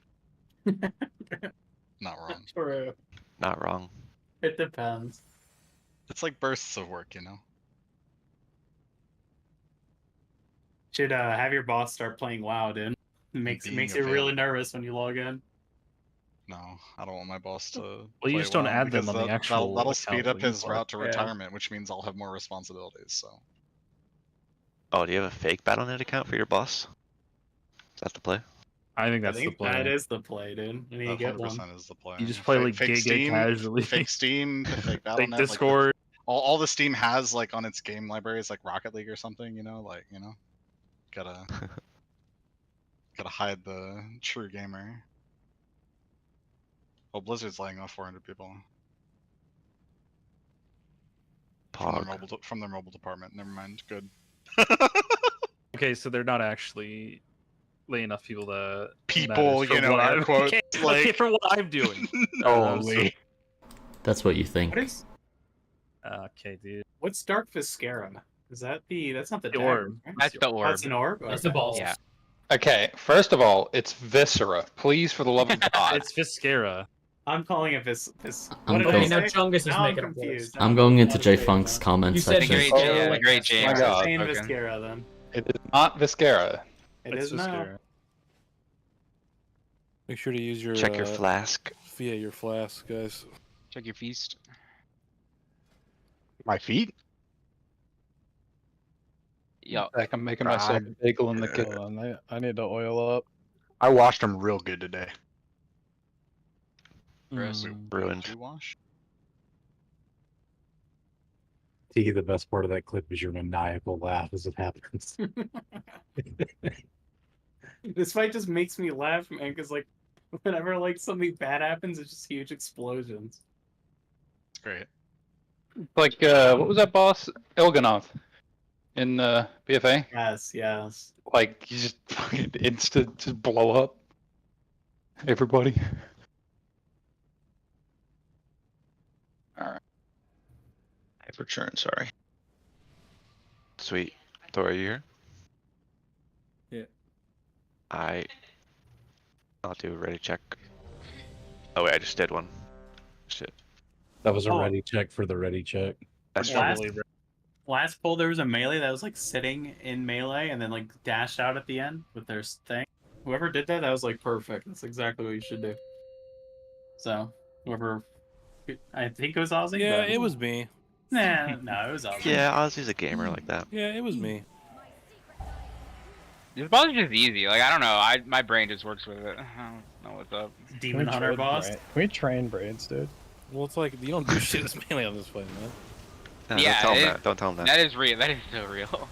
Not wrong. True. Not wrong. It depends. It's like bursts of work, you know? Should have your boss start playing WoW, dude. Makes Being you available. really nervous when you log in. No, I don't want my boss to. Well, you play just don't well, add them because on the that- actual That'll account speed up that you his play. route to Yeah. retirement, which means I'll have more responsibilities. So Oh, do you have a fake Battle.net account for your boss? Is that the play? I think I that's think the play. that is the play, dude. I need to that get one. 100% is the play. You just play like fake Giga Steam, casually. fake Steam, the fake Battle.net, Fake like the- Discord. all the Steam has like on its game library is like Rocket League or something, you know, gotta hide the true gamer. Oh, Blizzard's laying off 400 people from their mobile department. Never mind. Good. Okay, so they're not actually laying enough people to People, matters for you know, what air I'm- quotes, okay, like- okay, for what I'm doing. Holy. That's what you think. What is Okay, dude. what's Dark Viscera? Is that that's not the The dagger, orb. right? That's the Oh, orb. it's an orb? That's the Okay. balls. Yeah. Okay, first of all, it's Viscera. Please, for the love of God. It's Viscera. I'm calling it Vis. I'm What did going- I say? Now Chungus is Now I'm making it worse. confused. I'm going into What is J it Funk's now? comment You said section. Great, Oh, yeah, great Yeah, James. I'm God. saying Okay. Viscera then. It is not Viscera. It It's is now. Viscera. Make sure to use your Check your flask. Yeah, your flask, guys. Check your feast. My feet? Yeah. Like I'm making myself a bagel in the kitchen. Hold on, I need to oil up. I washed them real good today. Ruined. Did you wash? Tiki, the best part of that clip is your maniacal laugh as it happens. This fight just makes me laugh, man, because like whenever like something bad happens, it's just huge explosions. It's great. Like, what was that boss? Il'gynoth in BFA? Yes. Like, you just fucking instant just blow up everybody. Alright. Hyperchurn, sorry. Sweet. Thor, are you here? Yeah. I'll do a ready check. Oh wait, I just did one. Shit. That was a Oh. ready check for the ready check. That's Last pull, there was a melee that was like sitting in melee and then like dashed out at the end with their thing. Whoever did that, that was like perfect. That's exactly what you should do. So, whoever, I think it was Ozzy. Yeah, but- it was me. Nah, no, it was Ozzy. Yeah, Ozzy's a gamer like that. Yeah, it was me. This boss is just easy. Like I don't know. My brain just works with it. I don't know what's up. Demon Hunter boss. Can we train braids, dude? Well, it's like you don't do shit as melee on this fight, man. No, Yeah, don't tell him it- that. Don't tell him that. That is real. That is so real.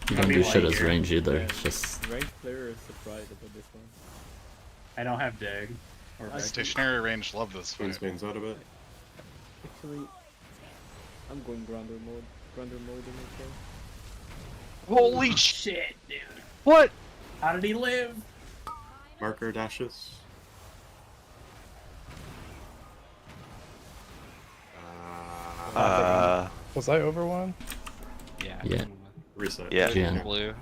You don't do shit as range either. It's just Range player is surprised about this one. I don't have dig. Stationary range, love this fight. Queensbane's out of it. Actually, I'm going grounder mode. Grounder mode in this game. Holy shit, dude. What? How did he live? Marker dashes. Was I over one? Yeah. Yeah. Reset. Yeah. Jan. Blue.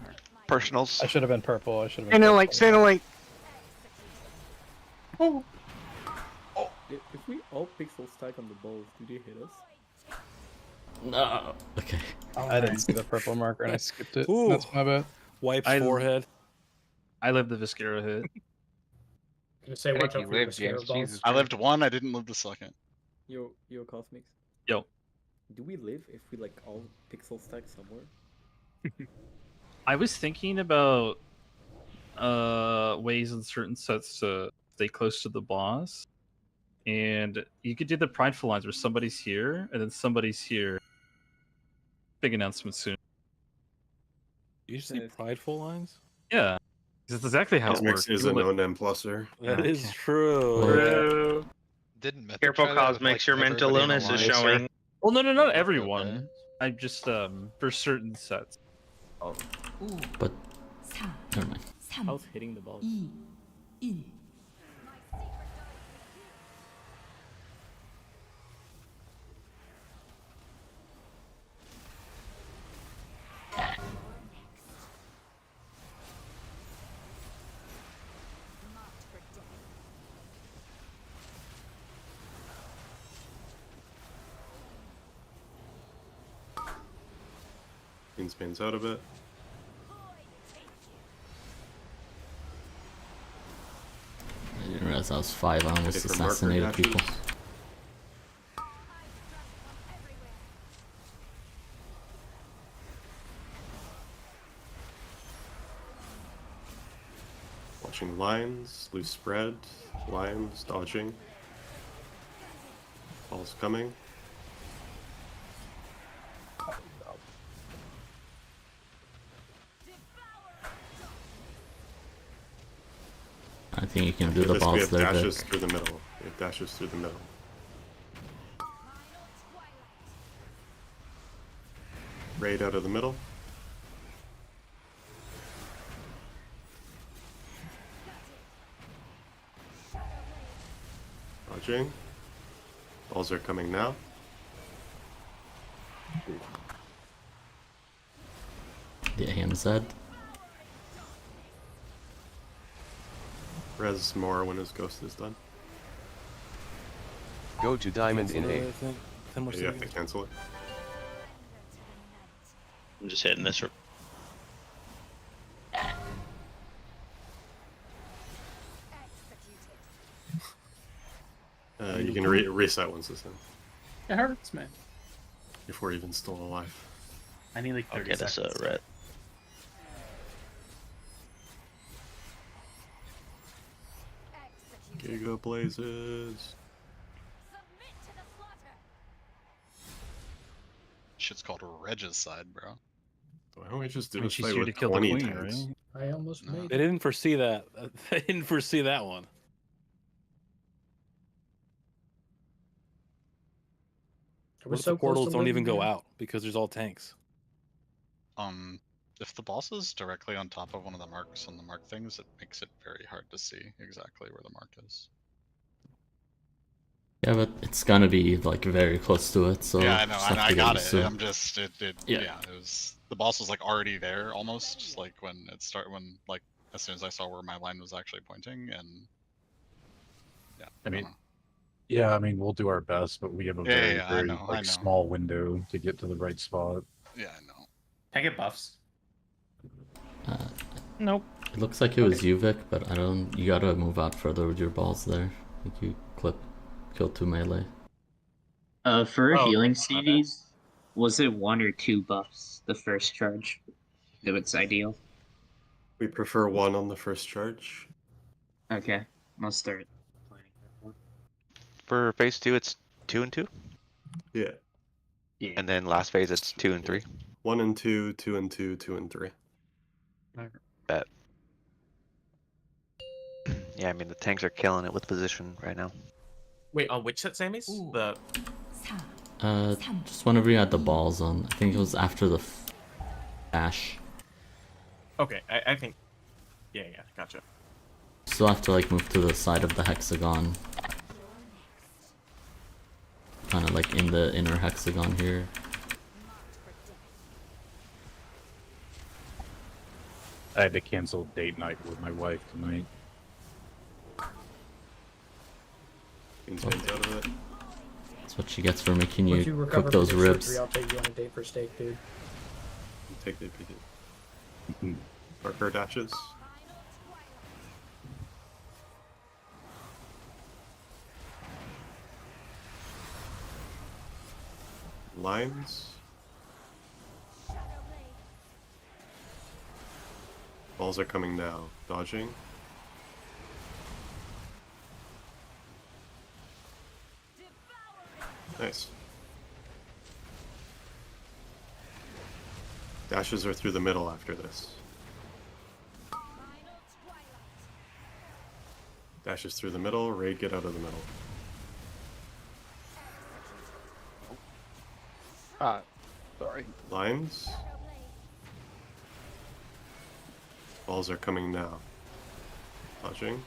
Personals. I should have been purple. I should have been. Stand in link, stand in link. Oh. If we all pixel stack on the balls, do they hit us? No. Okay. I didn't see the purple marker and I skipped it. Ooh. That's my bad. Wipes I- forehead. I lived the Viscera hit. Gonna say Heck, watch you out for your live, James, Viscera balls. Jesus. I lived one, I didn't live the second. Yo, Cosmics. Yo. Do we live if we like all pixel stack somewhere? I was thinking about ways in certain sets to stay close to the boss. And you could do the prideful lines where somebody's here and then somebody's here. Big announcement soon. You see prideful lines? Yeah. That's exactly how it Cosmix works. is a known M pluser. That is true. Didn't Mythic Careful, try that with, Cosmix. like, Your mental everybody in illness is Alliance? showing. Well, no, not everyone. I just for certain sets. Oh. But never mind. How's hitting the balls? Queensbane's out of it. I didn't realize I was 5. I almost Ready for marker assassinated dashes. people. Watching lines, loose spread, lines, dodging. Ball's coming. I think you can do With the this, we balls have there, dashes Vic. through the middle. We have dashes through the middle. Raid out of the middle. Dodging. Balls are coming now. Yeah, hand said. Res more when his ghost is done. Go to diamond in 8. You have to cancel it. I'm just hitting this. You can reset once it's done. It hurts, man. If we're even still alive. I need like 30 Okay, that's seconds. a red. Giga blazes. Shit's called Regicide, bro. Why don't we just do I mean, this she's fight here to with kill the 20 queen, tanks? right? I almost made They it. didn't foresee that. They didn't foresee that one. We're What if so the close portals to don't even living, go man. out because there's all tanks? If the boss is directly on top of one of the marks on the mark things, it makes it very hard to see exactly where the mark is. Yeah, but it's gonna be like very close to it, so Yeah, I know, just have I to get got used it. to I'm just yeah, it was the boss was like already there almost, like when it started when like as soon as I saw where my line was actually pointing, and yeah, I mean, don't know. yeah, I mean, we'll do our best, but we have a Yeah, very, yeah, I very know, I like know. small window to get to the right spot. Yeah, I know. Can I get buffs? Nope. It looks like it was you, Vic, but I don't. You gotta move out further with your balls there. I think you killed 2 melee. For Oh, healing my CVs, was it 1 or 2 buffs the first charge? If it's ideal. We prefer 1 on the first charge. Okay, I'll start. For phase 2, it's 2 and 2, Yeah. and then last phase it's 2 and 3. 1 and 2, 2 and 2, 2 and 3. Bet. Yeah, I mean the tanks are killing it with position right now. Wait, on which set, Sammy's? The Just whenever you had the balls on. I think it was after the dash. Okay, I think. Yeah, gotcha. Still have to like move to the side of the hexagon. Kind of like in the inner hexagon here. I had to cancel date night with my wife tonight. Out of it. That's what she gets for making Once you recover cook those from ribs. surgery, I'll take you on a date for steak, dude. Take the marker dashes. Lines. Balls are coming now. Dodging. Nice. Dashes are through the middle after this. Dashes through the middle, raid get out of the middle. Sorry. Lines. Balls are coming now. Dodging.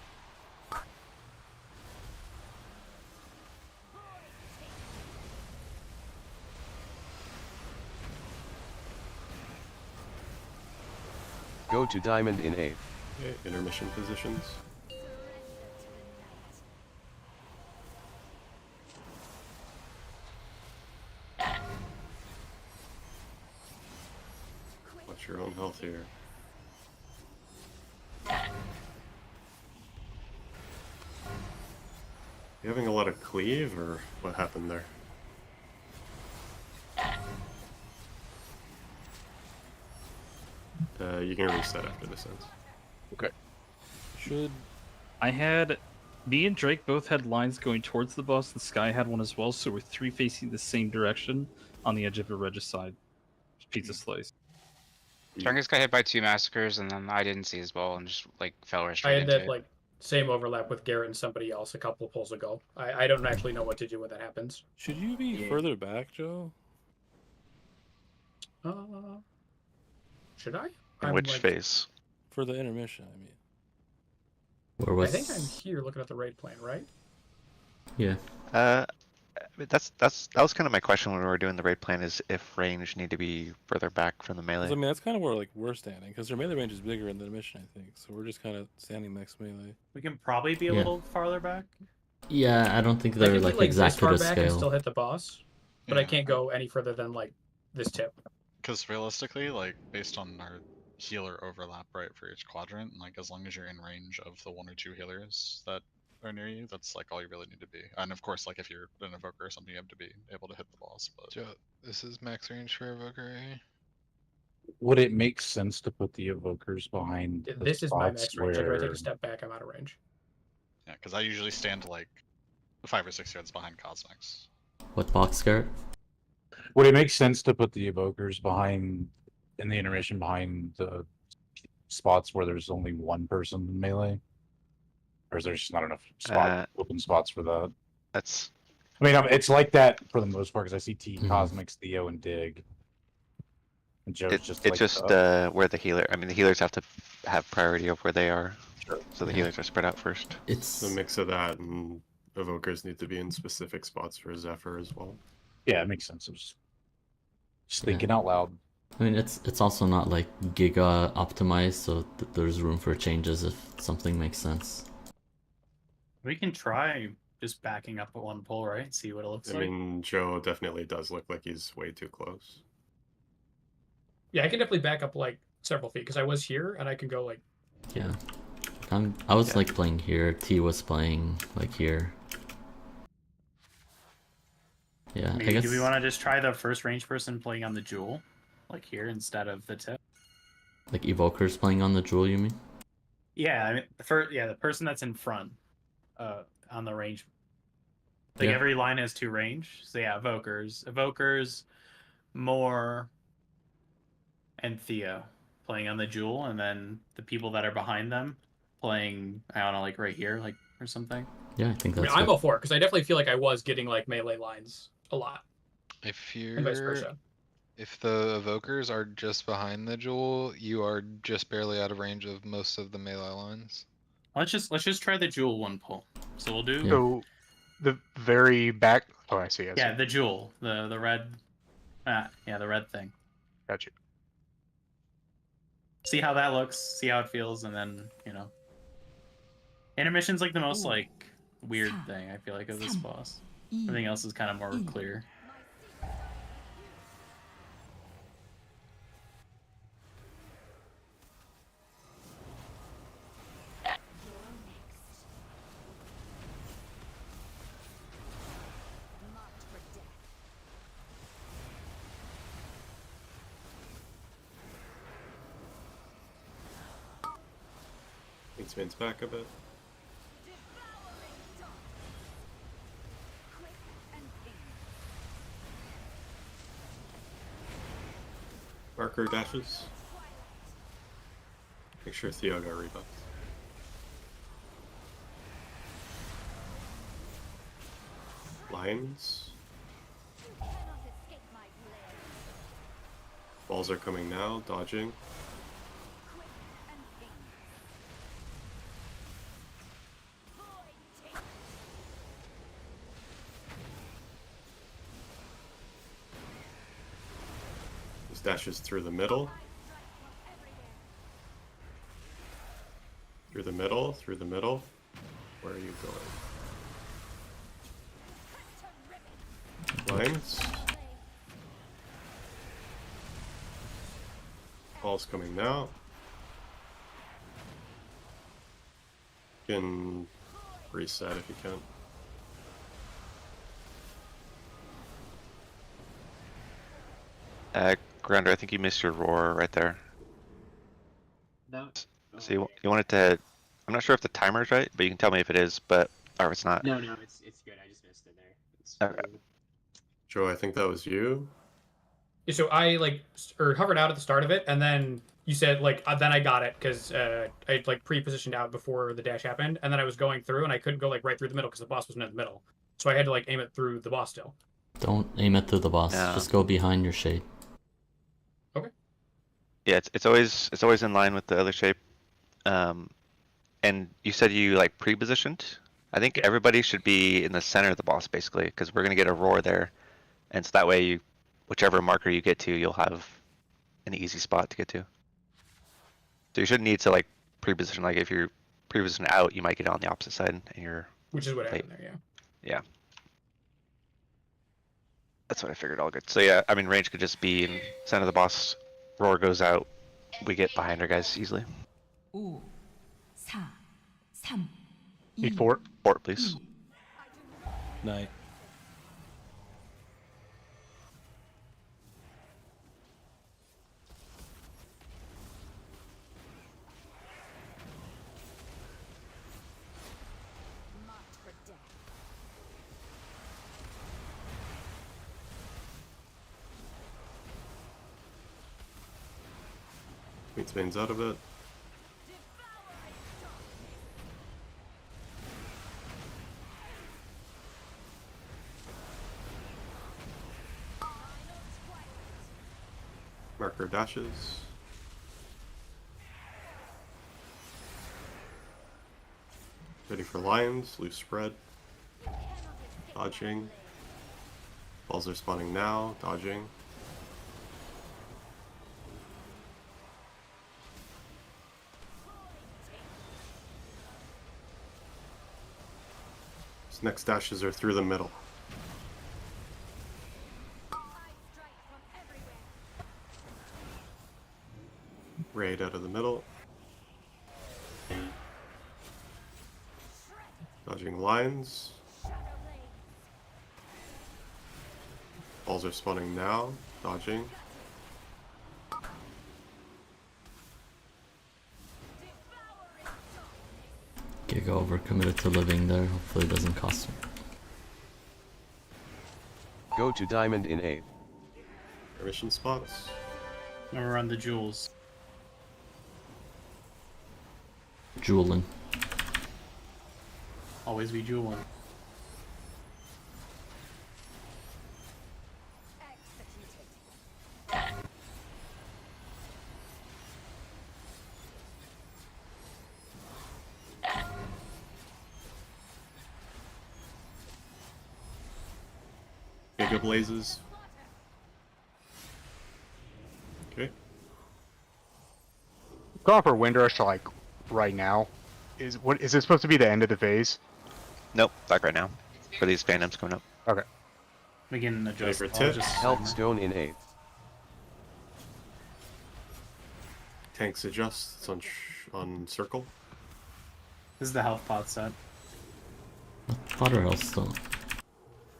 Go to diamond in 8. Okay, intermission positions. Watch your own health here. You having a lot of cleave, or what happened there? You can reset after this ends. Okay. Should I had me and Drake both had lines going towards the boss. The Sky had one as well, so we're three facing the same direction on the edge of the Regicide. Pizza slice. Strongest got hit by 2 massacres, and then I didn't see his ball and just like fell right I straight had into that it. like same overlap with Garrett and somebody else a couple of pulls ago. I don't actually know what to do when that happens. Should you be further back, Joe? Should I? In which phase? For the intermission, I mean. Where I was? think I'm here looking at the raid plan, right? Yeah. I mean, that was kind of my question when we were doing the raid plan, is if range need to be further back from the 'Cause, melee. I mean, that's kind of where like we're standing, because their melee range is bigger in the mission, I think. So we're just kind of standing next to melee. We can probably be a Yeah. little farther back. Yeah, I don't think I they're can like get, this exactly far to back and scale. still hit the boss, but I can't go any further than like this tip. Because realistically, like based on our healer overlap, right, for each quadrant, like as long as you're in range of the 1 or 2 healers that are near you, that's like all you really need to be. And of course, like if you're an evoker or something, you have to be able to hit the boss. But Joe, this is max range for evoker. Eh? Would it make sense to put the evokers behind the This is my spots max range. After I take where a step back, I'm out of range. yeah, because I usually stand like 5 or 6 yards behind Cosmics. What box, Garrett? would it make sense to put the evokers behind in the intermission behind the spots where there's only one person in melee? Or is there just not enough open spots for that? That's. I mean, it's like that for the most part because I see Cosmics, Theo, and Dig. And Joe's It's just just like, where the healer. I mean, the healers have to have priority of where they are. Sure. So the healers are spread out first. It's a mix of that, and evokers need to be in specific spots for Zephyr as well. Yeah, it makes sense. I was just thinking out loud. I mean, it's also not like giga optimized, so there's room for changes if something makes sense. We can try just backing up at one pull, right? See what it looks I like. mean, Joe definitely does look like he's way too close. Yeah, I can definitely back up like several feet because I was here and I can go like. Yeah. I was like playing here. T was playing like here. Yeah, Maybe I guess. do we want to just try the first range person playing on the jewel, like here instead of the tip? Like evokers playing on the jewel, you mean? Yeah, I mean the person that's in front, on the range. Like Yeah. every line has 2 range. So yeah, evokers, Moore, and Theo playing on the jewel, and then the people that are behind them playing, I don't know, like right here, like or something. Yeah, I think I mean, that's I'm good. all for it because I definitely feel like I was getting like melee lines a lot, If and vice you're versa. if the evokers are just behind the jewel, you are just barely out of range of most of the melee lines. Let's just try the jewel one pull. So we'll do So the very back. Oh, I see. I see. yeah, the jewel, the red, yeah, the red thing. Gotcha. See how that looks, see how it feels, and then intermission's like the most like weird thing I feel like of this boss. Everything else is kind of more clear. Spins back a bit. Marker dashes. Make sure Theo got rebuffs. Lions. Balls are coming now, dodging. Dashes through the middle. Through the middle, through the middle. Where are you going? Lines. Ball's coming now. You can reset if you can. Grounder, I think you missed your roar right there. No. So you want it to. I'm not sure if the timer's right, but you can tell me if it is, or if it's not. No, it's good. I just missed it there. It's Okay. Joe, I think that was you. Yeah, so I hovered out at the start of it, and then you said then I got it because I pre-positioned out before the dash happened, and then I was going through, and I couldn't go right through the middle because the boss wasn't in the middle, so I had to aim it through the boss still. Don't aim it through the boss. No. Just go behind your shade. Yeah, it's always in line with the other shape. And you said you pre-positioned. I think everybody should be in the center of the boss basically, because we're gonna get a roar there, and so that way whichever marker you get to, you'll have an easy spot to get to. So you shouldn't need to pre-position. Like if you're pre-positioned out, you might get on the opposite side, and you're. Which is what happened there, yeah. Yeah. That's what I figured. All good. So yeah, I mean range could just be in center of the boss. Roar goes out. We get behind our guys easily. 5, 4, 3, Need fort. Fort, please. Night. Spins out of it. Marker dashes. Ready for lions, loose spread. Dodging. Balls are spawning now, dodging. His next dashes are through the middle. Raid out of the middle. Dodging lines. Balls are spawning now, dodging. Gig over, committed to living there. Hopefully it doesn't cost him. Go to diamond in 8. Permission spots. Now we're on the jewels. Julian. Always be jeweling. Giga Blazes. Okay. Going for Windrush to like right now. Is it supposed to be the end of the phase? Nope, like right now. For these phantoms coming up. Okay. We can adjust. For I'll tips. just Health Stone in 8th. Tanks adjusts on circle. This is the health pot set. Pot or health stone?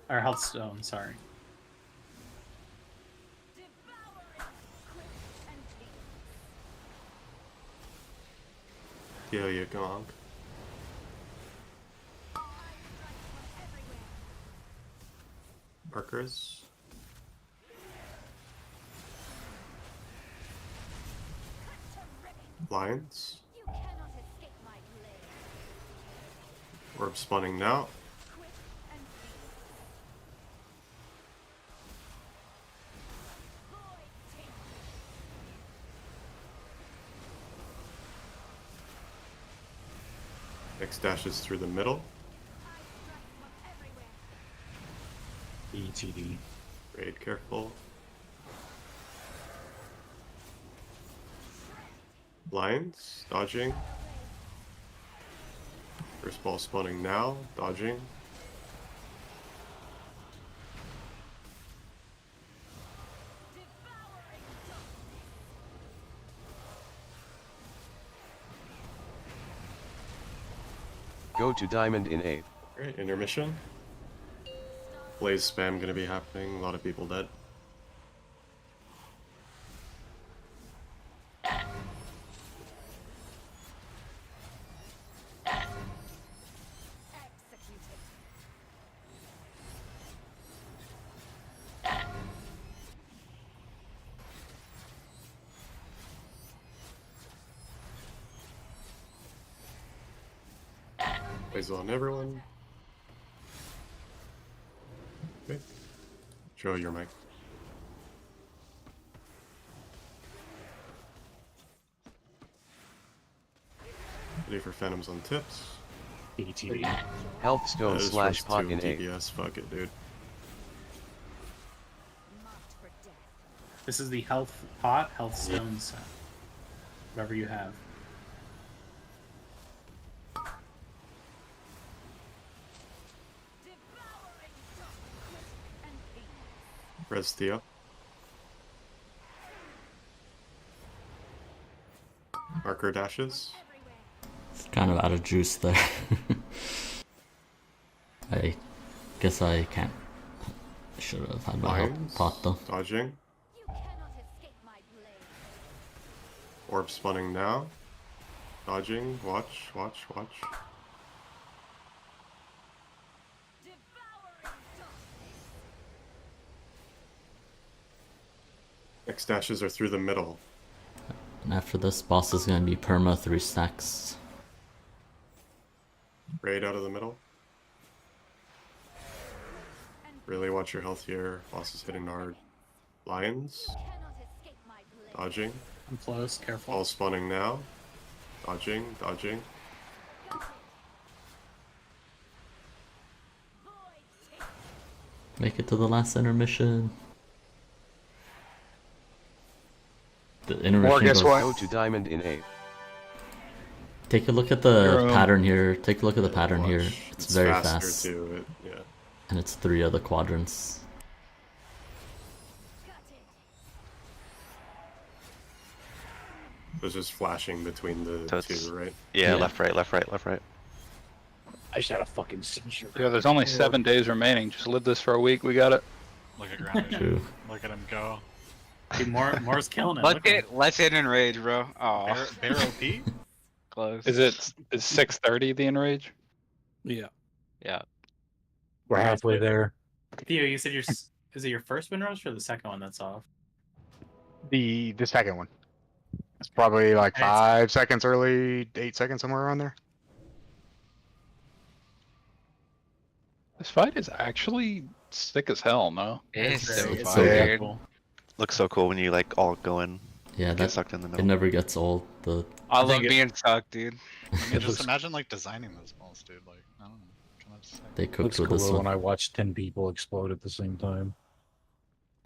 Or health stone, sorry. Yeah, you gong. Markers. Lines. Orb spawning now. X dashes through the middle. ETD. Raid careful. Lines, dodging. First ball spawning now, dodging. Go to Diamond in 8th. Great, intermission. Blaze spam gonna be happening, a lot of people dead. Blaze on everyone. Okay. Show your mic. Ready for phantoms on tips. ETD. Health Stone That is slash first pot two in 8th. DPS, fuck it, dude. This is the health pot, health stone set. Whatever you have. Res Theo. Marker dashes. It's kind of out of juice there. I guess I can't. I should have had my help Lines, pot though. dodging. Orb spawning now. Dodging. Watch, watch, watch. X dashes are through the middle. And after this, boss is gonna be perma 3 stacks. Raid out of the middle. Really watch your health here. Boss is hitting hard. Lions. Dodging. I'm close, careful. All spawning now. Dodging, dodging. Make it to the last intermission. The intermission guess goes... what? Go to Diamond in 8th. Take a look at the pattern here. Take a look at the pattern here. It's very faster fast. too. Yeah. And it's 3 other quadrants. It's just flashing between the So it's- two, right? Yeah, left, right, left, right, left, right. I just had a fucking seizure. Yeah, there's only 7 days remaining. Just live this for a week. We got it. Look at Grounded. True. Look at him go. Dude, Moore's killing it. Let's hit enrage, bro. Oh, Bear OP? close. Is 6:30 the enrage? Yeah. Yeah. We're halfway there. Theo, you said is it your first win rush or the second one that's off? The second one. It's probably like And it's- 5 seconds early, 8 seconds, somewhere around there. This fight is actually sick as hell, no? It is so it's fun, very dude. cool. Looks so cool when you like all go in. Yeah, get that sucked in the it middle. never gets old. The I love think being sucked, dude. I mean, It just looks- imagine like designing those balls, dude. Like, I don't know. Kind of sick. they It cooked looks with this cooler when one. I watch 10 people explode at the same time.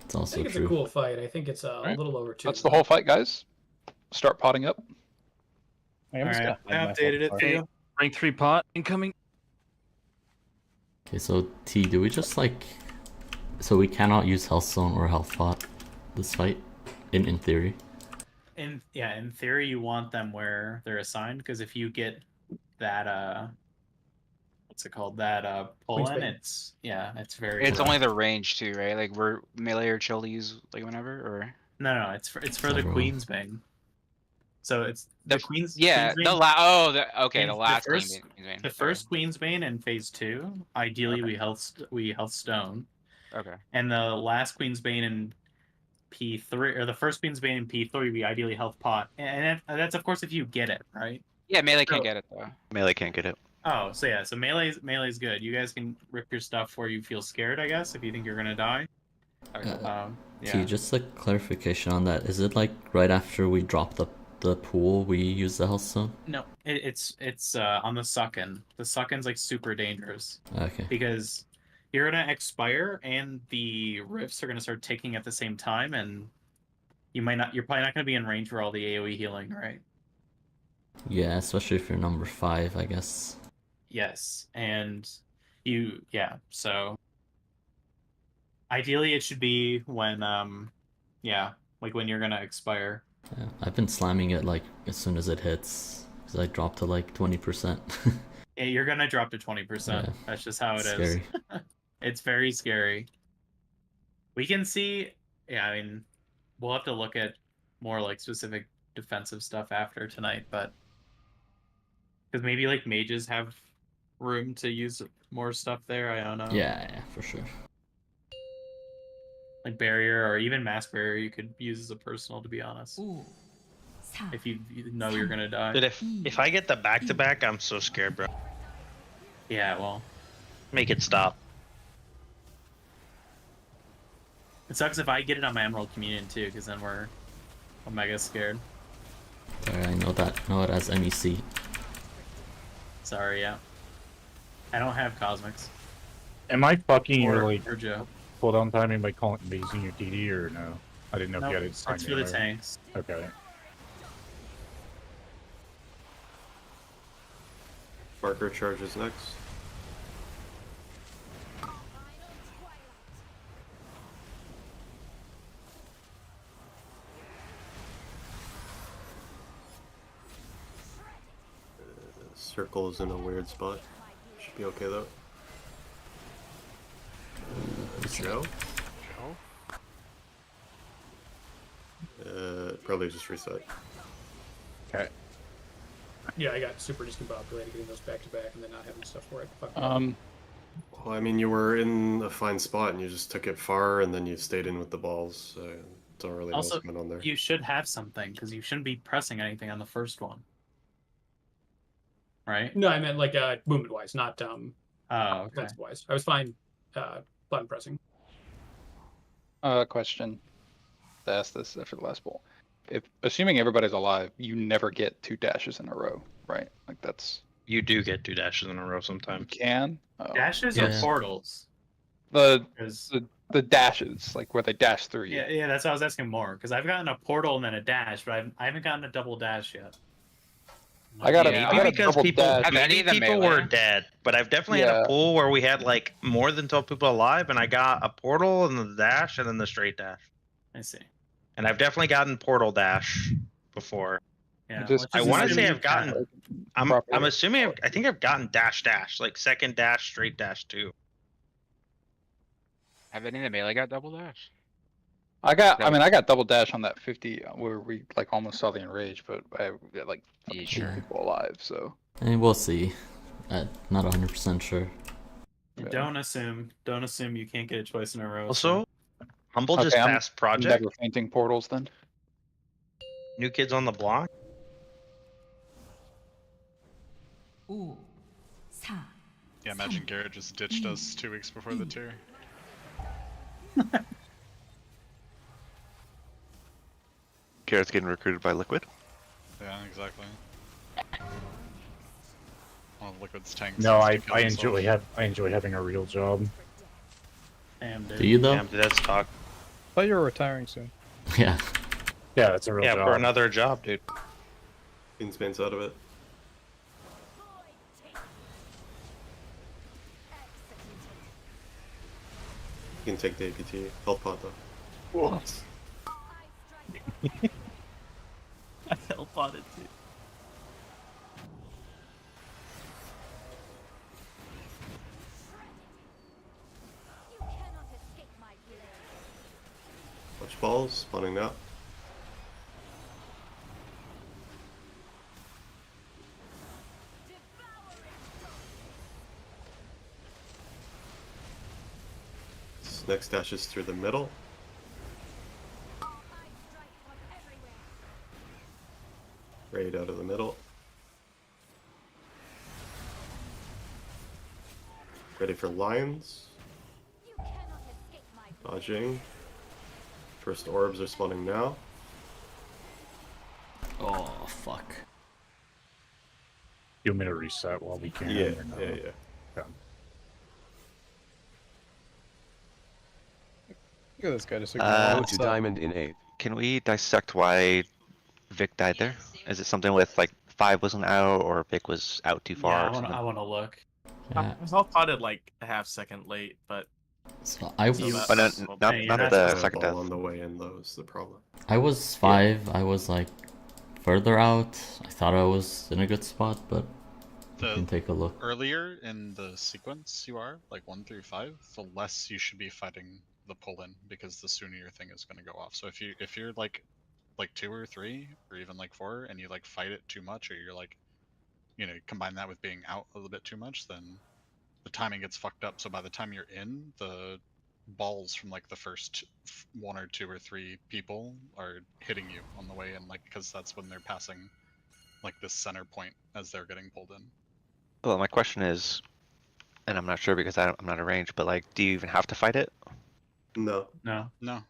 It's I also think it's true. a cool fight. I think it's a Alright. little over 2. That's the whole fight, guys. Start potting up. I'm just Alright, gonna I hide my updated it full for card. you. Rank 3 pot incoming. Okay, so T, do we just like, so we cannot use health zone or health pot this fight, in theory? In theory, you want them where they're assigned, because if you get that what's it called? That pull in, Queensbane. it's very. It's only the range too, right? Like we're melee or chill to use like whenever, or No, it's for the Everyone. Queen's Bane. So it's the Queen's. yeah, Queen's the Bane- okay, in the last first, Queen Bane. The first Queen's Bane in phase 2. Ideally, Okay. we health stone, Okay. and the last Queen's Bane in P3, or the first Queen's Bane in P3, we ideally health pot, and that's of course if you get it right. Yeah, melee can't So- get it though. Melee can't get it. Oh, so melee's good. You guys can rip your stuff where you feel scared, I guess, if you think you're gonna die. T, just a clarification on that. Is it like right after we drop the pool, we use the health zone? No, it's on the suck-in. The suck-in's like super dangerous. Okay. Because you're gonna expire and the rifts are gonna start ticking at the same time, and you're probably not gonna be in range for all the AoE healing, right? Yeah, especially if you're number 5, I guess. Yes, and so ideally it should be when like when you're gonna expire. Yeah, I've been slamming it like as soon as it hits, because I dropped to like 20%. Yeah, you're gonna drop to 20%. Yeah, That's just how it is. scary. It's very scary. We can see, I mean, we'll have to look at more like specific defensive stuff after tonight, but because maybe like mages have room to use more stuff there. I don't know. Yeah, for sure. Like barrier or even mass barrier, you could use as a personal. To be honest, if you know you're gonna die. Dude, if I get the back-to-back, I'm so scared, bro. Yeah, well, Make it stop. it sucks if I get it on my Emerald Communion too, because then we're omega scared. Sorry, I know it as MEC. Sorry, yeah. I don't have Cosmics. Am I fucking your Or- like or Joe. cooldown timing by using your DD or no? I didn't know if Nope, you had it it's signed for the anywhere. tanks. Okay. Marker charges next. Circle is in a weird spot. Should be okay though. Joe? Probably just reset. Okay. Yeah, I got super discombobulated getting those back to back and then not having stuff for it. Fuck. Well, I mean, you were in a fine spot and you just took it far and then you stayed in with the balls. So don't really know Also, what's going on there. you should have something because you shouldn't be pressing anything on the first one, right? No, I meant like movement wise, not Oh, okay. defensive wise. I was fine button pressing. Question. To ask this after the last bowl. If assuming everybody's alive, you never get 2 dashes in a row, right? Like that's You do get 2 dashes in a row sometimes. you can. Dashes Yeah. or portals? The Because the dashes, like where they dash through you. yeah, that's what I was asking more. Because I've gotten a portal and then a dash, but I haven't gotten a double dash yet. I got a Maybe I got a because double people, dash. Have any maybe of them people melee? were dead, but I've definitely had Yeah. a pool where we had like more than 12 people alive, and I got a portal and the dash and then the straight dash. I see. And I've definitely gotten portal dash before. Yeah. Just- I let's want to assume say you've I've gotten. got- I'm properly. assuming I think I've gotten dash like second dash, straight dash too. Have any of the melee got double dash? I got double dash on that 50 where we like almost saw the enrage, but I got like Yeah, 2 sure. people alive, so And we'll see. Not 100% sure. Don't assume you can't get it twice in a row. Also, Humble just Okay, I'm passed project. never fainting portals then. New Kids on the Block? 5, 4, Yeah, imagine Garrett just ditched us 2 weeks before the tier. Garrett's getting recruited by Liquid. Yeah, exactly. One of Liquid's tanks. No, needs I to kill himself. enjoy having a real job. Damn, dude. Do you though? Damn, dude, that's talk. Thought you were retiring soon. Yeah. Yeah, that's a real Yeah, job. for another job, dude. Queensbane's out of it. You can take the APT. Health pot though. What? I felt on it too. Watch balls, spawning now. This next dash is through the middle. Raid out of the middle. Ready for lions. Dodging. First orbs are spawning now. Oh, fuck. You want me to reset while we can? Yeah, or no? yeah. Look at this guy just Go to diamond in 8. Can we dissect why Vic died there? Is it something with like 5 wasn't out, or Vic was out too far? Yeah, or something? I want to look. Yeah. I was all potted like a half second late, but. So I was. But not the second death. On the way in, though, is the problem. I was 5. I was like further out. I thought I was in a good spot, but you can take a look. Earlier in the sequence you are, like 1 through 5, the less you should be fighting the pull-in, because the sooner your thing is going to go off. So if you're like 2 or 3, or even like 4, and you like fight it too much, or you're like, you know, combine that with being out a little bit too much, then the timing gets fucked up. So by the time you're in, the balls from like the first 1 or 2 or 3 people are hitting you on the way in, like, because that's when they're passing like this center point as they're getting pulled in. Well, my question is, and I'm not sure because I'm not arranged, but like, do you even have to fight it? No. No. No.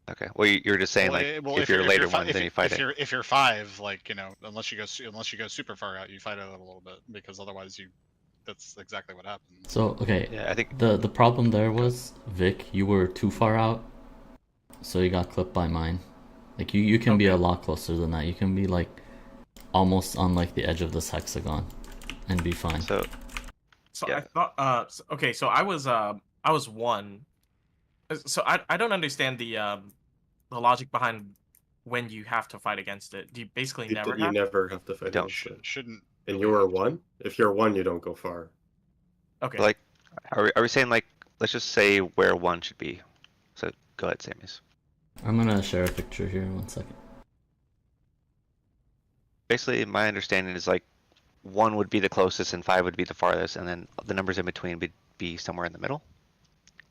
Okay. Well, you're just saying like, if you're later one, then you fight it. If you're 5, like, you know, unless you go super far out, you fight it a little bit, because otherwise that's exactly what happens. So okay, yeah, I think the problem there was, Vic, you were too far out, so you got clipped by mine. Like you can be a lot closer than that. You can be like almost on like the edge of this hexagon, and be fine. So yeah. I thought. Okay, so I was 1. So I don't understand the logic behind when you have to fight against it. Do you basically never? You never have to fight against it. Shouldn't. And you are 1. If you're 1, you don't go far. Okay. Like, are we saying like, let's just say where 1 should be? So go ahead, Sammy's. I'm gonna share a picture here. 1 second. Basically, my understanding is like 1 would be the closest and 5 would be the farthest, and then the numbers in between would be somewhere in the middle.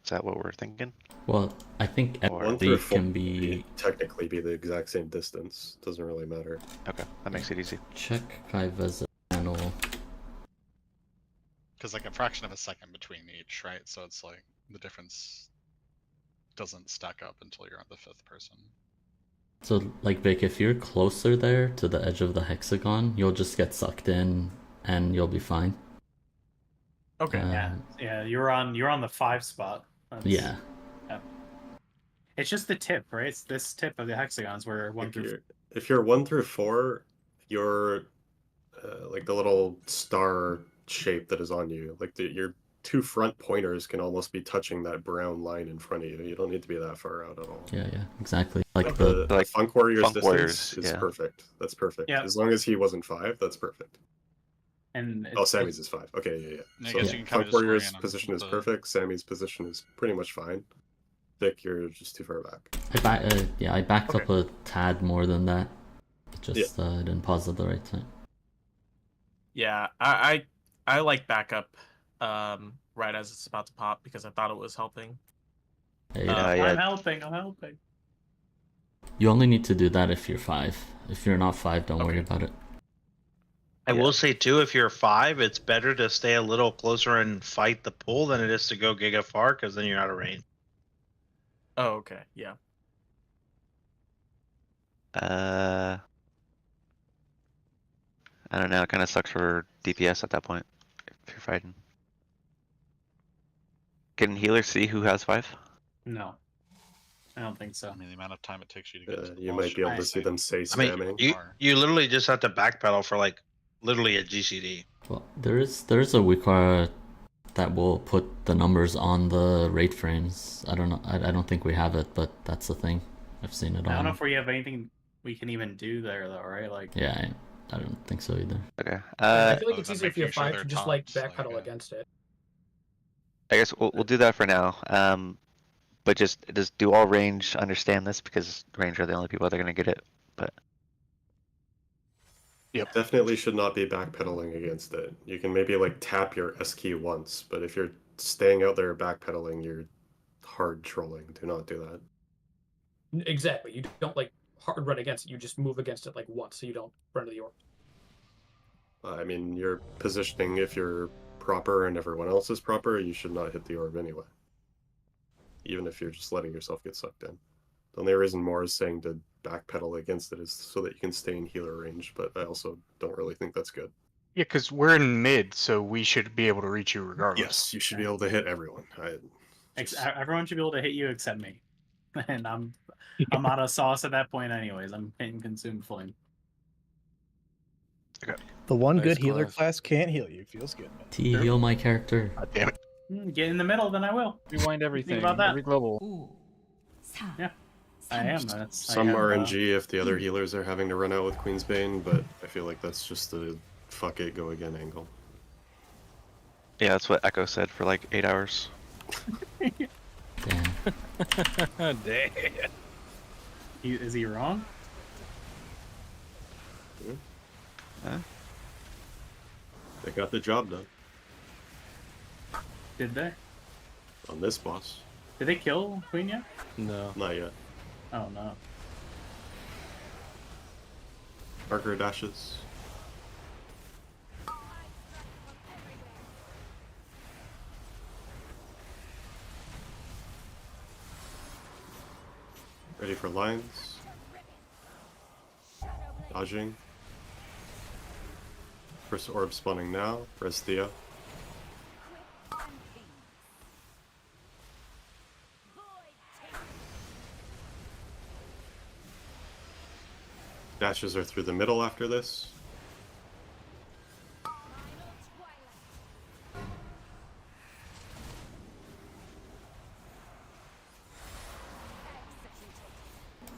Is that what we're thinking? Well, I think 1 through 4 can be technically be the exact same distance. Doesn't really matter. Okay, that makes it easy. check Kaiva's channel. Because like a fraction of a second between each, right? So it's like the difference doesn't stack up until you're on the 5th person. So like Vic, if you're closer there to the edge of the hexagon, you'll just get sucked in, and you'll be fine. Okay. Yeah, you're on the 5 spot. Yeah. It's just the tip, right? It's this tip of the hexagons where 1 through. If you're 1 through 4, you're like the little star shape that is on you. Like your 2 front pointers can almost be touching that brown line in front of you. You don't need to be that far out at all. Yeah, exactly. Like the the Funk Warrior's Funk distance Warriors, is yeah. perfect. That's perfect. Yeah. As long as he wasn't 5, that's perfect. And Oh, Sammy's is 5. Okay, yeah. I So guess you can kinda Funk just Warrior's orient him position is with perfect. Sammy's position is pretty much fine. Vic, you're just too far back. I backed up a tad more than that. Just didn't pause at the right time. Yeah, I like backup right as it's about to pop because I thought it was helping. Hey, I'm helping. You only need to do that if you're 5. If you're not 5, don't worry about it. I will say too, if you're 5, it's better to stay a little closer and fight the pull than it is to go giga far, because then you're out of range. Oh, okay. Yeah. I don't know. It kind of sucks for DPS at that point if you're fighting. Can healers see who has 5? No, I don't think so. I mean, the amount of time it takes you to get to the You boss might be able to is see them say I mean, spamming. you literally just have to backpedal for like literally a GCD. Well, there's a Wikara that will put the numbers on the rate frames. I don't know. I don't think we have it, but that's the thing. I've seen it I don't know on. if we have anything we can even do there, though, right? Like, Yeah, I don't think so either. Okay. I feel like it's easier if you have 5 to just like backpedal against it. I guess we'll do that for now. But just do all range understand this, because range are the only people that are gonna get it. But Yep. Definitely should not be backpedaling against it. You can maybe like tap your S key once, but if you're staying out there backpedaling, you're hard trolling. Do not do that. Exactly. You don't like hard run against it. You just move against it like once, so you don't run to the orb. I mean, your positioning, if you're proper and everyone else is proper, you should not hit the orb anyway. Even if you're just letting yourself get sucked in. The only reason more is saying to backpedal against it is so that you can stay in healer range, but I also don't really think that's good. Yeah, because we're in mid, so we should be able to reach you regardless. Yes, you should be able to hit everyone. everyone should be able to hit you except me, and I'm out of sauce at that point, anyways. I'm getting consumed flame. The one Nice good healer class. class can't heal you. Feels good, man. T heal my character. God damn it. Get in the middle, then I will. Rewind everything. Think about that. Every global. Yeah, I am. That's Some I have, RNG if the other healers are having to run out with Queen's Bane, but I feel like that's just a fuck it, go again angle. yeah, that's what Echo said for like 8 hours. Damn. Is he wrong? Huh? They got the job done. Did they? On this boss. Did they kill Queen yet? No. Not yet. Oh no. Marker dashes. Ready for lines. Dodging. First orb spawning now. Res Theo. Dashes are through the middle after this.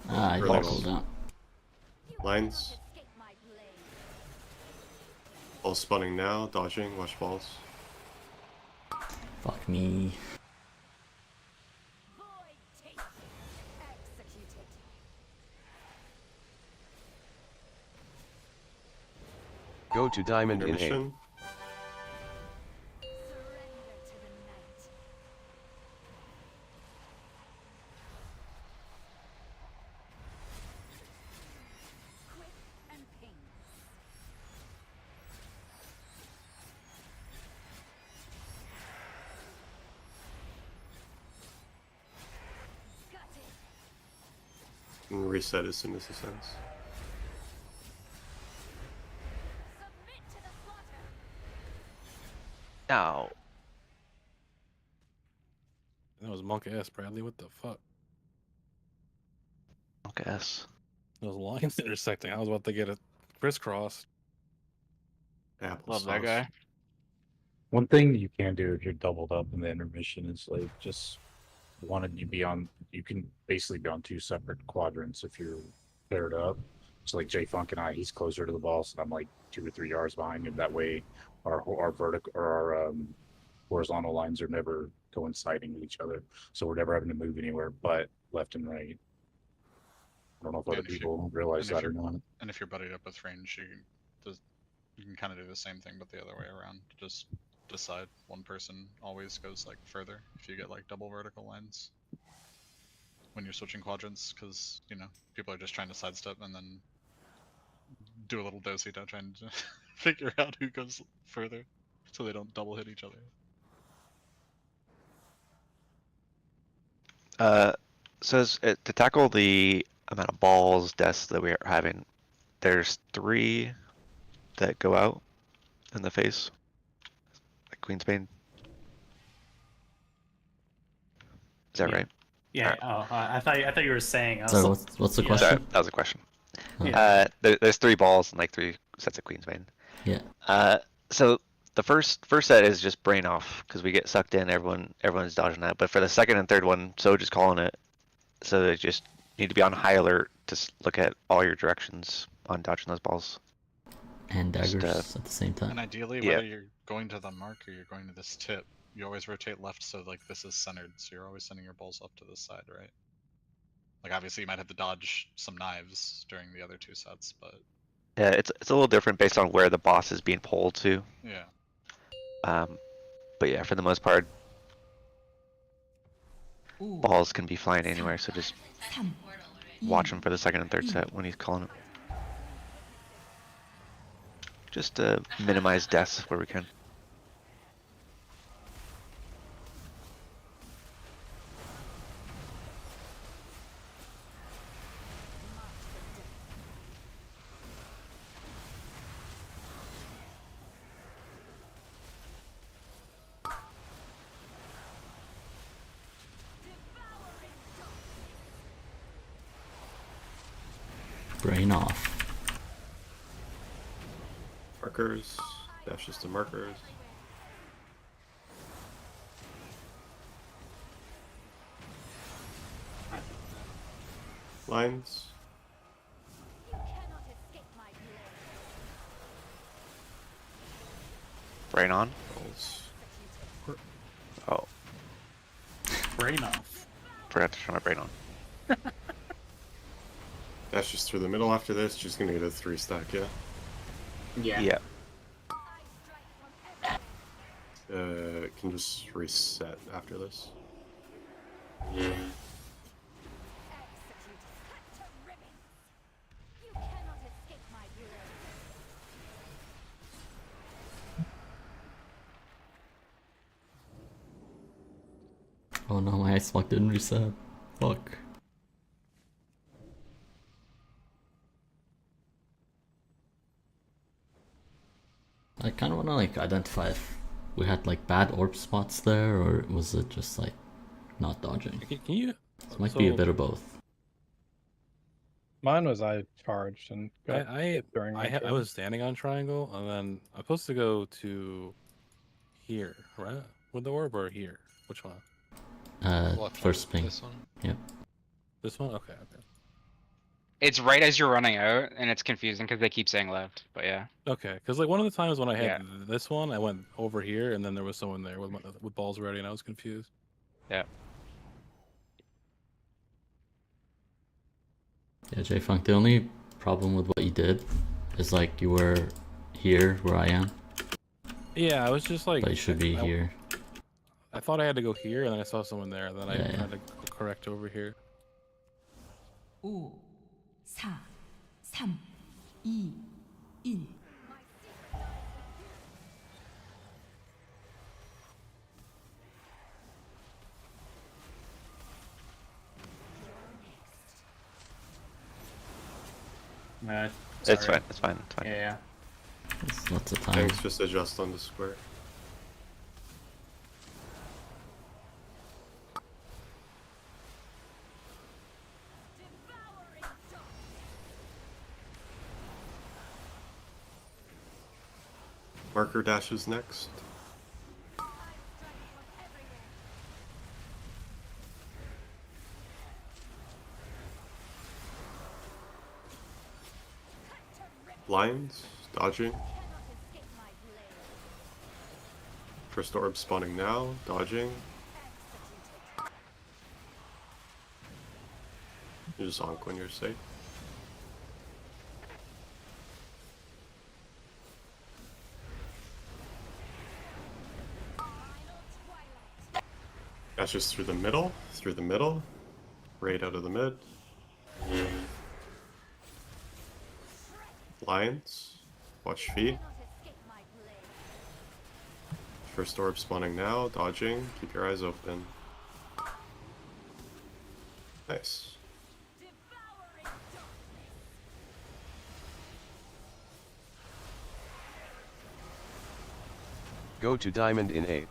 Ah, you Relax. pulled out. Lines. Balls spawning now. Dodging. Watch balls. Fuck me. Go to diamond in A. Intermission. And reset as soon as it sends. Ow. That was Monk S, Bradley. What the fuck? Monk S. Those lines intersecting. I was about to get a crisscross. Love that guy. One thing you can do if you're doubled up in the intermission is like just wanted you be on. You can basically be on 2 separate quadrants if you're paired up. So like J Funk and I, he's closer to the boss, and I'm like 2 or 3 yards behind him. That way, our vertical or our horizontal lines are never coinciding with each other. So we're never having to move anywhere but left and right. I don't know if other people realize that or not. And if you're buddied up with range, you can kind of do the same thing, but the other way around. Just decide one person always goes like further if you get like double vertical lines. when you're switching quadrants, because you know people are just trying to sidestep and then do a little do-si-do trying to figure out who goes further, so they don't double hit each other. So to tackle the amount of balls, deaths that we are having, there's 3 that go out in the face. Like Queensbane. Is that right? Yeah. Oh, I thought you were saying. I Sorry, was what's the yeah. question? Sorry, that was a question. Yeah. There's 3 balls and like 3 sets of Queensbane. Yeah. So the first set is just brain off because we get sucked in. Everyone's dodging that. But for the second and third one, so just calling it. So they just need to be on high alert to look at all your directions on dodging those balls. And daggers at the same time. And ideally, whether you're going to the mark or you're going to this tip, you always rotate left so like this is centered, so you're always sending your balls up to this side, right? Like obviously you might have to dodge some knives during the other 2 sets, but Yeah, it's a little different based on where the boss is being pulled to. yeah. But yeah, for the most part, balls can be flying anywhere, so just watch him for the second and third set when he's calling it. Just to minimize deaths where we can. Brain off. Markers, dashes to markers. Lines. Brain on. Oh. Brain off. Forgot to turn my brain on. Dashes through the middle after this. She's gonna get a 3 stack, yeah? Yeah. Can just reset after this. Oh no, my ice block didn't reset. Fuck. I kind of want to like identify if we had like bad orb spots there, or was it just like not dodging? Can you? It might be a bit of both. Mine was I charged and got during my I turn. was standing on triangle, and then I'm supposed to go to here, right? With the orb or here? Which one? First ping. This one? Yep. This one? Okay, okay. It's right as you're running out, and it's confusing because they keep saying left. But yeah. Okay, because like one of the times when I had this one, I went over here, and then there was someone there with balls ready, and I was confused. Yeah. Yeah, J-Funk, the only problem with what you did is like you were here where I am. Yeah, I was just like. But you should be here. I thought I had to go here, and then I saw someone there, and then I Yeah. had to correct over here. 5, 4, 3, 2, 1. It's fine. It's fine. It's fine. Yeah. It's lots of time. Things just adjust on the square. Marker dashes next. Blinds, dodging. First orb spawning now, dodging. You just honk when you're safe. Dashes through the middle, Raid out of the mid. Lions. Watch feet. First orb spawning now. Dodging. Keep your eyes open. Nice. Go to diamond in 8.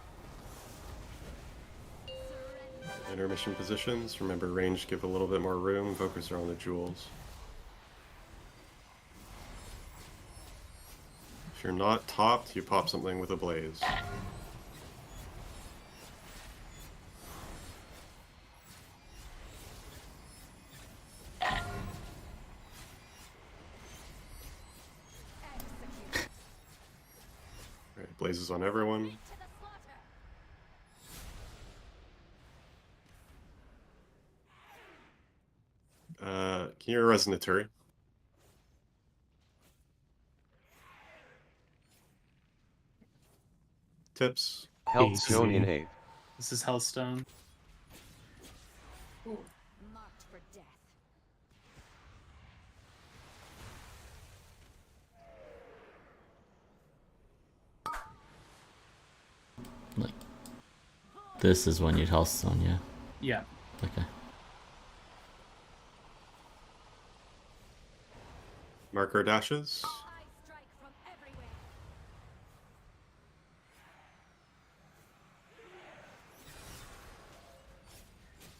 Intermission positions. Remember, range, give a little bit more room. Focus around the jewels. If you're not topped, you pop something with a blaze. Alright, blazes on everyone. Can you resonatory? Tips. Health zone in 8. This is Hellstone. Marked for death. Like, this is when you'd Healthstone, yeah? Yeah. Okay. Marker dashes.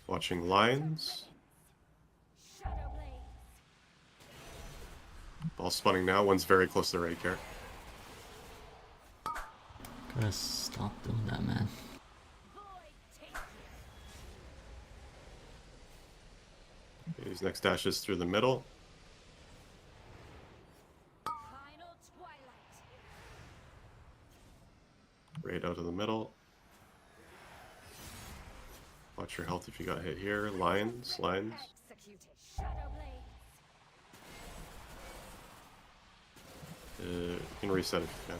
Watching lines. Ball spawning now. One's very close to the right here. Gotta stop doing that, man. His next dash is through the middle. Right out of the middle. Watch your health if you got hit here. Lines, lines. You can reset if you can.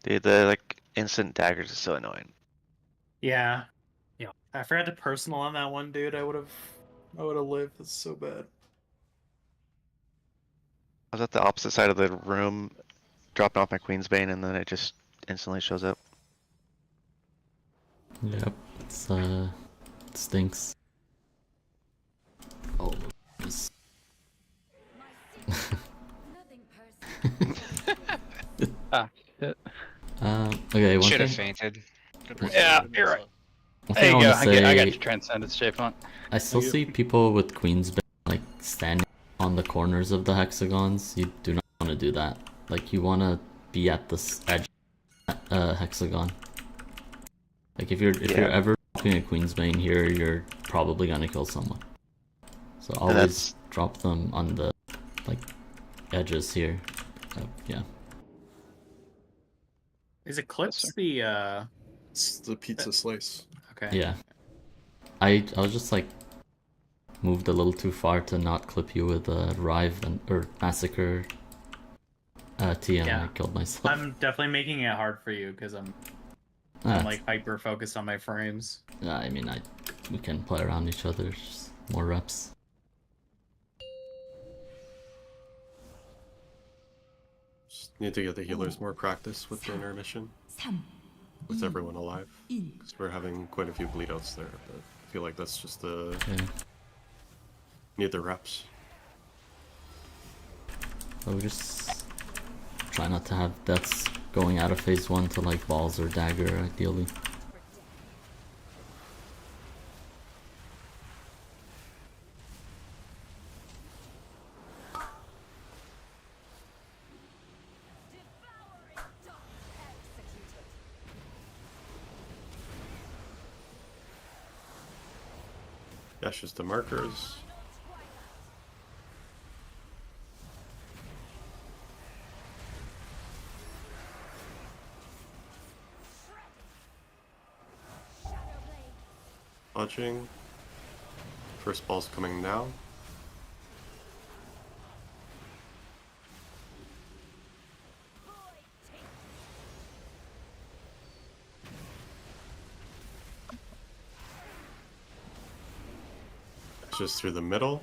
Dude, the like instant daggers is so annoying. Yeah. Yeah. I forgot to personal on that one, dude. I would have lived. That's so bad. I was at the opposite side of the room, dropping off my Queen's Bane, and then it just instantly shows up. Yep, it stinks. Oh, this. Ah, shit. Okay, one Should have thing. fainted. Yeah, you're right. One There thing you go. wanna I got say- your Transcendence, J-Font. I still see people with Queen's Bane like standing on the corners of the hexagons. You do not want to do that. Like, you want to be at the edge hexagon. Like, if you're ever dropping a Queen's Bane here, you're probably gonna kill someone. So always drop them on the like edges here. Yeah. Is Eclipse the It's the pizza slice. Okay. Yeah. I was just like moved a little too far to not clip you with Rive or Massacre TM. Yeah. I killed myself. I'm definitely making it hard for you because I'm like hyper focused on my frames. I mean, we can play around each other, just more reps. Just need to get the healers more practice with the intermission. With everyone alive. Because we're having quite a few bleed outs there, but I feel like that's just the... Need the reps. So we just try not to have deaths going out of phase 1 to like balls or dagger, ideally. Dashes to markers. Dodging. First ball's coming now. Just through the middle.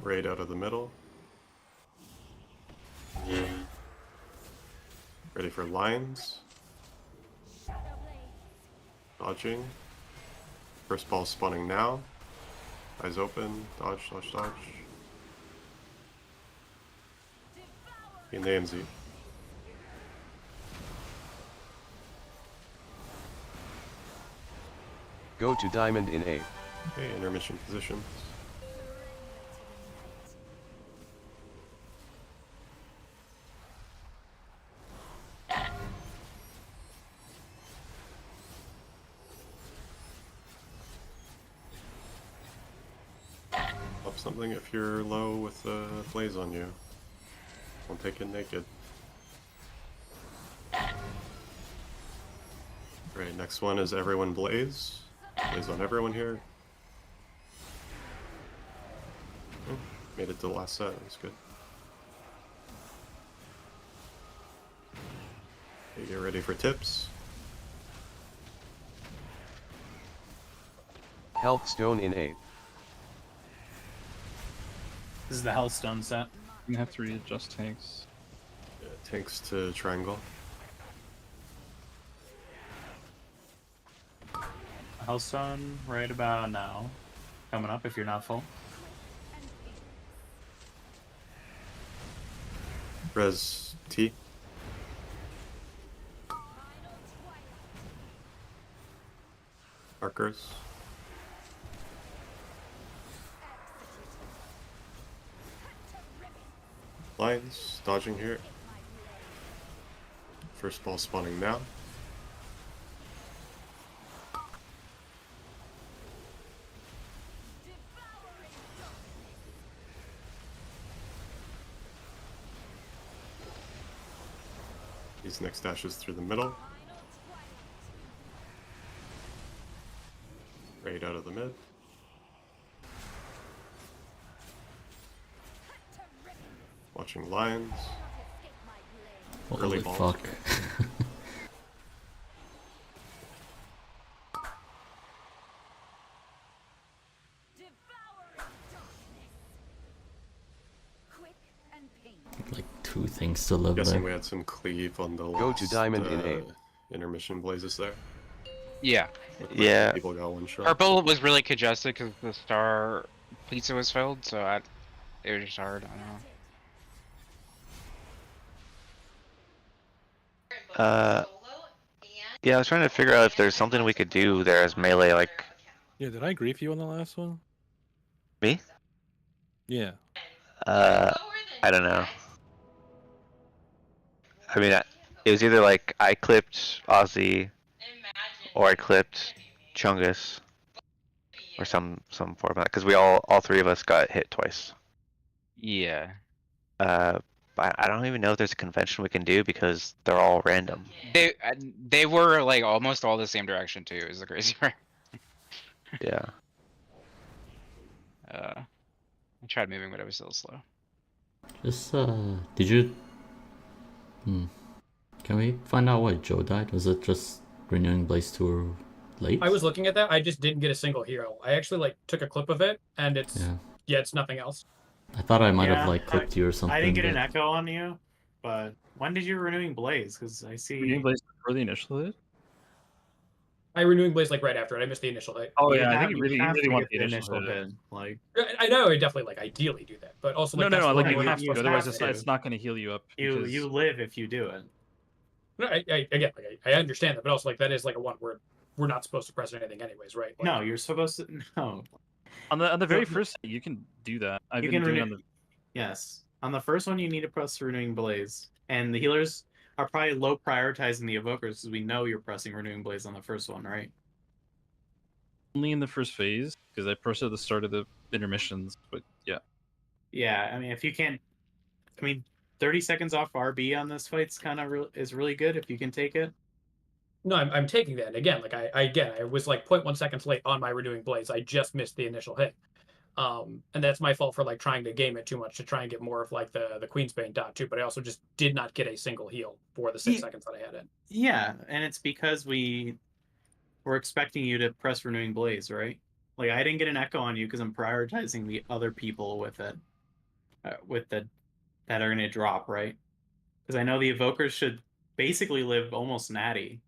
Right out of the middle. Ready for lines. Dodging. First ball spawning now. Eyes open. Dodge, dodge, dodge. In the NZ. Go to diamond in 8. Okay, intermission positions. Up something if you're low with a blaze on you. Don't take it naked. Right, next one is everyone blaze. Blaze on everyone here. Oh, made it to the last set, that's good. Okay, get ready for tips. Health stone in 8. This is the Hellstone set. You have to readjust tanks. Yeah, tanks to triangle. Hellstone right about now. Coming up if you're not full. Res T. Markers. Lines, dodging here. First ball spawning now. These next dashes through the middle. Right out of the mid. Watching lines. Holy Early balls. fuck. Like 2 things to live Guessing there. we had some cleave on the Go to last, diamond in 8. intermission blazes there. Yeah. Looked like Yeah. People got one shot. Purple was really congested because the star pizza was filled, so it was just hard. I don't know. Yeah, I was trying to figure out if there's something we could do there as melee, like Yeah, did I grief you on the last one? me. Yeah. I don't know. I mean, it was either like I clipped Ozzy, or I clipped Chungus, or some format, because we all 3 of us got hit twice. Yeah. I don't even know if there's a convention we can do because they're all random. They were like almost all the same direction too. Is the crazy part. Yeah. I tried moving, but I was still slow. Just, did you... Can we find out why Joe died? Was it just renewing Blaze too late? I was looking at that. I just didn't get a single hero. I actually like took a clip of it, and it's it's nothing else. I thought I might have like clipped you or something. I didn't get an but- echo on you, but when did you renewing Blaze? Because I see Renewing Blaze before the initial hit? I renewing Blaze like right after it. I missed the initial hit. Oh You yeah, I have- think you really have to want get the initial hit. Like I know I definitely like ideally do that, but also like No, that's like the you one have where to. Otherwise, have to. it's not going to heal you up. because- you live if you do it. No, again, like, I understand that, but also like that is like a one where we're not supposed to press anything anyways, right? Like, No, you're supposed to. No, On the very first, you can do that. I've you been can doing it renew. on the. Yes, on the first one you need to press Renewing Blaze, and the healers are probably low prioritizing the evokers because we know you're pressing Renewing Blaze on the first one, right? Only in the first phase because I pressed at the start of the intermissions, but yeah. Yeah, I mean, if you can't, I mean, 30 seconds off RB on this fight's kind of is really good if you can take it. No, I'm taking that. And again, like I was like 0.1 seconds late on my renewing Blaze. I just missed the initial hit. And that's my fault for like trying to game it too much to try and get more of like the Queensbane dot too. But I also just did not get a single heal for the 6 seconds that I had in. Yeah, and it's because we're expecting you to press Renewing Blaze, right? Like I didn't get an echo on you because I'm prioritizing the other people with it, that are gonna drop, right? Because I know the evokers should basically live almost natty.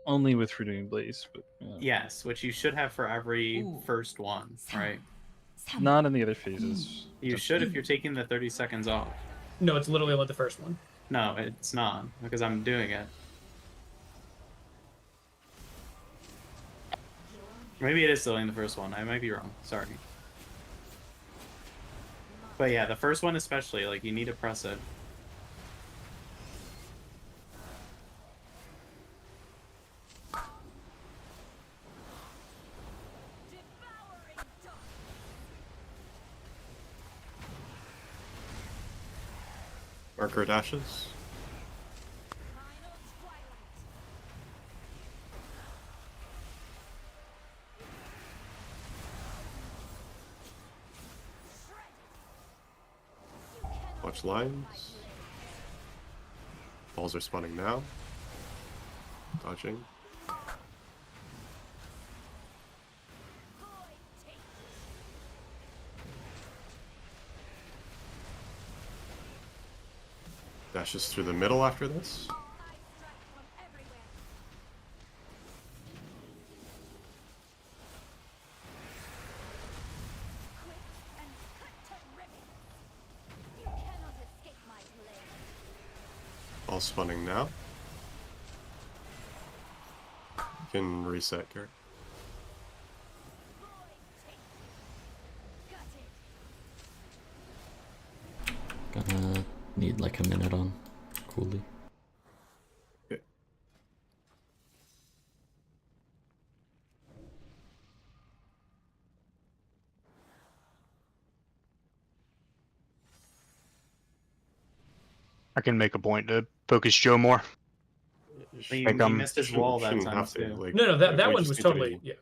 Only with Renewing Blaze, but Yes, which you should have for every first one, right? not in the other phases. You should if you're taking the 30 seconds off. No, it's literally only the first one. No, it's not because I'm doing it. Maybe it is still in the first one. I might be wrong. Sorry. But yeah, the first one especially, like you need to press it. Marker dashes. Watch lines. Balls are spawning now. Dodging. Dashes through the middle after this. All spawning now. You can reset, Garrett. Gonna need like a minute on Coolly. Okay. I can make a point to focus Joe more. He Make him- missed his wall that Shouldn't time have to, too. like, No, that we one just was need to totally be- yeah.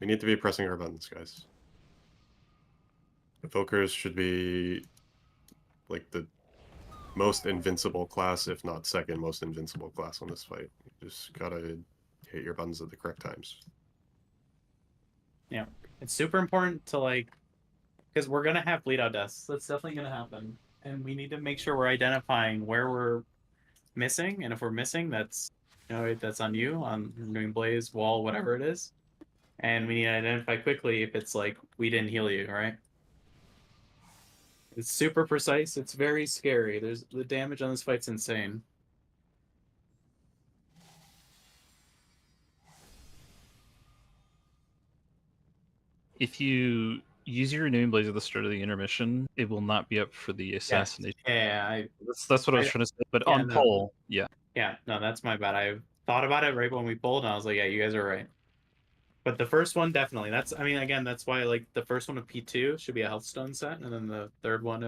We need to be pressing our buttons, guys. Evokers should be like the most invincible class, if not second most invincible class on this fight. You just gotta hit your buttons at the correct times. Yeah, it's super important to like, because we're gonna have bleed out deaths. That's definitely gonna happen, and we need to make sure we're identifying where we're missing, and if we're missing, that's that's on you, on doing blaze, wall, whatever it is, and we need to identify quickly if it's like we didn't heal you, right? It's super precise. It's very scary. There's the damage on this fight's insane. If you use your Renewing Blaze at the start of the intermission, it will not be up for the assassination. Yeah, That's what I was trying to say. But on poll, yeah. Yeah, no, that's my bad. I thought about it right when we pulled, and I was like, yeah, you guys are right. But the first one, definitely. I mean, again, that's why, like, the first one of P2 should be a health stone set, and then the first one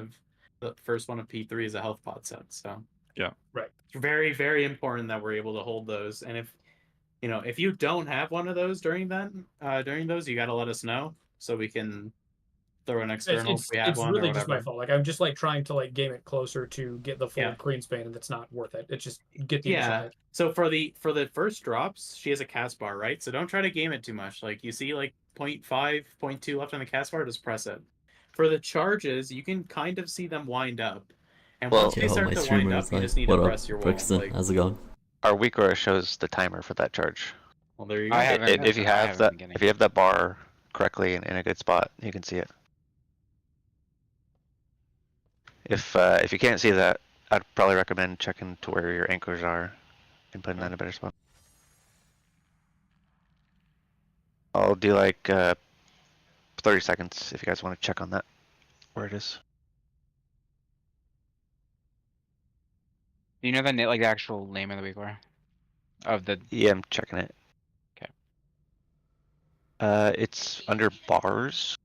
of P3 is a health pod set, so. Yeah. Right. It's very, very important that we're able to hold those, and if you don't have one of those during those, you gotta let us know, so we can throw an external if we have It's one really or just my whatever. fault. Like I'm just like trying to like game it closer to get the full Yeah. Greenspan, and that's not worth it. It's just get the initial Yeah. hit. So for the first drops, she has a cast bar, right? So don't try to game it too much. Like you see like 0.5, 0.2 left on the cast bar, just press it. For the charges, you can kind of see them wind up. And once they Yo, start my to streamer wind up, is you like, just need what to up, press your wall. Brixton? Like, How's it going? Our weak aura shows the timer for that charge. well, there you go. I haven't- If you I have haven't that, been getting if you have that bar correctly in a good spot, you can see it. If you can't see that, I'd probably recommend checking to where your anchors are and putting that in a better spot. I'll do like 30 seconds if you guys want to check on that, where it is. Do you know the like the actual name of the weak aura? Of the Yeah, I'm checking it. Okay. It's under bars.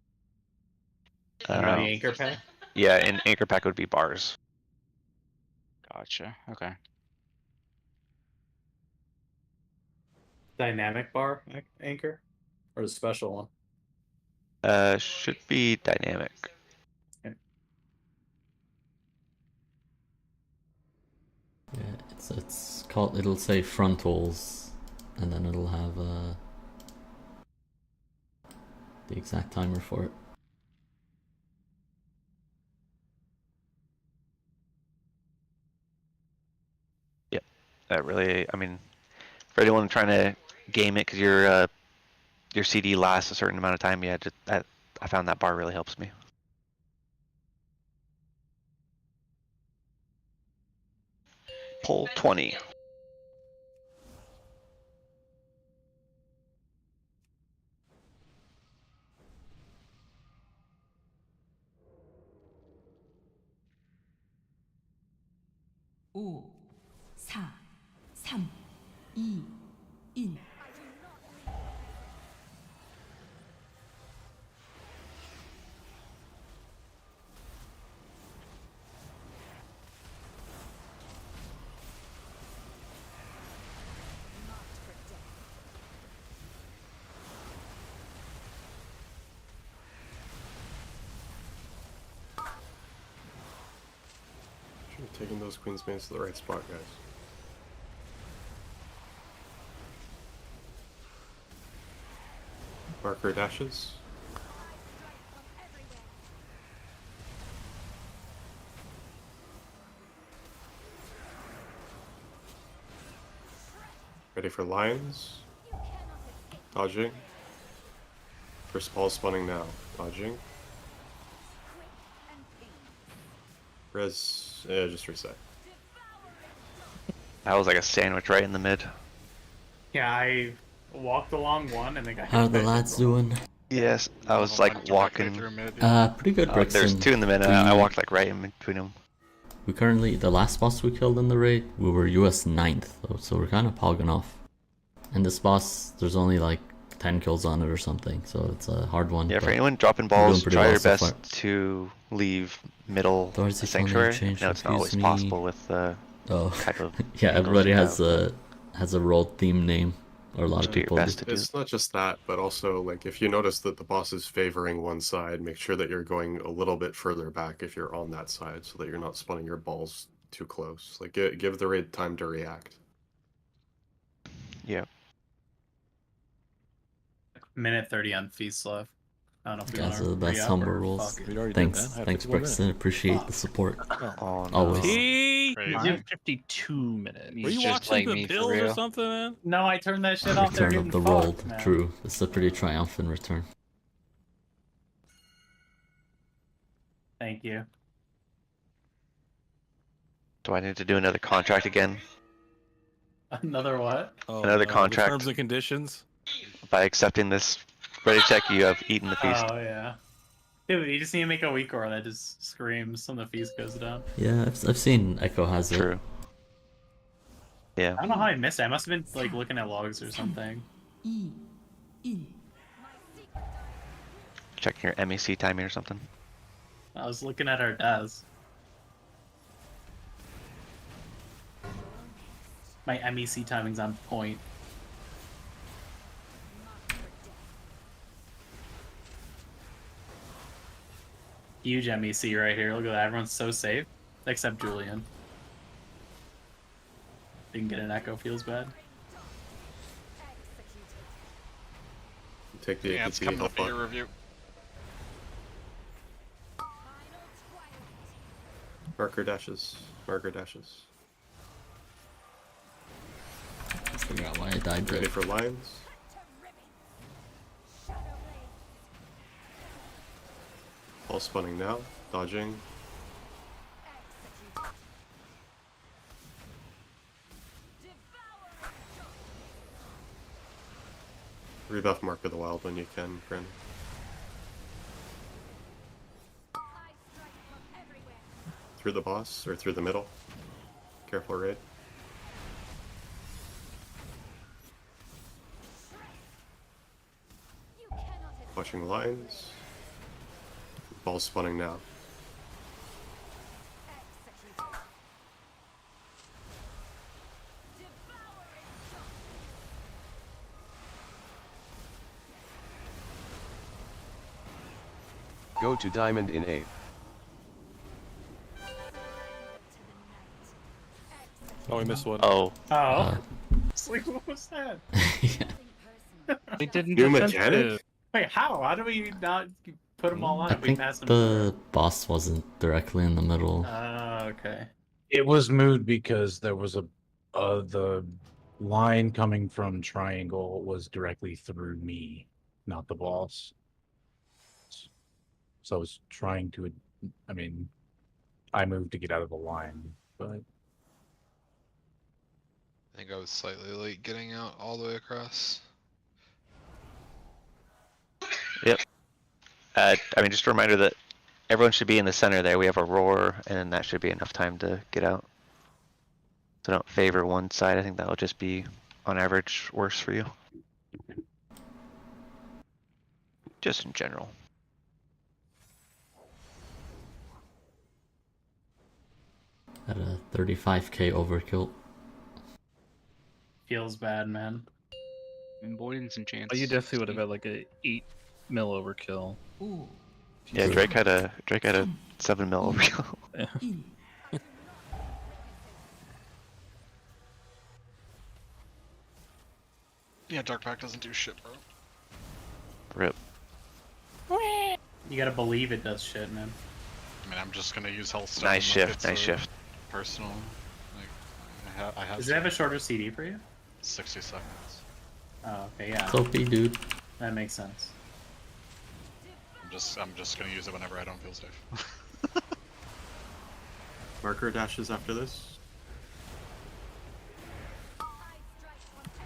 Under the anchor pack? Yeah, and anchor pack would be bars. Gotcha. Okay. Dynamic bar anchor? Or a special one? Should be dynamic. Yeah, So it's called. It'll say frontals, and then it'll have the exact timer for it. Yep. That really, I mean, for anyone trying to game it because your CD lasts a certain amount of time, yeah, just that I found that bar really helps me. Pull 20. 오, 4, 3, 2, 1. Should have taken those Queensbands to the right spot, guys. Marker dashes. Ready for lions. Dodging. First ball spawning now. Dodging. Res, just reset. That was like a sandwich right in the mid. Yeah, I walked along one and then got hit How are the by a lads roll. doing? Yes, I was like walking. Pretty good, Brixton. There's two in the mid. I walked like right in between them. We currently, the last boss we killed in the raid, we were US 9th, though, so we're kind of pogging off. And this boss, there's only like 10 kills on it or something, so it's a hard one. Yeah, for but anyone dropping we're doing balls, pretty try well your so best far. to leave middle Doors is only sanctuary. changed No, it's not always confuse me. possible with the type of yeah, angles everybody you has have. a role theme name, or a lot of Do your people best do. to do. It's not just that, but also like if you notice that the boss is favoring one side, make sure that you're going a little bit further back if you're on that side, so that you're not spawning your balls too close. Like give the raid time to react. Yeah. Minute 30 on feast left. I don't know if we Guys want are to the best humble rolls. Thanks, thanks, Brixton. Appreciate the support. Oh, Always. He Crazy. 52 minutes. Were you watching the Bills or something, man? No, I turned that shit off. They're Return getting of the rolled. fucked, man. True. It's a pretty triumphant return. Thank you. Do I need to do another contract again? Another what? Oh, Another with contract. terms and conditions. By accepting this ready check, you have eaten the feast. Oh yeah. Dude, you just need to make a weak roar that just screams when the feast goes down. Yeah, I've seen Echo has it. True. Yeah. I don't know how I missed it. I must have been like looking at logs or something. Checking your MEC timing or something. I was looking at our desk. My MEC timing's on point. Huge MEC right here. Look at that. Everyone's so safe. Except Julian. Didn't get an echo. Feels bad. Take the Yeah, it's APT, coming how up in far? your review. Marker dashes. Marker dashes. I forgot why I died Ready there. for lions. All spawning now. Dodging. Rebuff Mark of the Wild when you can, Brandon. Through the boss, or through the middle. Careful raid. Watching lines. Ball spawning now. Go to diamond in 8. Oh, we missed one. Oh. Oh. It's like, what was that? They didn't New defense mechanic? it. Wait, how? How do we not put them all on I if we think pass them? the boss wasn't directly in the middle. Okay. It was moved because there was the line coming from triangle was directly through me, not the boss. So I was trying to, I mean, I moved to get out of the line, but I think I was slightly late getting out all the way across. Yep. I mean, just a reminder that everyone should be in the center there. We have a roar, and that should be enough time to get out. So don't favor one side. I think that'll just be, on average, worse for you. Just in general. At a 35k overkill. Feels bad, man. Avoidance and chance. Oh, you definitely would have had like a 8 mil overkill. Yeah, Drake had a 7 mil overkill. Yeah. Yeah, Dark Pact doesn't do shit, bro. Rip. You gotta believe it does shit, man. I mean, I'm just gonna use Healthstone. Nice like shift, it's nice a shift. Personal, like I have. Does it have a shorter CD for you? 60 seconds. Oh, okay, yeah. Soapy, dude. That makes sense. I'm just gonna use it whenever I don't feel safe. Marker dashes after this.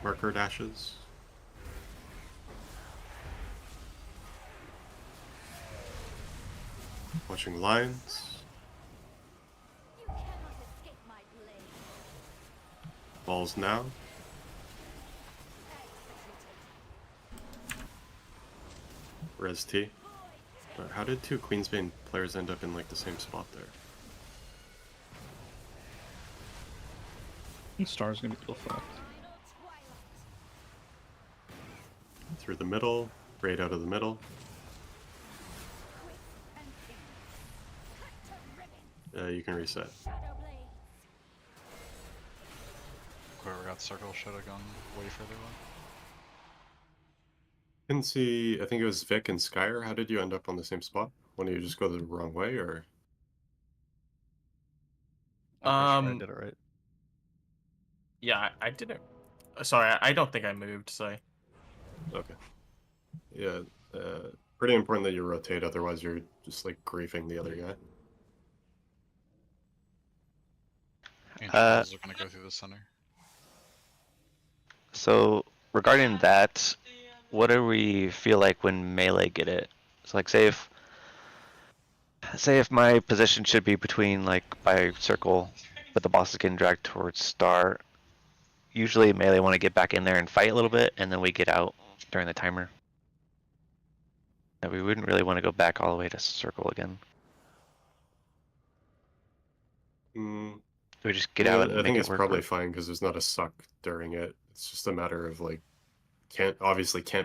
Marker dashes. Watching lines. Balls now. Res T. But how did two Queensbane players end up in like the same spot there? Star's gonna be still fucked. Through the middle, raid out of the middle. You can reset. Whoever got circle should have gone way further away. Didn't see, I think it was Vic and Skyer. How did you end up on the same spot? One of you just go the wrong way, or? I'm pretty sure I did it right. Yeah, I didn't. Sorry, I don't think I moved. So. Okay. Yeah, pretty important that you rotate, otherwise you're just like griefing the other guy. Angels are gonna go through the center. So regarding that, what do we feel like when melee get it? So like say if my position should be between like by circle, but the boss is getting dragged towards star. Usually melee want to get back in there and fight a little bit, and then we get out during the timer. And we wouldn't really want to go back all the way to circle again. We just get out. And I think it's work probably fine because there's not a suck during it. It's just a matter of like, can't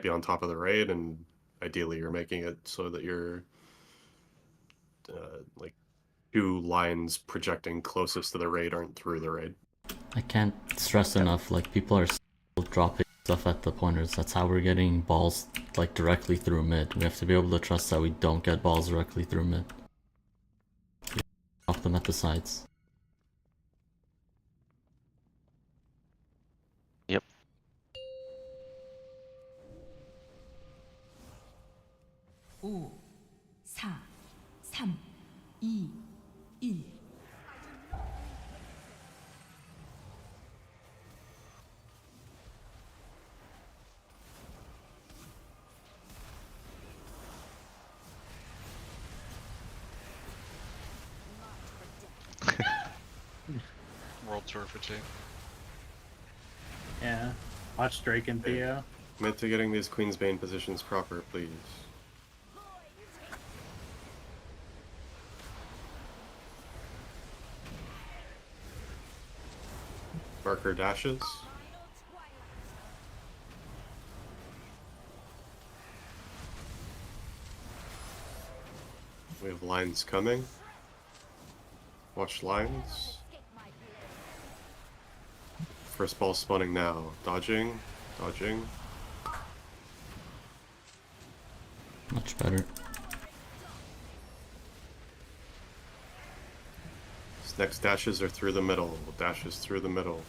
be on top of the raid, and ideally you're making it so that you're like 2 lines projecting closest to the raid aren't through the raid. I can't stress enough, like people are still dropping stuff at the pointers. That's how we're getting balls like directly through mid. We have to be able to trust that we don't get balls directly through mid. Drop them at the sides. Yep. 5, 4, 3, 2, 1. World tour for 2. Yeah. Watch Drake and Theo. Commit to getting these Queensbane positions proper, please. Marker dashes. We have lines coming. Watch lines. First ball spawning now. Dodging, dodging. Much better. His next dashes are through the middle. Dashes through the middle.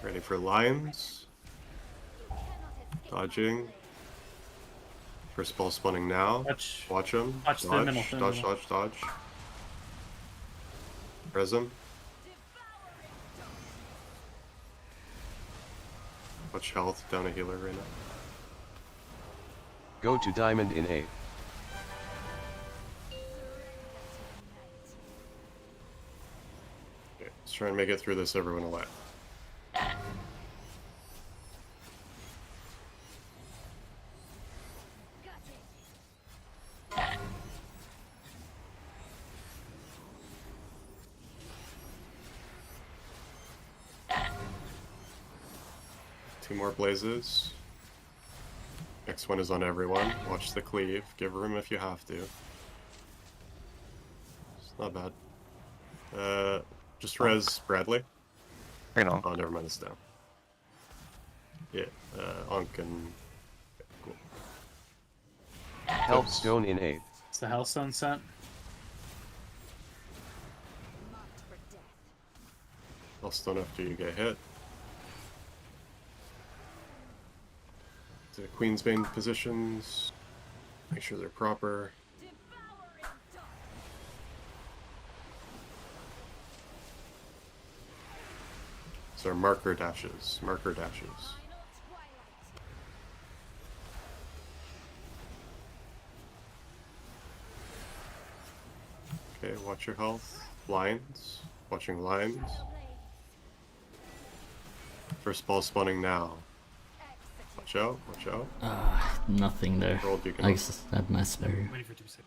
Ready for lines. Dodging. First ball spawning now. Watch him. Watch the Dodge, middle, the dodge, middle. dodge, dodge. Res him. Watch health, down a healer right now. Go to diamond in 8. Okay, let's try and make it through this, everyone alive. Two more blazes. Next one is on everyone. Watch the cleave. Give room if you have to. It's not bad. Just res Bradley. Hang on. Oh, never mind, it's down. Yeah, Ankh and... Cool. Help stone in 8. It's the Hellstone set. Hellstone after you get hit. To Queen's Bane positions. Make sure they're proper. So our marker dashes. Marker dashes. Okay, watch your health. Lines. Watching lines. First ball spawning now. Watch out, watch out. Nothing there. Rolled, you can I guess I had my spare. Waiting for 2 seconds.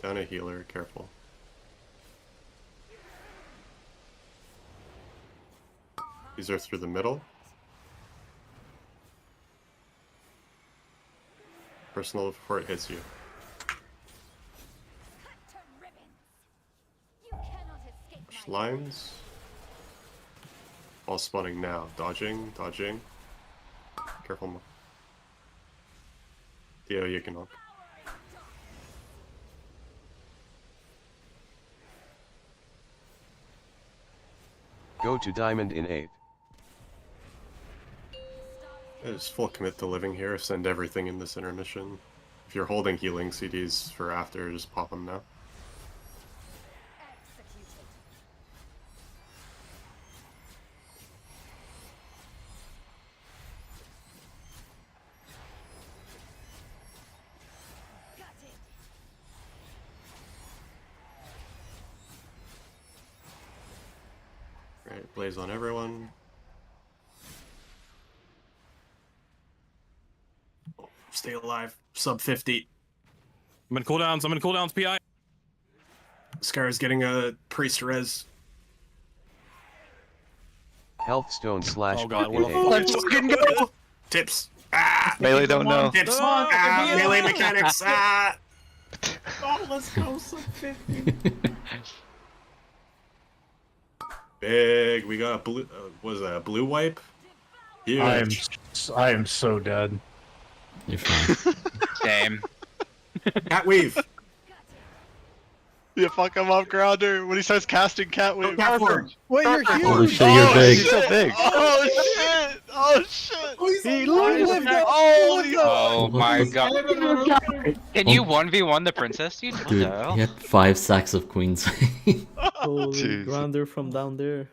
Down a healer, careful. These are through the middle. Personal before it hits you. Watch lines. All spawning now. Dodging, dodging. Careful. Theo, you can hook. Go to diamond in 8. Just full commit to living here. Send everything in this intermission. If you're holding healing CDs for after, just pop them now. Right, blaze on everyone. Stay alive. Sub 50. I'm in cooldowns. I'm in cooldowns. PI. Scar is getting a priest res. Health stone slash. Oh god, in what 8. Let's fucking go! Tips. Melee don't know. Tips. Melee mechanics. Oh, let's go, sub 50. Big. We got a blue. What is that? A blue wipe? Huge. I am so dead. You're fine. Same. Cat weave. You fuck him up, Grounder, when he starts casting cat wave. Cat form. Wait, you're huge. Holy shit, you're big. He's so big. Oh shit! Oh shit! He lived it. Oh my What the- god. Can you 1v1 the princess, dude? What Dude, the hell? he had 5 sacks of Queen's. Holy Jeez. Grounder from down there.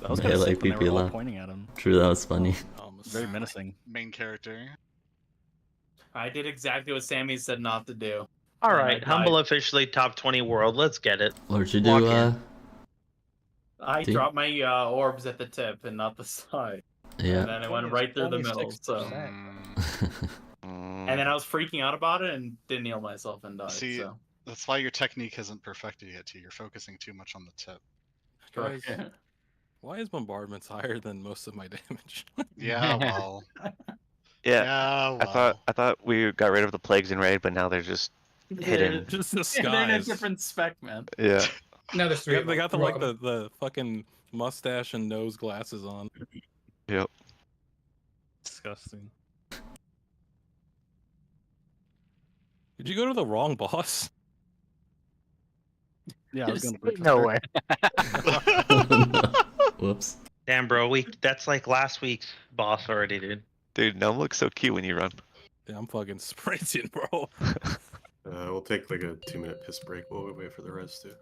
That was Yeah, kind of like sick when they PP were all left. pointing at him. True, that was funny. Very menacing. Main character. I did exactly what Sammy said not to do. All And right, I Humble died. officially top 20 world. Let's get it. What'd you Walk do, in. I Dude. dropped my orbs at the tip and not the side. Yeah. And then it went right through the middle. So, and then I was freaking out about it and didn't heal myself and died. See, So. that's why your technique isn't perfected yet, too. You're focusing too much on the tip. Guys, why is bombardments higher than most of my damage? Yeah, well. Yeah. I thought we got rid of the plagues in raid, but now they're just hidden. Just They're in a disguised. different spec, man. Yeah. Now there's three. They got the Rob. the fucking mustache and nose glasses on. Yep. Disgusting. Did you go to the wrong boss? Yeah, I was gonna breach No way. Whoops. Damn, bro, that's like last week's boss already, dude. Dude, Gnome looks so cute when you run. Yeah, I'm fucking sprinting, bro. We'll take like a 2-minute piss break while we wait for the res too.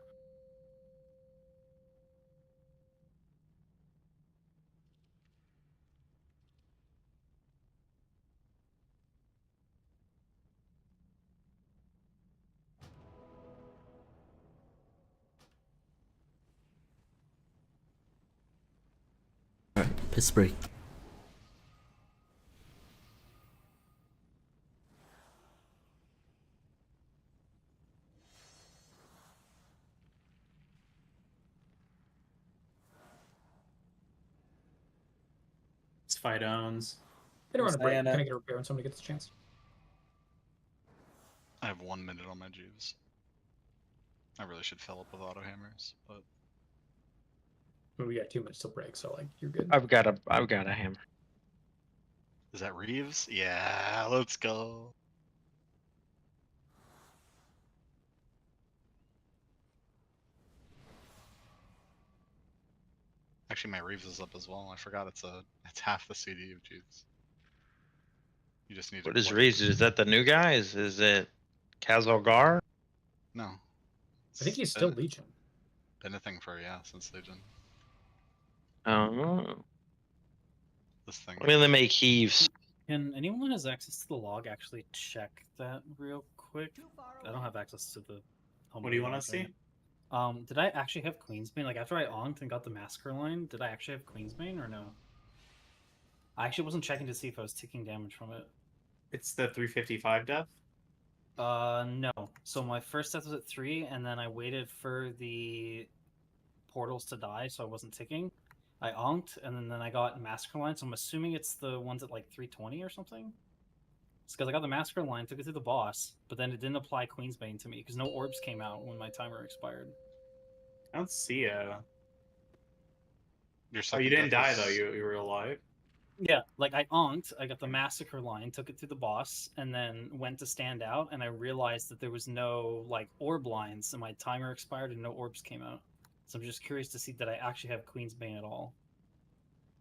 Alright, piss break. It's Fidones. I don't want to break. Can I get a repair when somebody gets a chance? I have 1 minute on my juice. I really should fill up with auto hammers, but I mean, we got 2 minutes till break, so like you're good. I've got a hammer. is that Reeves? Yeah, let's go. Actually, my Reeves is up as well. I forgot it's half the CD of juice. You just need. What is Reeves? Is that the new guy? Is it Kazalgar? No. I think he's still Legion. Anything for since Legion. Oh. This thing. Let me make heaves. Can anyone who has access to the log actually check that real quick? I don't have access to the. What do you want to see? Did I actually have Queensbane? Like after I onked and got the massacre line, did I actually have Queensbane or no? I actually wasn't checking to see if I was taking damage from it. It's the 355 death? No. So my first death was at 3, and then I waited for the portals to die, so I wasn't ticking. I onked, and then I got massacre line, so I'm assuming it's the ones at like 320 or something. It's because I got the massacre line, took it through the boss, but then it didn't apply Queensbane to me because no orbs came out when my timer expired. I don't see a. Your Oh, you didn't die though. You were alive. Yeah, like I onked, I got the massacre line, took it through the boss, and then went to stand out, and I realized that there was no like orb lines, and my timer expired and no orbs came out. So I'm just curious to see did I actually have Queensbane at all.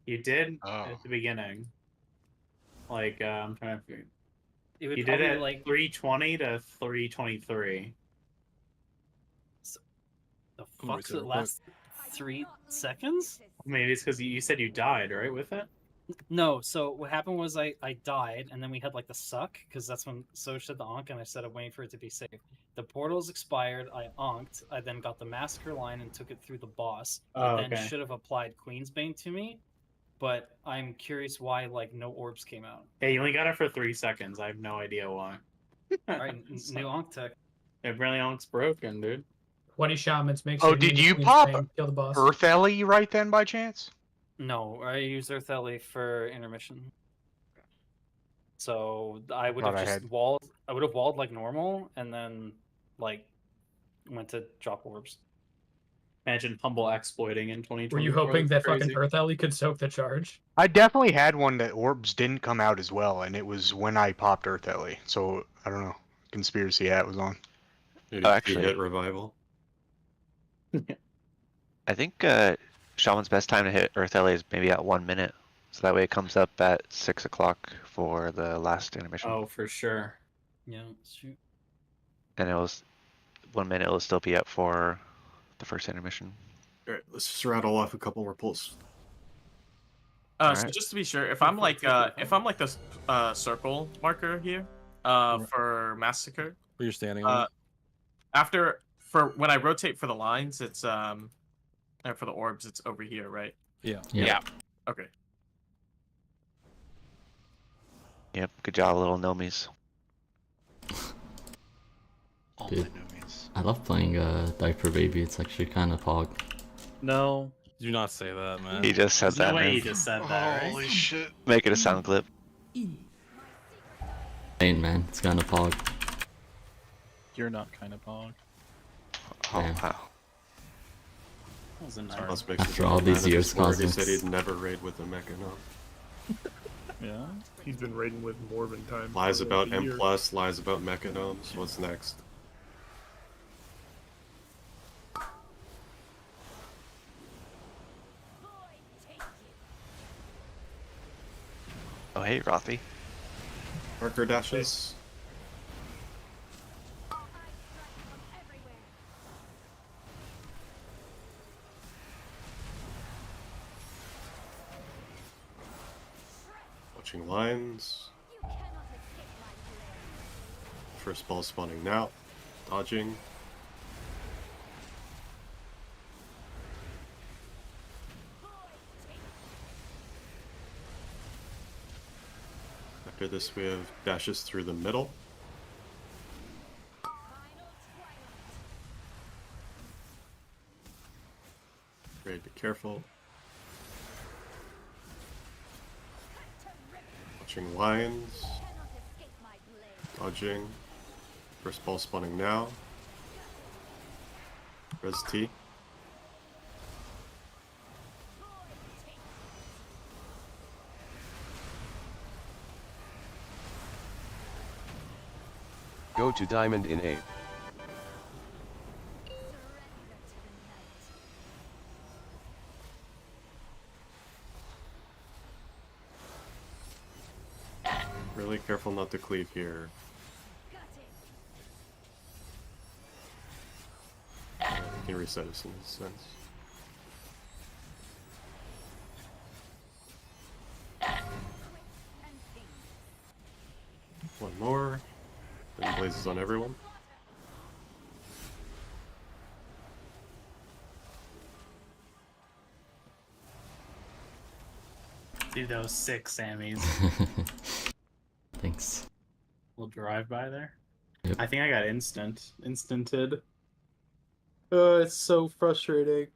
You did at the beginning. Like I'm trying to. It would You did probably it like 320 to 323. the fuck's it last 3 seconds? Maybe it's because you said you died, right, with it? No, so what happened was I died, and then we had like the suck, because that's when Soj said the onk, and I said I'm waiting for it to be safe. The portals expired, I onked, I then got the massacre line and took it through the boss. Oh, Then okay. should have applied Queensbane to me, but I'm curious why like no orbs came out. Hey, you only got it for 3 seconds. I have no idea why. Alright, new onk tech. Apparently onk's broken, dude. 20 shamans makes. Oh, did you pop kill the boss? Earth Ellie right then by chance? No, I used Earth Ellie for intermission. So I would have Thought I just had- walled. I would have walled like normal, and then like went to drop orbs. Imagine humble exploiting in 2020. Were you hoping that fucking Earth Ellie could soak the charge? I definitely had one that orbs didn't come out as well, and it was when I popped Earth Ellie. So I don't know. Conspiracy hat was on. Maybe actually- hit revival. I think Shaman's best time to hit Earth LA is maybe at 1 minute. So that way it comes up at 6 o'clock for the last intermission. Oh, for sure. Yeah, shoot. And it was 1 minute, it'll still be up for the first intermission. Alright, let's just rattle off a couple more pulls. So Alright. just to be sure, if I'm like the circle marker here, for massacre, Where you're standing on. For when I rotate for the lines, it's for the orbs, it's over here, right? Yeah. Yeah. Okay. Yep, good job, little gnomies. Dude, I love playing Diaper Baby. It's actually kind of pog. No. Do not say that, man. He just said There's that, no way man. he just said that, right? Holy shit. Make it a sound clip. Ain't man, it's kinda pog. You're not kind of pog. Oh Yeah. wow. Plus makes After it all all these mad at years, this word. He Cosmics. said he'd never raid with a mecha, no. Yeah, he's been raiding with Morbin time. Lies for about a M+, year. lies about mechanomes. What's next? Oh hey, Rothy. Marker dashes. Watching lines. First ball spawning now. Dodging. After this we have dashes through the middle. Great, be careful. Watching lines. Dodging. First ball spawning now. Res T. Go to diamond in 8. Really careful not to cleave here. You can reset us in this sense. One more. Then blazes on everyone. Dude, that was sick, Sammy's. Thanks. We'll drive by there. Yep. I think I got instanted. Oh, it's so frustrating.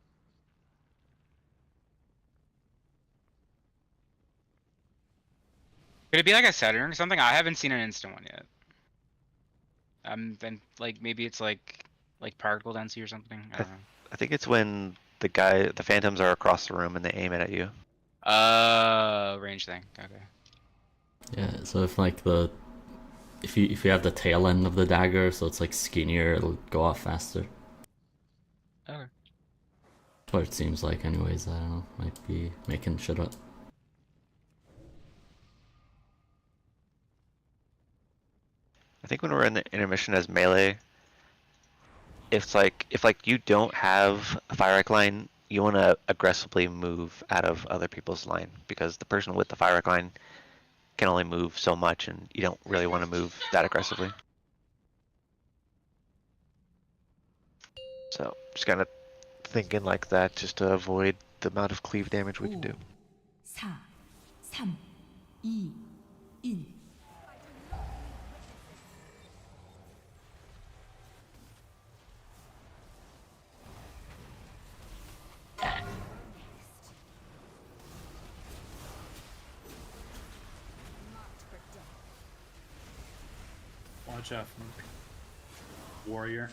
Could it be like a Saturn or something? I haven't seen an instant one yet. Then like maybe it's like particle density or something. I don't know. I think it's when the phantoms are across the room and they aim it at you. Range thing. Okay. Yeah, so if you have the tail end of the dagger, so it's like skinnier, it'll go off faster. Okay. What it seems like anyways, I don't know. Might be making shit up. I think when we're in the intermission as melee, if you don't have a fire arc line, you want to aggressively move out of other people's line, because the person with the fire arc line can only move so much, and you don't really want to move that aggressively. So just kind of thinking like that, just to avoid the amount of cleave damage we can do. 4, 3, 2, 1. Watch out, warrior.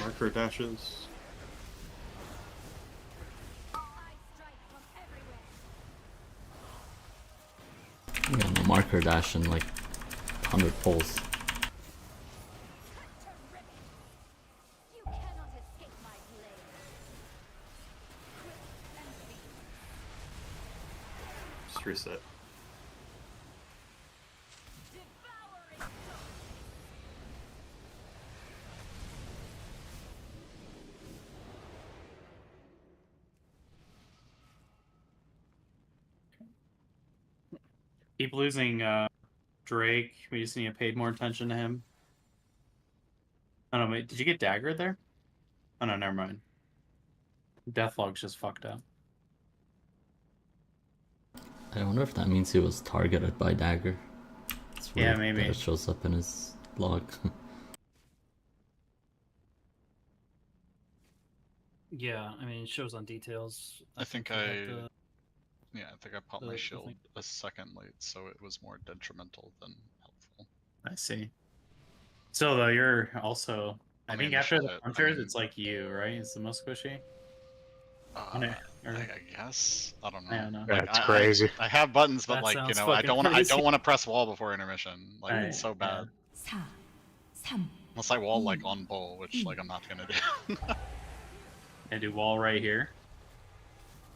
Marker dashes. I got no marker dash and like 100 pulls. Just reset. Keep losing Drake. We just need to pay more attention to him. I don't know, wait, did you get daggered there? Oh no, never mind. Deathlog's just fucked up. I wonder if that means he was targeted by dagger. It's Yeah, weird maybe. that it shows up in his log. Yeah, I mean, it shows on details. I think we have I the- I think I popped the- my the shield thing. a second late, so it was more detrimental than helpful. I see. So though, you're also. I On the think after initial the hit, I punchers, mean- it's like you, right? It's the most squishy. I guess I don't know. I don't know. Like, That's crazy. I have buttons, but That like sounds I fucking don't want I crazy. don't want to press wall before intermission. Like Right, it's so bad. 4, 3, Unless I wall like on bull, which like I'm not gonna do. I do wall right here.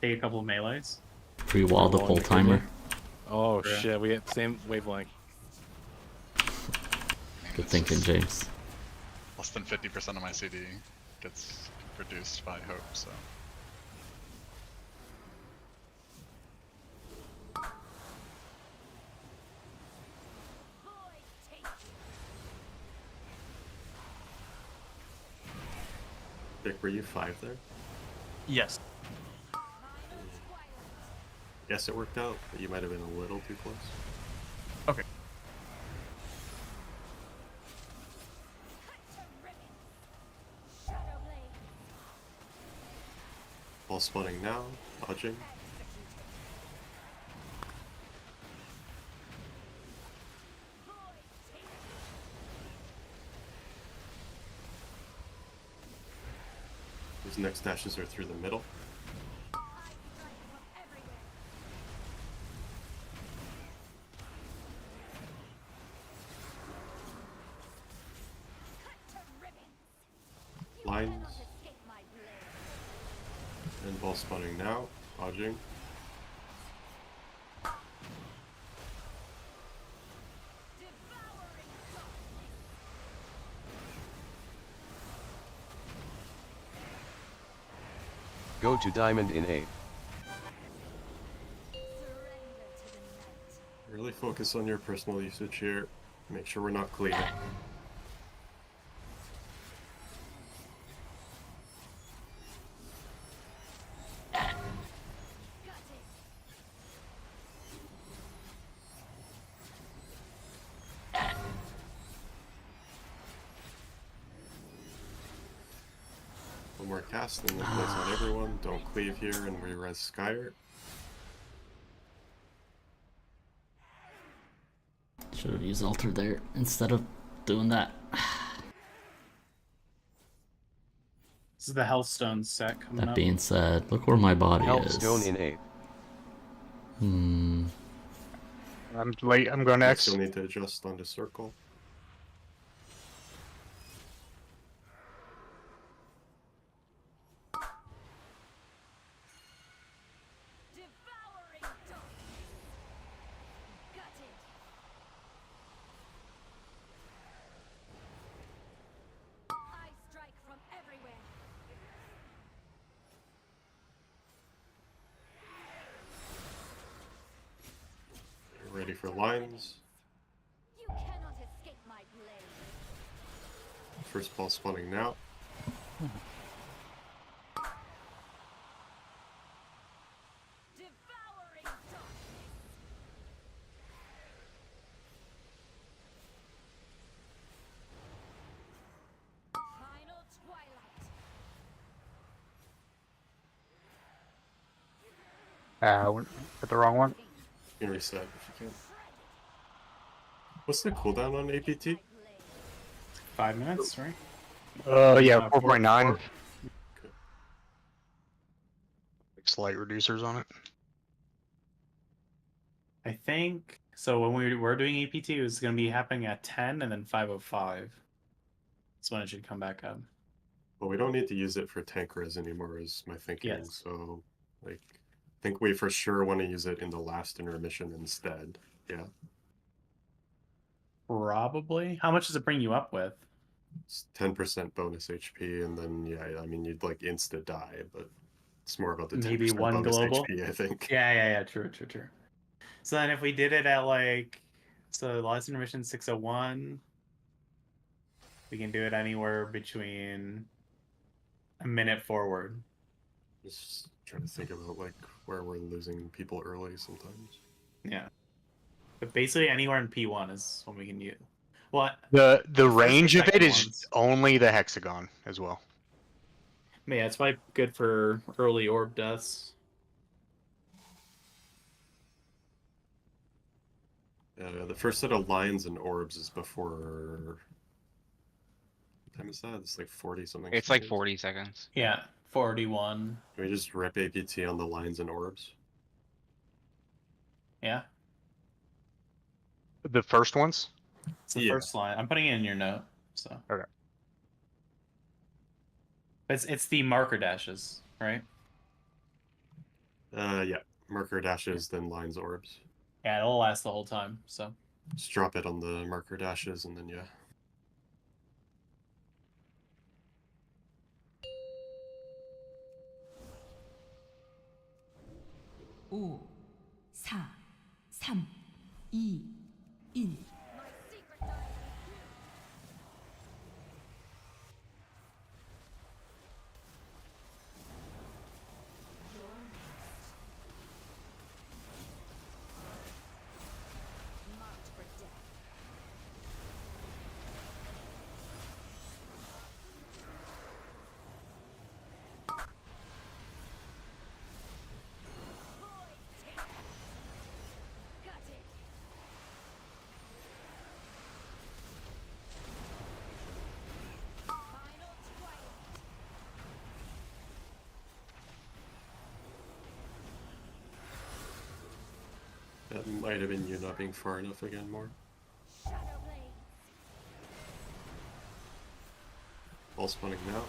Take a couple of melees. Pre-wall the full timer. Oh Yeah. shit, we had the same wavelength. Good thinking, James. Less than 50% of my CD gets reduced by hope, so. Dick, were you 5 there? Yes. Yes, it worked out, but you might have been a little too close. Okay. Ball spawning now, dodging. These next dashes are through the middle. Lines. And ball spawning now, dodging. Go to diamond in 8. Really focus on your personal usage here. Make sure we're not clean. One more cast, and then place on everyone. Don't cleave here, and we res Skyer. Should have used altar there instead of doing that. This is the Healthstone set coming That up. being said, look where my body Healthstone is. in 8. I'm late. I'm going next. Still need to adjust onto circle. Ready for lines. First ball spawning now. Went hit the wrong one. You can reset if you can. What's the cooldown on APT? 5 minutes, right? Yeah, 4.9. Okay. Slight reducers on it. I think so. When we were doing APT, it was going to be happening at 10 and then 5:05. That's when it should come back up. Well, we don't need to use it for tank res anymore, is my thinking. Yes. So, like, I think we for sure want to use it in the last intermission instead. Yeah. Probably. How much does it bring you up with? It's 10% bonus HP, and then, yeah, I mean, you'd like insta die, but it's more about the 10% Maybe one bonus global. HP, I think. Yeah. True. So then if we did it at like, so last intermission 6:01, we can do it anywhere between a minute forward. Just trying to think about like where we're losing people early sometimes. Yeah. But basically anywhere in P1 is when we can use. Well, The first range or of it second is ones. only the hexagon as well. Yeah, it's probably good for early orb deaths. The first set of lines and orbs is before. What time is that? It's like 40 something. It's like 40 seconds. Yeah, 41. Can we just rip APT on the lines and orbs? Yeah. The first ones? It's the first line. I'm putting it in your note. So. Okay. It's the marker dashes, right? Yeah. Marker dashes, then lines, orbs. Yeah, it'll last the whole time. So. Just drop it on the marker dashes, and then yeah. 5, 4, 3, 2, 1. That might have been you not being far enough again, more. Ball spawning now.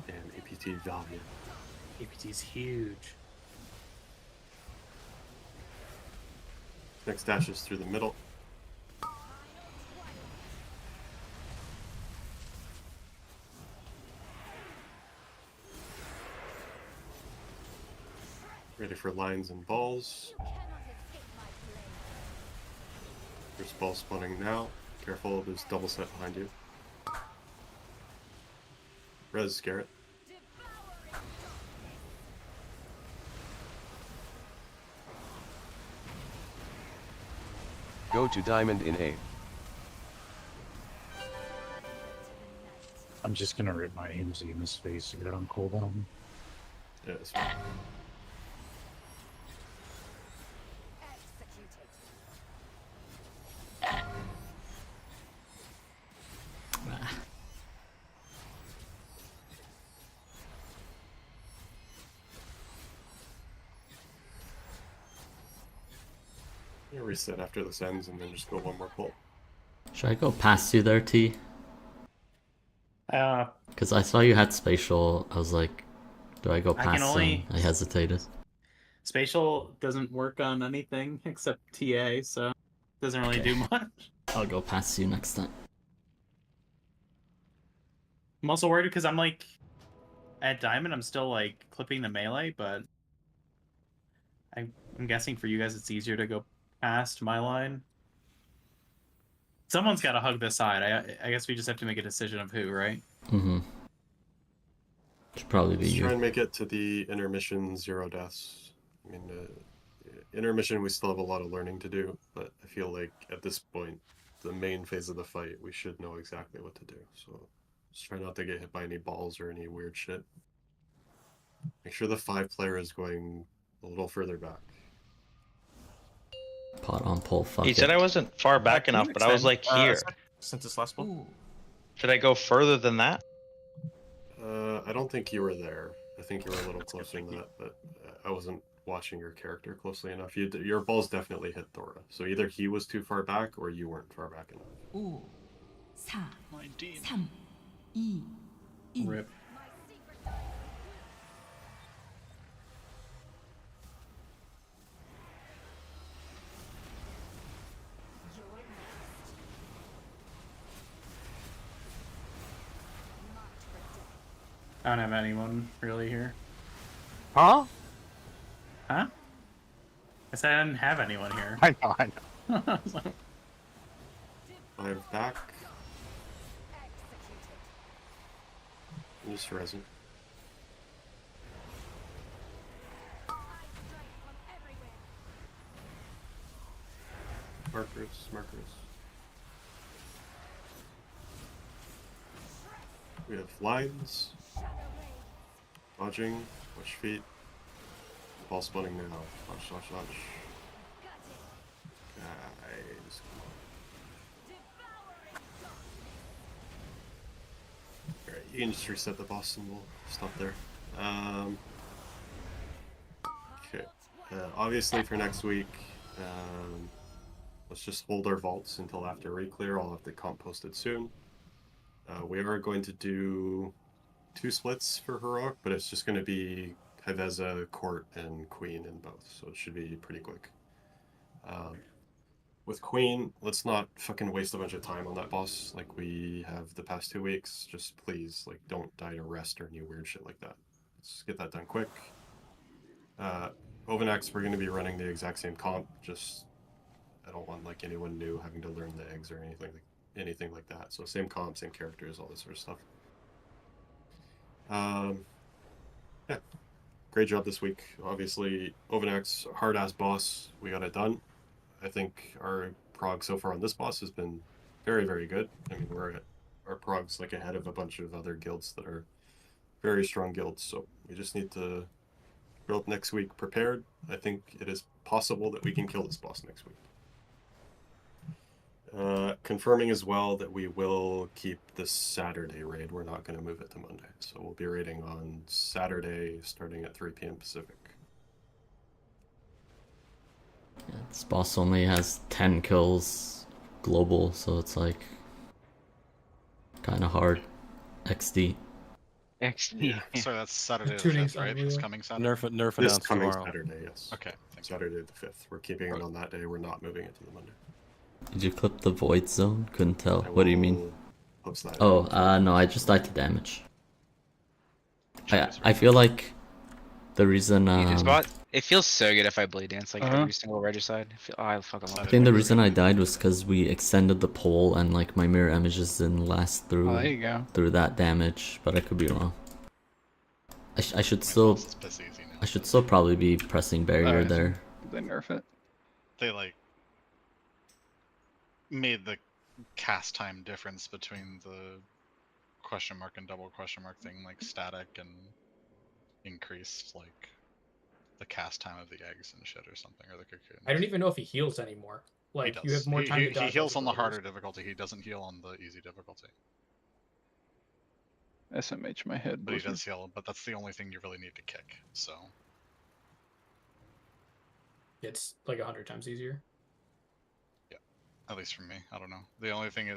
Damn, APT value. APT's huge. Next dash is through the middle. Ready for lines and balls. First ball spawning now. Careful, there's double set behind you. Res Garrett. Go to diamond in 8. I'm just gonna rip my AMZ in his face to get it on cooldown. Yeah, it's fine. Reset after this ends and then just go one more pull. Should I go past you there, T? Because I saw you had spatial. I was like, do I go past him? I hesitated. Spatial doesn't work on anything except TA, so it doesn't really do much. I'll go past you next time. I'm also worried because I'm like at diamond. I'm still like clipping the melee, but I'm guessing for you guys it's easier to go past my line. Someone's got to hug this side. I guess we just have to make a decision of who, right? Mm-hmm. Should probably be Let's you. try and make it to the intermission 0 deaths. I mean, intermission we still have a lot of learning to do, but I feel like at this point, the main phase of the fight, we should know exactly what to do. So just try not to get hit by any balls or any weird shit. Make sure the 5-player is going a little further back. Pot on pole, fuck He it. said I wasn't far back enough, but I was like here. Since this last one? Should I go further than that? I don't think you were there. I think you were a little closer than that, but I wasn't watching your character closely enough. Your balls definitely hit Thora, so either he was too far back or you weren't far back enough. 5, 4, 3, 2, 1. Rip. I don't have anyone really here. Huh? Huh? I said I didn't have anyone here. I know. I'm back. Just resin. Markers. We have lines. Dodging. Watch feet. Ball spawning now. Dodge, dodge, dodge. Guys, come on. Alright, you can just reset the boss and we'll stop there. Okay. Obviously for next week, let's just hold our vaults until after re-clear. I'll have the comp posted soon. We are going to do 2 splits for Heroic, but it's just going to be Hyveza, Court, and Queen in both, so it should be pretty quick. With Queen, let's not fucking waste a bunch of time on that boss like we have the past 2 weeks. Just please, like, don't die to rest or any weird shit like that. Let's get that done quick. Overnext, we're going to be running the exact same comp, just I don't want like anyone new having to learn the eggs or anything like that. So same comp, same characters, all this sort of stuff. Yeah, great job this week. Obviously, Overnext, hard-ass boss, we got it done. I think our prog so far on this boss has been very, very good. I mean, our prog's like ahead of a bunch of other guilds that are very strong guilds, so we just need to go up next week prepared. I think it is possible that we can kill this boss next week. Confirming as well that we will keep this Saturday raid. We're not going to move it to Monday. So we'll be raiding on Saturday starting at 3 p.m. Pacific. Yeah, this boss only has 10 kills global, so it's like kind of hard. XD. XD. Sorry, that's Saturday the Tuning's 5th, right? unreal. This coming Saturday? Nerf This announced coming tomorrow. Saturday, yes. Okay, thank you. Saturday the 5th. We're keeping it on that day. We're not moving it to the Monday. Did you clip the void zone? Couldn't tell. What do you mean? Post that. Oh, no, I just died to damage. I feel like the reason It feels so good if I blade dance like every single regicide. I fucking love I it. think the reason I died was because we extended the pole and like my mirror images didn't last through Oh, there you go. through that damage, but I could be wrong. I should still probably be pressing barrier there. They nerf it. They like made the cast time difference between the question mark and double question mark thing like static and increased like the cast time of the eggs and shit or something, or the cocoon. I don't even know if he heals anymore. Like He you have does. more time to He dodge. heals on the others. harder difficulty. He doesn't heal on the easy difficulty. SMH my head. But he does heal, but that's the only thing you really need to kick, so. It's like 100 times easier. Yeah, at least for me. I don't know. The only thing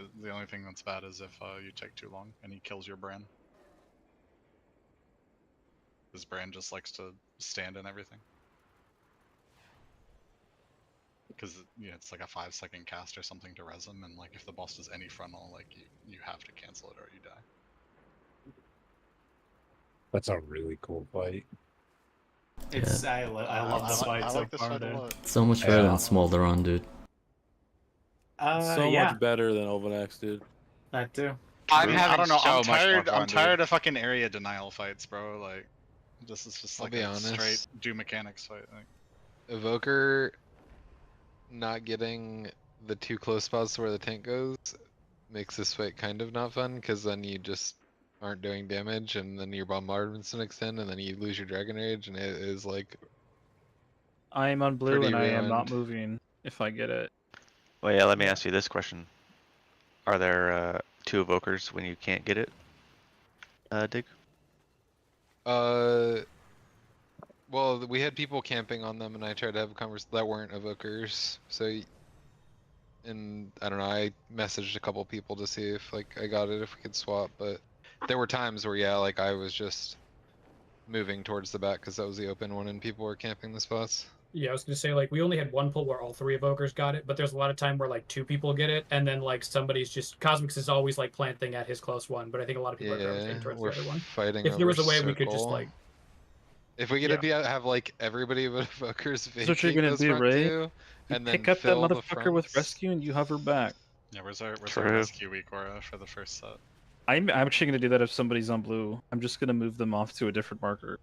that's bad is if you take too long and he kills your Bran. His Bran just likes to stand in everything. Because it's like a 5-second cast or something to res him, and like if the boss does any frontal, like you have to cancel it or you die. That's a really cool fight. It's I love this fight so far. So much better than Smolderon, dude. So Yeah. much better than Overnext, dude. That too. I don't know. so I'm much more tired. fun, I'm tired of fucking area denial fights, bro. Like, this is just like be a honest. straight do mechanics fight. Like, Evoker not getting the 2 close spots where the tank goes makes this fight kind of not fun, because then you just aren't doing damage, and then your bombardments don't extend, and then you lose your Dragon Rage, and it is like I am on blue pretty and I am not ruined. moving if I get it. Well, yeah, let me ask you this question. Are there 2 evokers when you can't get it? Dig? Well, we had people camping on them, and I tried to have a conversation that weren't evokers. So, and I don't know. I messaged a couple people to see if like I got it, if we could swap. But there were times where like I was just moving towards the back because that was the open one, and people were camping the spots. Yeah, I was gonna say like we only had one pull where all 3 evokers got it, but there's a lot of time where like 2 people get it, and then like somebody's just Cosmix is always like planting at his close one, but I think a lot of people are gravitating towards the other one. Fighting If there was a over way we could just circle. like If we get to have like everybody but evokers That's what you're vacate gonna those do, front right? 2, You and then pick up that fill the motherfucker with fronts. rescue and you hover back. yeah, where's our True. rescue week Aura for the first set? I'm actually gonna do that if somebody's on blue. I'm just gonna move them off to a different marker.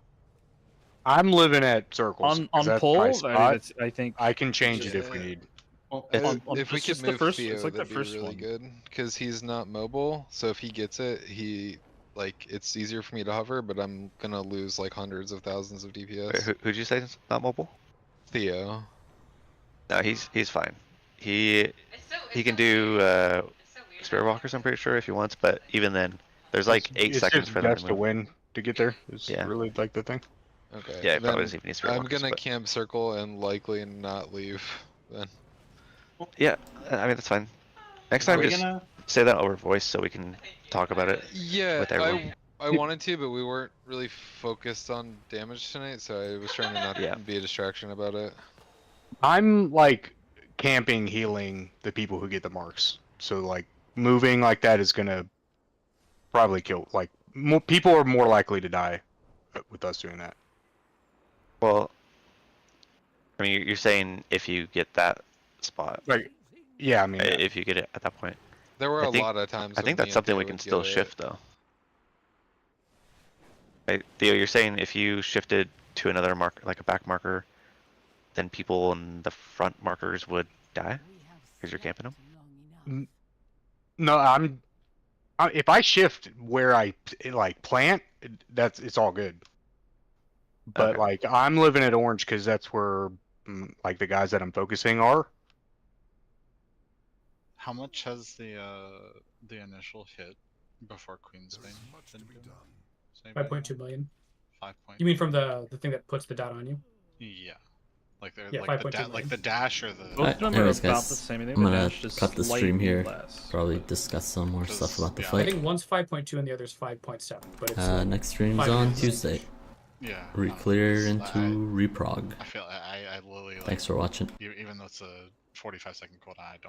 I'm living at circles. On 'cause that's pole, my I, spot. I think I can change it if we need. If we it's could just the move first, Theo, it's like the that'd be first really one. good, because he's not mobile. So if he gets it, he like it's easier for me to hover, but I'm gonna lose like hundreds of thousands of DPS. Wait, who'd you say is not mobile? Theo. No, he's fine. He can do Spirit Walkers, I'm pretty sure, if he wants, but even then, there's like 8 it's seconds just for them guess to to move. win to get there. Is Yeah. really like the thing. Okay. Yeah, it probably then doesn't even need Spirit I'm Walkers, gonna but- camp circle and likely not leave then. Yeah, I mean, that's fine. Next Are time, we just gonna- say that over voice so we can talk about it Yeah, with everyone. I wanted to, but we weren't really focused on damage tonight, so I was trying to not be a distraction about it. I'm like camping, healing the people who get the marks. So like moving like that is gonna probably kill. Like more people are more likely to die with us doing that. Well, I mean, you're saying if you get that spot. Like, yeah, I mean, yeah. If you get it at that point. There were I a think- lot of times I when think me that's and something Theo we can would still get it. shift, though. Right, Theo, you're saying if you shifted to another marker, like a back marker, then people in the front markers would die because you're camping them. No, if I shift where I like plant, it's all good. But Okay. like I'm living at orange because that's where like the guys that I'm focusing are. How much has the initial hit before Queen's Bane been doing? 5.2 million. 5. You mean from the thing that puts the dot on you? Yeah. Like they're Yeah, like 5.2 like million. the dash or the. Both of them are Anyways, about guys, the same. I think I'm the gonna dash is cut the stream slightly here. less. Probably discuss some more stuff about the I fight. think one's 5.2 and the other's 5.7, but it's Next stream's 5 on minutes. Tuesday. Yeah. Reclear into reprog. I feel I literally like. Thanks for watching. Even though it's a 45-second cooldown, I don't.